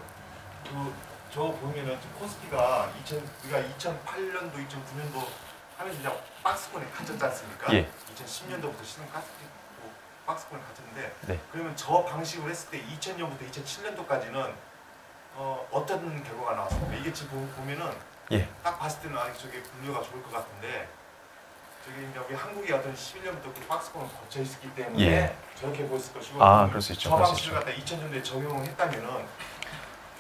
저 보면은 지금 코스피가 우리가 2008년도, 2009년도 하면 이제 박스권에 갇혔지 않습니까? 예. 2010년도부터 시장 박스권에 갇혔는데 네. 그러면 저 방식으로 했을 때 2000년부터 2007년도까지는 어떤 결과가 나왔습니까? 이게 지금 보면은 예. 딱 봤을 때는 저게 분류가 좋을 것 같은데 저기 여기 한국이 어떤 11년부터 그 박스권을 거쳐 있었기 때문에 예. 저렇게 보였을 것이고 그럴 수 있죠. 저 그럴 수 방식을 있죠. 갖다 2000년도에 적용을 했다면은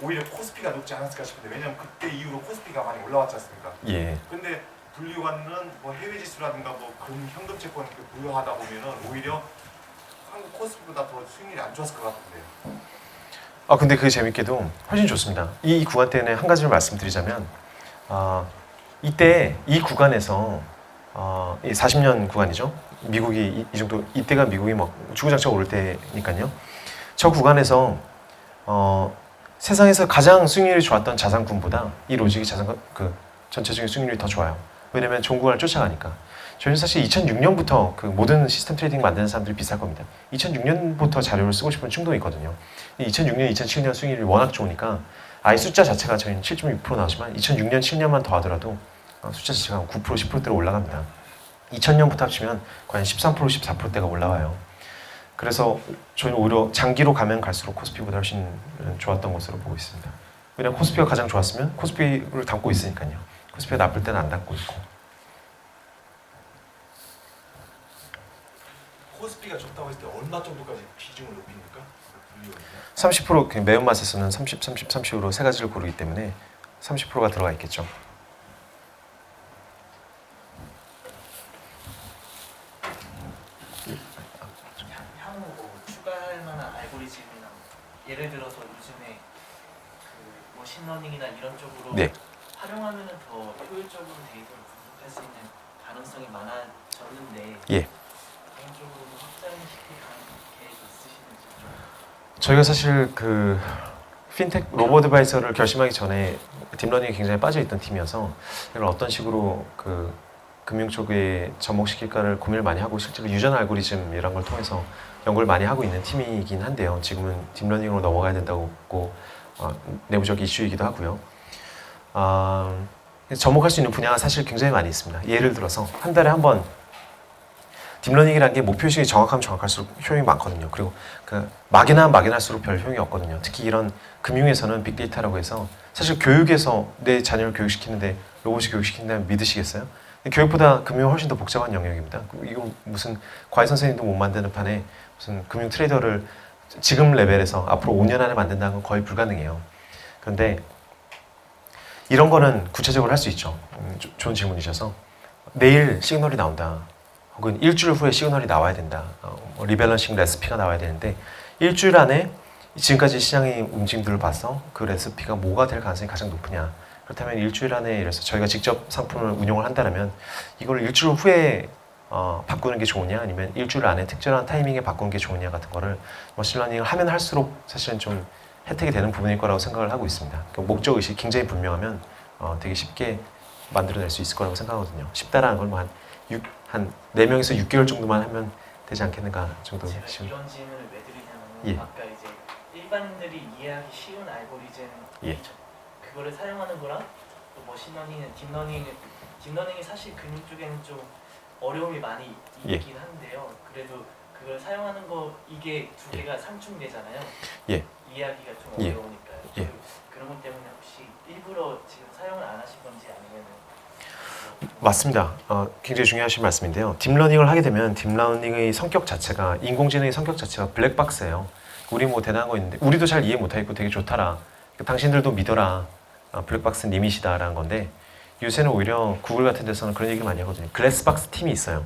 오히려 코스피가 높지 않았을까 싶은데 왜냐면 그때 이후로 코스피가 많이 올라왔지 않습니까? 예. 근데 분류관은 뭐 해외 지수라든가 뭐 현금 채권 이렇게 분류하다 보면은 오히려 한국 코스피보다 더 수익률이 안 좋았을 것 같은데요. 근데 그게 재밌게도 훨씬 좋습니다. 이 구간 때문에 한 가지를 말씀드리자면 이때 이 구간에서 이 40년 구간이죠. 미국이 이 정도 이때가 미국이 막 주구장창 오를 때니까요. 저 구간에서 세상에서 가장 수익률이 좋았던 자산군보다 이 로직이 전체적인 수익률이 더 좋아요. 왜냐면 좋은 구간을 쫓아가니까. 저희는 사실 2006년부터 그 모든 시스템 트레이딩 만드는 사람들이 비쌀 겁니다. 2006년부터 자료를 쓰고 싶은 충동이 있거든요. 2006년, 2007년 수익률이 워낙 좋으니까 아예 숫자 자체가 저희는 7.6% 나오지만 2006년, 7년만 더 하더라도 숫자 자체가 9%, 10%대로 올라갑니다. 2000년부터 합치면 거의 13%, 14%대가 올라와요. 그래서 저희는 오히려 장기로 가면 갈수록 코스피보다 훨씬 좋았던 것으로 보고 있습니다. 왜냐하면 코스피가 가장 좋았으면 코스피를 담고 있으니까요. 코스피가 나쁠 때는 안 담고 있고. 소리가 적다고 했을 때 얼마 정도까지 비중을 높입니까? 불리오는요? 30% 그 매운맛에서는 30, 30, 30으로 세 가지를 고르기 때문에 30%가 들어가 있겠죠. 향후 뭐 추가할 만한 알고리즘이나 예를 들어서 요즘에 그 머신러닝이나 이런 쪽으로 네. 활용하면은 더 효율적으로 데이터를 분석할 수 있는 가능성이 많아졌는데 예. 그런 쪽으로도 확장시킬 계획이 있으시는지 좀. 저희가 사실 그 핀텍 로보 디바이서를 결심하기 전에 딥러닝이 굉장히 빠져있던 팀이어서 이걸 어떤 식으로 그 금융 쪽에 접목시킬까를 고민을 많이 하고 실제로 유전 알고리즘 이런 걸 통해서 연구를 많이 하고 있는 팀이긴 한데요. 지금은 딥러닝으로 넘어가야 된다고 내부적 이슈이기도 하고요. 접목할 수 있는 분야가 사실 굉장히 많이 있습니다. 예를 들어서 한 달에 한 번 딥러닝이라는 게 목표의식이 정확하면 정확할수록 효용이 많거든요. 그리고 그 막연할수록 별 효용이 없거든요. 특히 이런 금융에서는 빅데이터라고 해서 사실 교육에서 내 자녀를 교육시키는데 로봇이 교육시킨다면 믿으시겠어요? 교육보다 금융은 훨씬 더 복잡한 영역입니다. 이거 무슨 과외 선생님도 못 만드는 판에 무슨 금융 트레이더를 지금 레벨에서 앞으로 5년 안에 만든다는 건 거의 불가능해요. 그런데 이런 거는 구체적으로 할 수 있죠. 좋은 질문이셔서 내일 시그널이 나온다. 혹은 일주일 후에 시그널이 나와야 된다. 리밸런싱 레시피가 나와야 되는데 일주일 안에 지금까지 시장의 움직임들을 봐서 그 레시피가 뭐가 될 가능성이 가장 높으냐. 그렇다면 일주일 안에 이래서 저희가 직접 상품을 운용을 한다면 이걸 일주일 후에 바꾸는 게 좋으냐 아니면 일주일 안에 특정한 타이밍에 바꾸는 게 좋으냐 같은 거를 머신러닝을 하면 할수록 사실은 좀 혜택이 되는 부분일 거라고 생각을 하고 있습니다. 목적의식이 굉장히 분명하면 되게 쉽게 만들어낼 수 있을 거라고 생각하거든요. 쉽다라는 걸 뭐 한 4명에서 6개월 정도만 하면 되지 않겠는가 정도. 제가 이런 질문을 왜 드리냐면 예. 아까 이제 일반인들이 이해하기 쉬운 알고리즘 예. 그거를 사용하는 거랑 또 머신러닝은 딥러닝이 사실 금융 쪽에는 좀 어려움이 많이 예. 있긴 한데요. 그래도 그걸 사용하는 거 이게 두 개가 상충되잖아요. 예. 이해하기가 좀 예. 어려우니까요. 예. 그런 것 때문에 혹시 일부러 지금 사용을 안 하신 건지 아니면 맞습니다. 굉장히 중요하신 말씀인데요. 딥러닝을 하게 되면 딥러닝의 성격 자체가 인공지능의 성격 자체가 블랙박스예요. 우리 뭐 대단한 거 있는데 우리도 잘 이해 못하겠고 되게 좋다라. 당신들도 믿어라. 블랙박스 님이시다라는 건데 요새는 오히려 구글 같은 데서는 그런 얘기를 많이 하거든요. 글래스박스 팀이 있어요.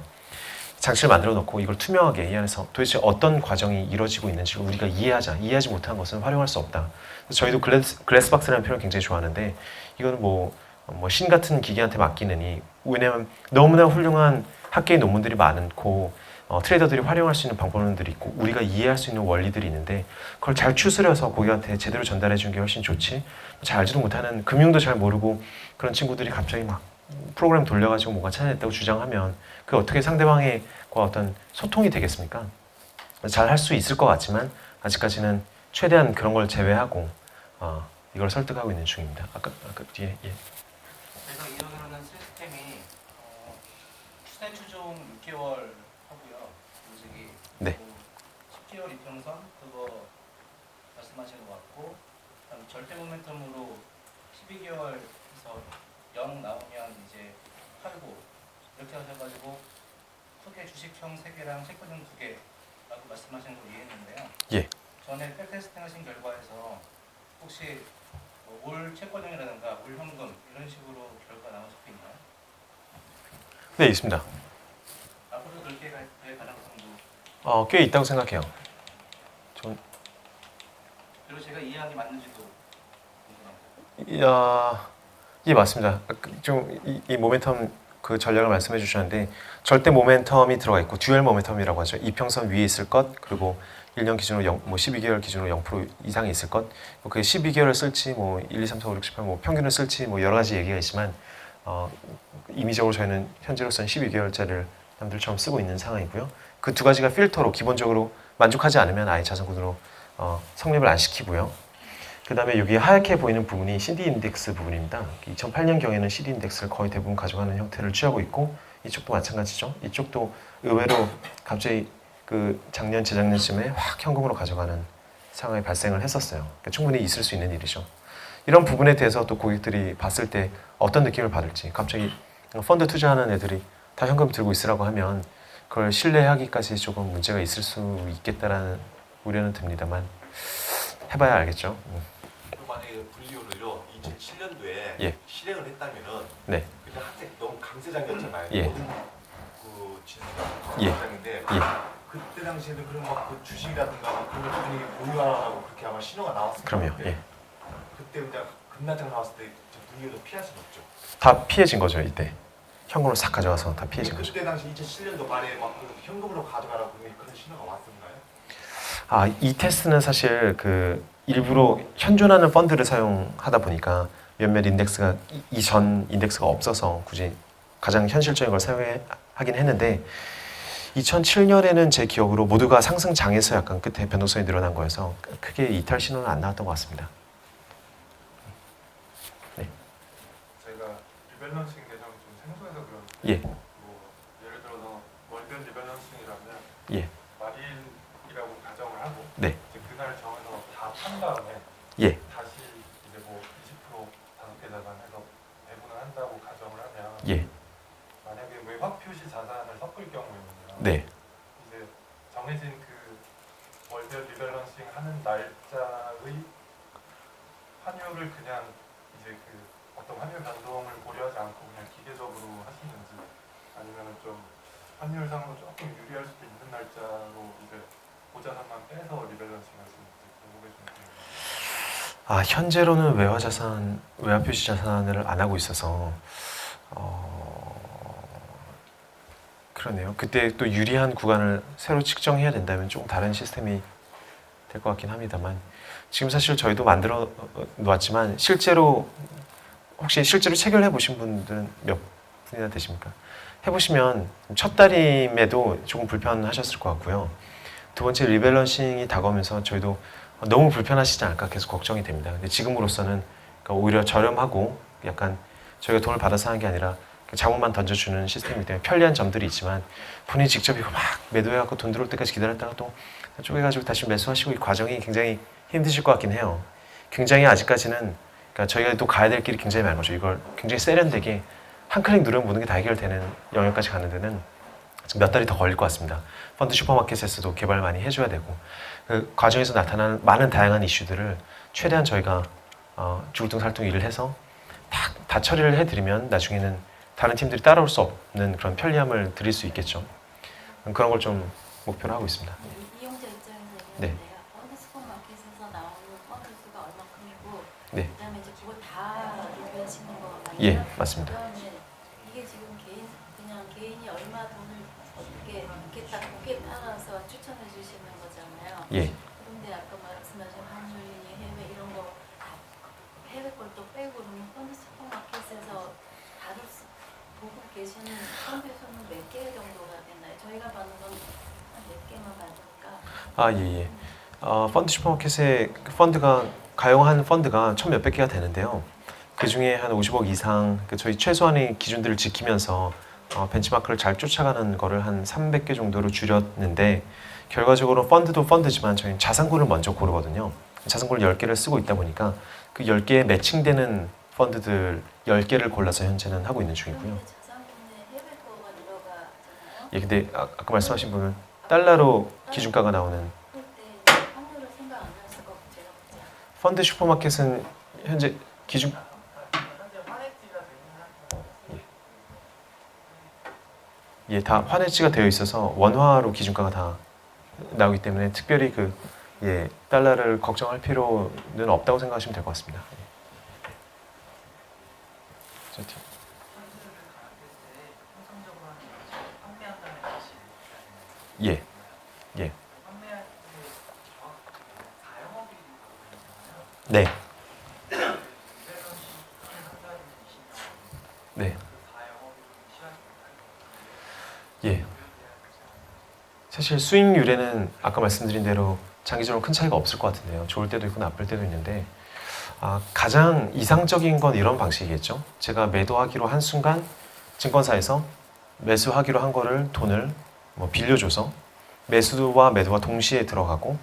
장치를 만들어 놓고 이걸 투명하게 이 안에서 도대체 어떤 과정이 이루어지고 있는지를 우리가 이해하자. 이해하지 못한 것은 활용할 수 없다. 그래서 저희도 글래스박스라는 표현을 굉장히 좋아하는데 이거는 뭐 신 같은 기계한테 맡기느니 왜냐면 너무나 훌륭한 학계의 논문들이 많고 트레이더들이 활용할 수 있는 방법론들이 있고 우리가 이해할 수 있는 원리들이 있는데 그걸 잘 추스려서 고객한테 제대로 전달해 주는 게 훨씬 좋지 잘 알지도 못하는 금융도 잘 모르고 그런 친구들이 갑자기 막 프로그램 돌려가지고 뭔가 찾아냈다고 주장하면 그게 어떻게 상대방의 어떤 소통이 되겠습니까? 잘 할 수 있을 것 같지만 아직까지는 최대한 그런 걸 제외하고 이걸 설득하고 있는 중입니다. 아까 뒤에 예. 제가 이야기하는 시스템이 추세 추종 6개월 하고요. 조직이 네. 10개월 이평선 그거 말씀하신 것 같고 그다음 절대 모멘텀으로 12개월에서 0 나오면 이제 팔고 이렇게 하셔가지고 크게 주식형 3개랑 채권형 2개라고 말씀하신 걸 이해했는데요. 예. 전에 백테스팅 하신 결과에서 혹시 올 채권형이라든가 올 현금 이런 식으로 결과 나온 적도 있나요? 네, 있습니다. 앞으로 그렇게 될 가능성도 꽤 있다고 생각해요. 그리고 제가 이해한 게 맞는지도 궁금합니다. 예, 맞습니다. 좀 이 모멘텀 그 전략을 말씀해 주셨는데 절대 모멘텀이 들어가 있고 듀얼 모멘텀이라고 하죠. 이평선 위에 있을 것 그리고 1년 기준으로 12개월 기준으로 0% 이상이 있을 것. 그 12개월을 쓸지 1, 2, 3, 4, 5, 6, 7, 8 평균을 쓸지 여러 가지 얘기가 있지만 임의적으로 저희는 현재로서는 12개월짜리를 남들처럼 쓰고 있는 상황이고요. 그 두 가지가 필터로 기본적으로 만족하지 않으면 아예 자산구조로 성립을 안 시키고요. 그 다음에 여기 하얗게 보이는 부분이 CD 인덱스 부분입니다. 2008년경에는 CD 인덱스를 거의 대부분 가져가는 형태를 취하고 있고 이쪽도 마찬가지죠. 이쪽도 의외로 갑자기 그 작년, 재작년쯤에 확 현금으로 가져가는 상황이 발생을 했었어요. 그러니까 충분히 있을 수 있는 일이죠. 이런 부분에 대해서 또 고객들이 봤을 때 어떤 느낌을 받을지 갑자기 펀드 투자하는 애들이 다 현금 들고 있으라고 하면 그걸 신뢰하기까지 조금 문제가 있을 수 있겠다라는 우려는 듭니다만 해봐야 알겠죠. 그럼 만약에 분리료를 2007년도에 예. 실행을 했다면은 네. 그때 학생 너무 강세장이었잖아요. 예. 모든 그 진수가 예. 강세장인데 예. 그때 당시에는 그런 막그 주식이라든가 막 그런 걸 분명히 보유하라고 그렇게 아마 신호가 나왔을 그럼요. 텐데 예. 그때 이제 급락장 나왔을 때 분리료도 피할 수는 없죠. 다 피해진 거죠 이때. 현금으로 싹 가져와서 다 피해진 거죠. 그때 당시 2007년도 말에 막 현금으로 가져가라고 그런 신호가 왔었나요? 아, 이 테스트는 사실 그 일부러 현존하는 펀드를 사용하다 보니까 몇몇 인덱스가 이전 인덱스가 없어서 굳이 가장 현실적인 걸 사용하긴 했는데 2007년에는 제 기억으로 모두가 상승장에서 약간 끝에 변동성이 늘어난 거여서 크게 이탈 신호는 안 나왔던 것 같습니다. 제가 리밸런싱 개념이 좀 생소해서 그런데 예, 뭐 예를 들어서 월별 리밸런싱이라면 예, 말일이라고 가정을 하고 네, 이제 그날 정해서 다 판 다음에 예, 다시 이제 뭐 20% 다섯 개 자산해서 배분을 한다고 가정을 하면 예, 만약에 외곽 표시 자산을 섞을 경우에는요. 네, 이제 정해진 그 월별 리밸런싱 하는 날짜의 환율을 그냥 이제 그 어떤 환율 변동을 고려하지 않고 그냥 기계적으로 하시는지 아니면은 좀 환율상으로 조금 유리할 수도 있는 날짜로 이제 고자산만 빼서 리밸런싱 하시는지 궁금해 좀 드립니다. 아, 현재로는 외화 표시 자산을 안 하고 있어서 그러네요. 그때 또 유리한 구간을 새로 측정해야 된다면 조금 다른 시스템이 될 것 같긴 합니다만 지금 사실 저희도 만들어 놓았지만 혹시 실제로 체결해 보신 분들은 몇 분이나 되십니까? 해보시면 첫 달임에도 조금 불편하셨을 것 같고요. 두 번째 리밸런싱이 다가오면서 저희도 너무 불편하시지 않을까 계속 걱정이 됩니다. 근데 지금으로서는 그러니까 오히려 저렴하고 약간 저희가 돈을 받아서 하는 게 아니라 자본만 던져주는 시스템이기 때문에 편리한 점들이 있지만 본인이 직접 이거 막 매도해갖고 돈 들어올 때까지 기다렸다가 또 쪼개가지고 다시 매수하시고 이 과정이 굉장히 힘드실 것 같긴 해요. 굉장히 아직까지는 그러니까 저희가 또 가야 될 길이 굉장히 많은 거죠. 이걸 굉장히 세련되게 한 클릭 누르면 모든 게 다 해결되는 영역까지 가는 데는 몇 달이 더 걸릴 것 같습니다. 펀드 슈퍼마켓에서도 개발 많이 해줘야 되고 그 과정에서 나타나는 많은 다양한 이슈들을 최대한 저희가 죽을둥살둥 일을 해서 다 처리를 해드리면 나중에는 다른 팀들이 따라올 수 없는 그런 편리함을 드릴 수 있겠죠. 그런 걸 좀 목표로 하고 있습니다. 이용자 입장에서 네. 얘기하는데요. 펀드 슈퍼마켓에서 나오는 펀드 수가 얼마큼이고 네. 그다음에 이제 그걸 다 리뷰하시는 거 맞나요? 예, 맞습니다. 그다음에 이게 지금 그냥 개인이 얼마 돈을 어떻게 넣겠다 거기에 따라서 추천해 주시는 거잖아요. 예, 그런데 아까 말씀하신 환율이니 해외 이런 거 다 해외 걸 또 빼고 그러면 펀드 슈퍼마켓에서 보고 계시는 펀드 수는 몇 개 정도가 되나요? 저희가 받는 건 몇 개만 받을까? 아, 예, 예. 펀드 슈퍼마켓에 가용한 펀드가 1,000몇백 개가 되는데요. 그 중에 한 50억 이상, 저희 최소한의 기준들을 지키면서 벤치마크를 잘 쫓아가는 거를 한 300개 정도로 줄였는데 결과적으로 펀드도 펀드지만 저희는 자산군을 먼저 고르거든요. 자산군을 10개를 쓰고 있다 보니까 그 10개에 매칭되는 펀드들 10개를 골라서 현재는 하고 있는 중이고요. 그런데 자산군에 해외 거가 들어가잖아요. 예, 근데 아까 말씀하신 분은 달러로 기준가가 나오는 그럴 때 환율을 생각 안 하실 것 같아요. 제가 보자. 펀드 슈퍼마켓은 현재 기준 현재 환해지가 되는 예, 다 환해지가 되어 있어서 원화로 기준가가 다 나오기 때문에 특별히 달러를 걱정할 필요는 없다고 생각하시면 될 것 같습니다. 저 팀. 펀드를 가입할 때 통상적으로 하는 것이 판매한다는 것이 예, 예, 판매할 때 정확히 사용업이 있잖아요. 네, 리밸런싱 한다는 것이 네, 그 사용업이 시작이 예. 사실 수익률에는 아까 말씀드린 대로 장기적으로 큰 차이가 없을 것 같은데요. 좋을 때도 있고 나쁠 때도 있는데 가장 이상적인 건 이런 방식이겠죠. 제가 매도하기로 한 순간 증권사에서 매수하기로 한 거를 돈을 빌려줘서 매수와 매도가 동시에 들어가고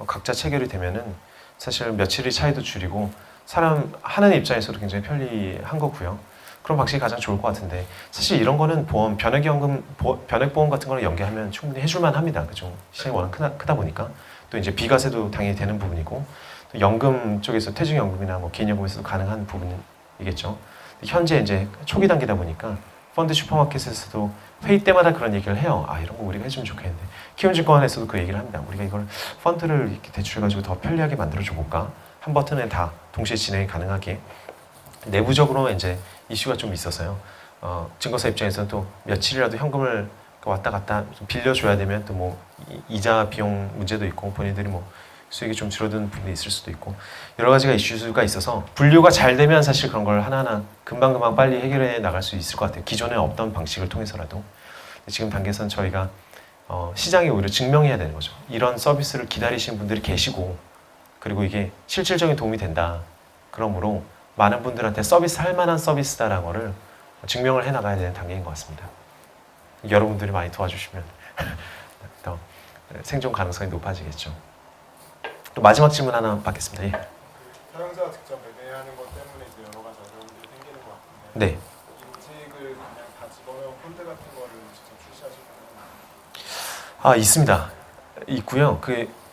각자 체결이 되면은 사실 며칠의 차이도 줄이고 사람 하는 입장에서도 굉장히 편리한 거고요. 그런 방식이 가장 좋을 것 같은데 사실 이런 거는 보험, 변액보험 같은 거를 연계하면 충분히 해줄만 합니다. 그죠? 시장이 워낙 크다 보니까 또 이제 비과세도 당연히 되는 부분이고 또 연금 쪽에서 퇴직연금이나 뭐 개인연금에서도 가능한 부분이겠죠. 현재 이제 초기 단계다 보니까 펀드 슈퍼마켓에서도 회의 때마다 그런 얘기를 해요. 아 이런 거 우리가 해주면 좋겠는데 키움증권에서도 그 얘기를 합니다. 우리가 이걸 펀드를 이렇게 대출해가지고 더 편리하게 만들어줘 볼까? 한 버튼에 다 동시에 진행이 가능하게 내부적으로 이제 이슈가 좀 있어서요. 증거사 입장에서는 또 며칠이라도 현금을 왔다 갔다 좀 빌려줘야 되면 또 뭐 이자 비용 문제도 있고 본인들이 뭐 수익이 좀 줄어드는 부분이 있을 수도 있고 여러 가지가 이슈가 있어서 분류가 잘 되면 사실 그런 걸 하나하나 금방금방 빨리 해결해 나갈 수 있을 것 같아요. 기존에 없던 방식을 통해서라도 지금 단계에서는 저희가 시장에 오히려 증명해야 되는 거죠. 이런 서비스를 기다리시는 분들이 계시고 그리고 이게 실질적인 도움이 된다. 그러므로 많은 분들한테 서비스 할 만한 서비스다라는 거를 증명을 해나가야 되는 단계인 것 같습니다. 여러분들이 많이 도와주시면 더 생존 가능성이 높아지겠죠. 또 마지막 질문 하나 받겠습니다. 예. 사용자가 직접 매매하는 것 때문에 이제 여러 가지 어려움들이 생기는 것 같은데 네. 인식을 그냥 다 집어넣은 펀드 같은 거를 직접 출시하시면 있습니다. 있고요.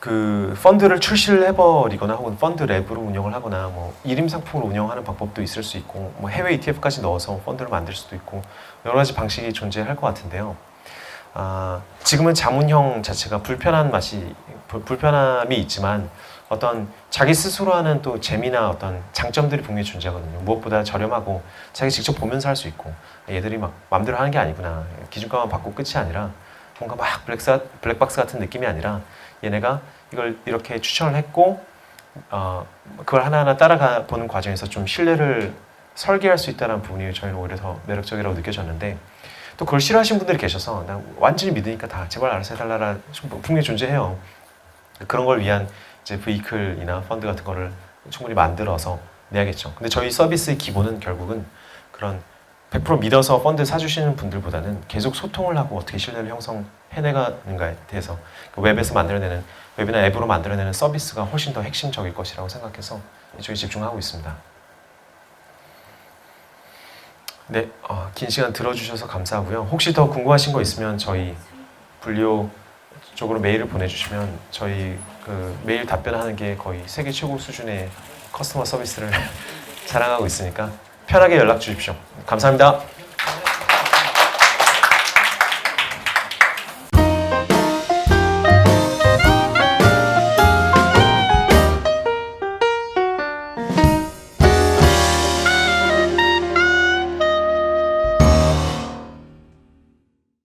그 펀드를 출시를 해버리거나 혹은 펀드 랩으로 운영을 하거나 뭐 일임 상품으로 운영하는 방법도 있을 수 있고 뭐 해외 ETF까지 넣어서 펀드를 만들 수도 있고 여러 가지 방식이 존재할 것 같은데요. 지금은 자문형 자체가 불편함이 있지만 어떤 자기 스스로 하는 또 재미나 어떤 장점들이 분명히 존재하거든요. 무엇보다 저렴하고 자기 직접 보면서 할 수 있고 얘들이 막 마음대로 하는 게 아니구나. 기준가만 받고 끝이 아니라 뭔가 막 블랙박스 같은 느낌이 아니라 얘네가 이걸 이렇게 추천을 했고 그걸 하나하나 따라가 보는 과정에서 좀 신뢰를 설계할 수 있다는 부분이 저희는 오히려 더 매력적이라고 느껴졌는데 또 그걸 싫어하시는 분들이 계셔서 나 완전히 믿으니까 다 제발 알아서 해달라라 분명히 존재해요. 그런 걸 위한 이제 베이클이나 펀드 같은 거를 충분히 만들어서 내야겠죠. 근데 저희 서비스의 기본은 결국은 그런 100% 믿어서 펀드 사주시는 분들보다는 계속 소통을 하고 어떻게 신뢰를 형성해내가는가에 대해서 그 웹에서 만들어내는 웹이나 앱으로 만들어내는 서비스가 훨씬 더 핵심적일 것이라고 생각해서 이쪽에 집중하고 있습니다. 네, 긴 시간 들어주셔서 감사하고요. 혹시 더 궁금하신 거 있으면 저희 분리오 쪽으로 메일을 보내주시면 저희 그 메일 답변하는 게 거의 세계 최고 수준의 커스터머 서비스를 자랑하고 있으니까 편하게 연락 주십시오. 감사합니다.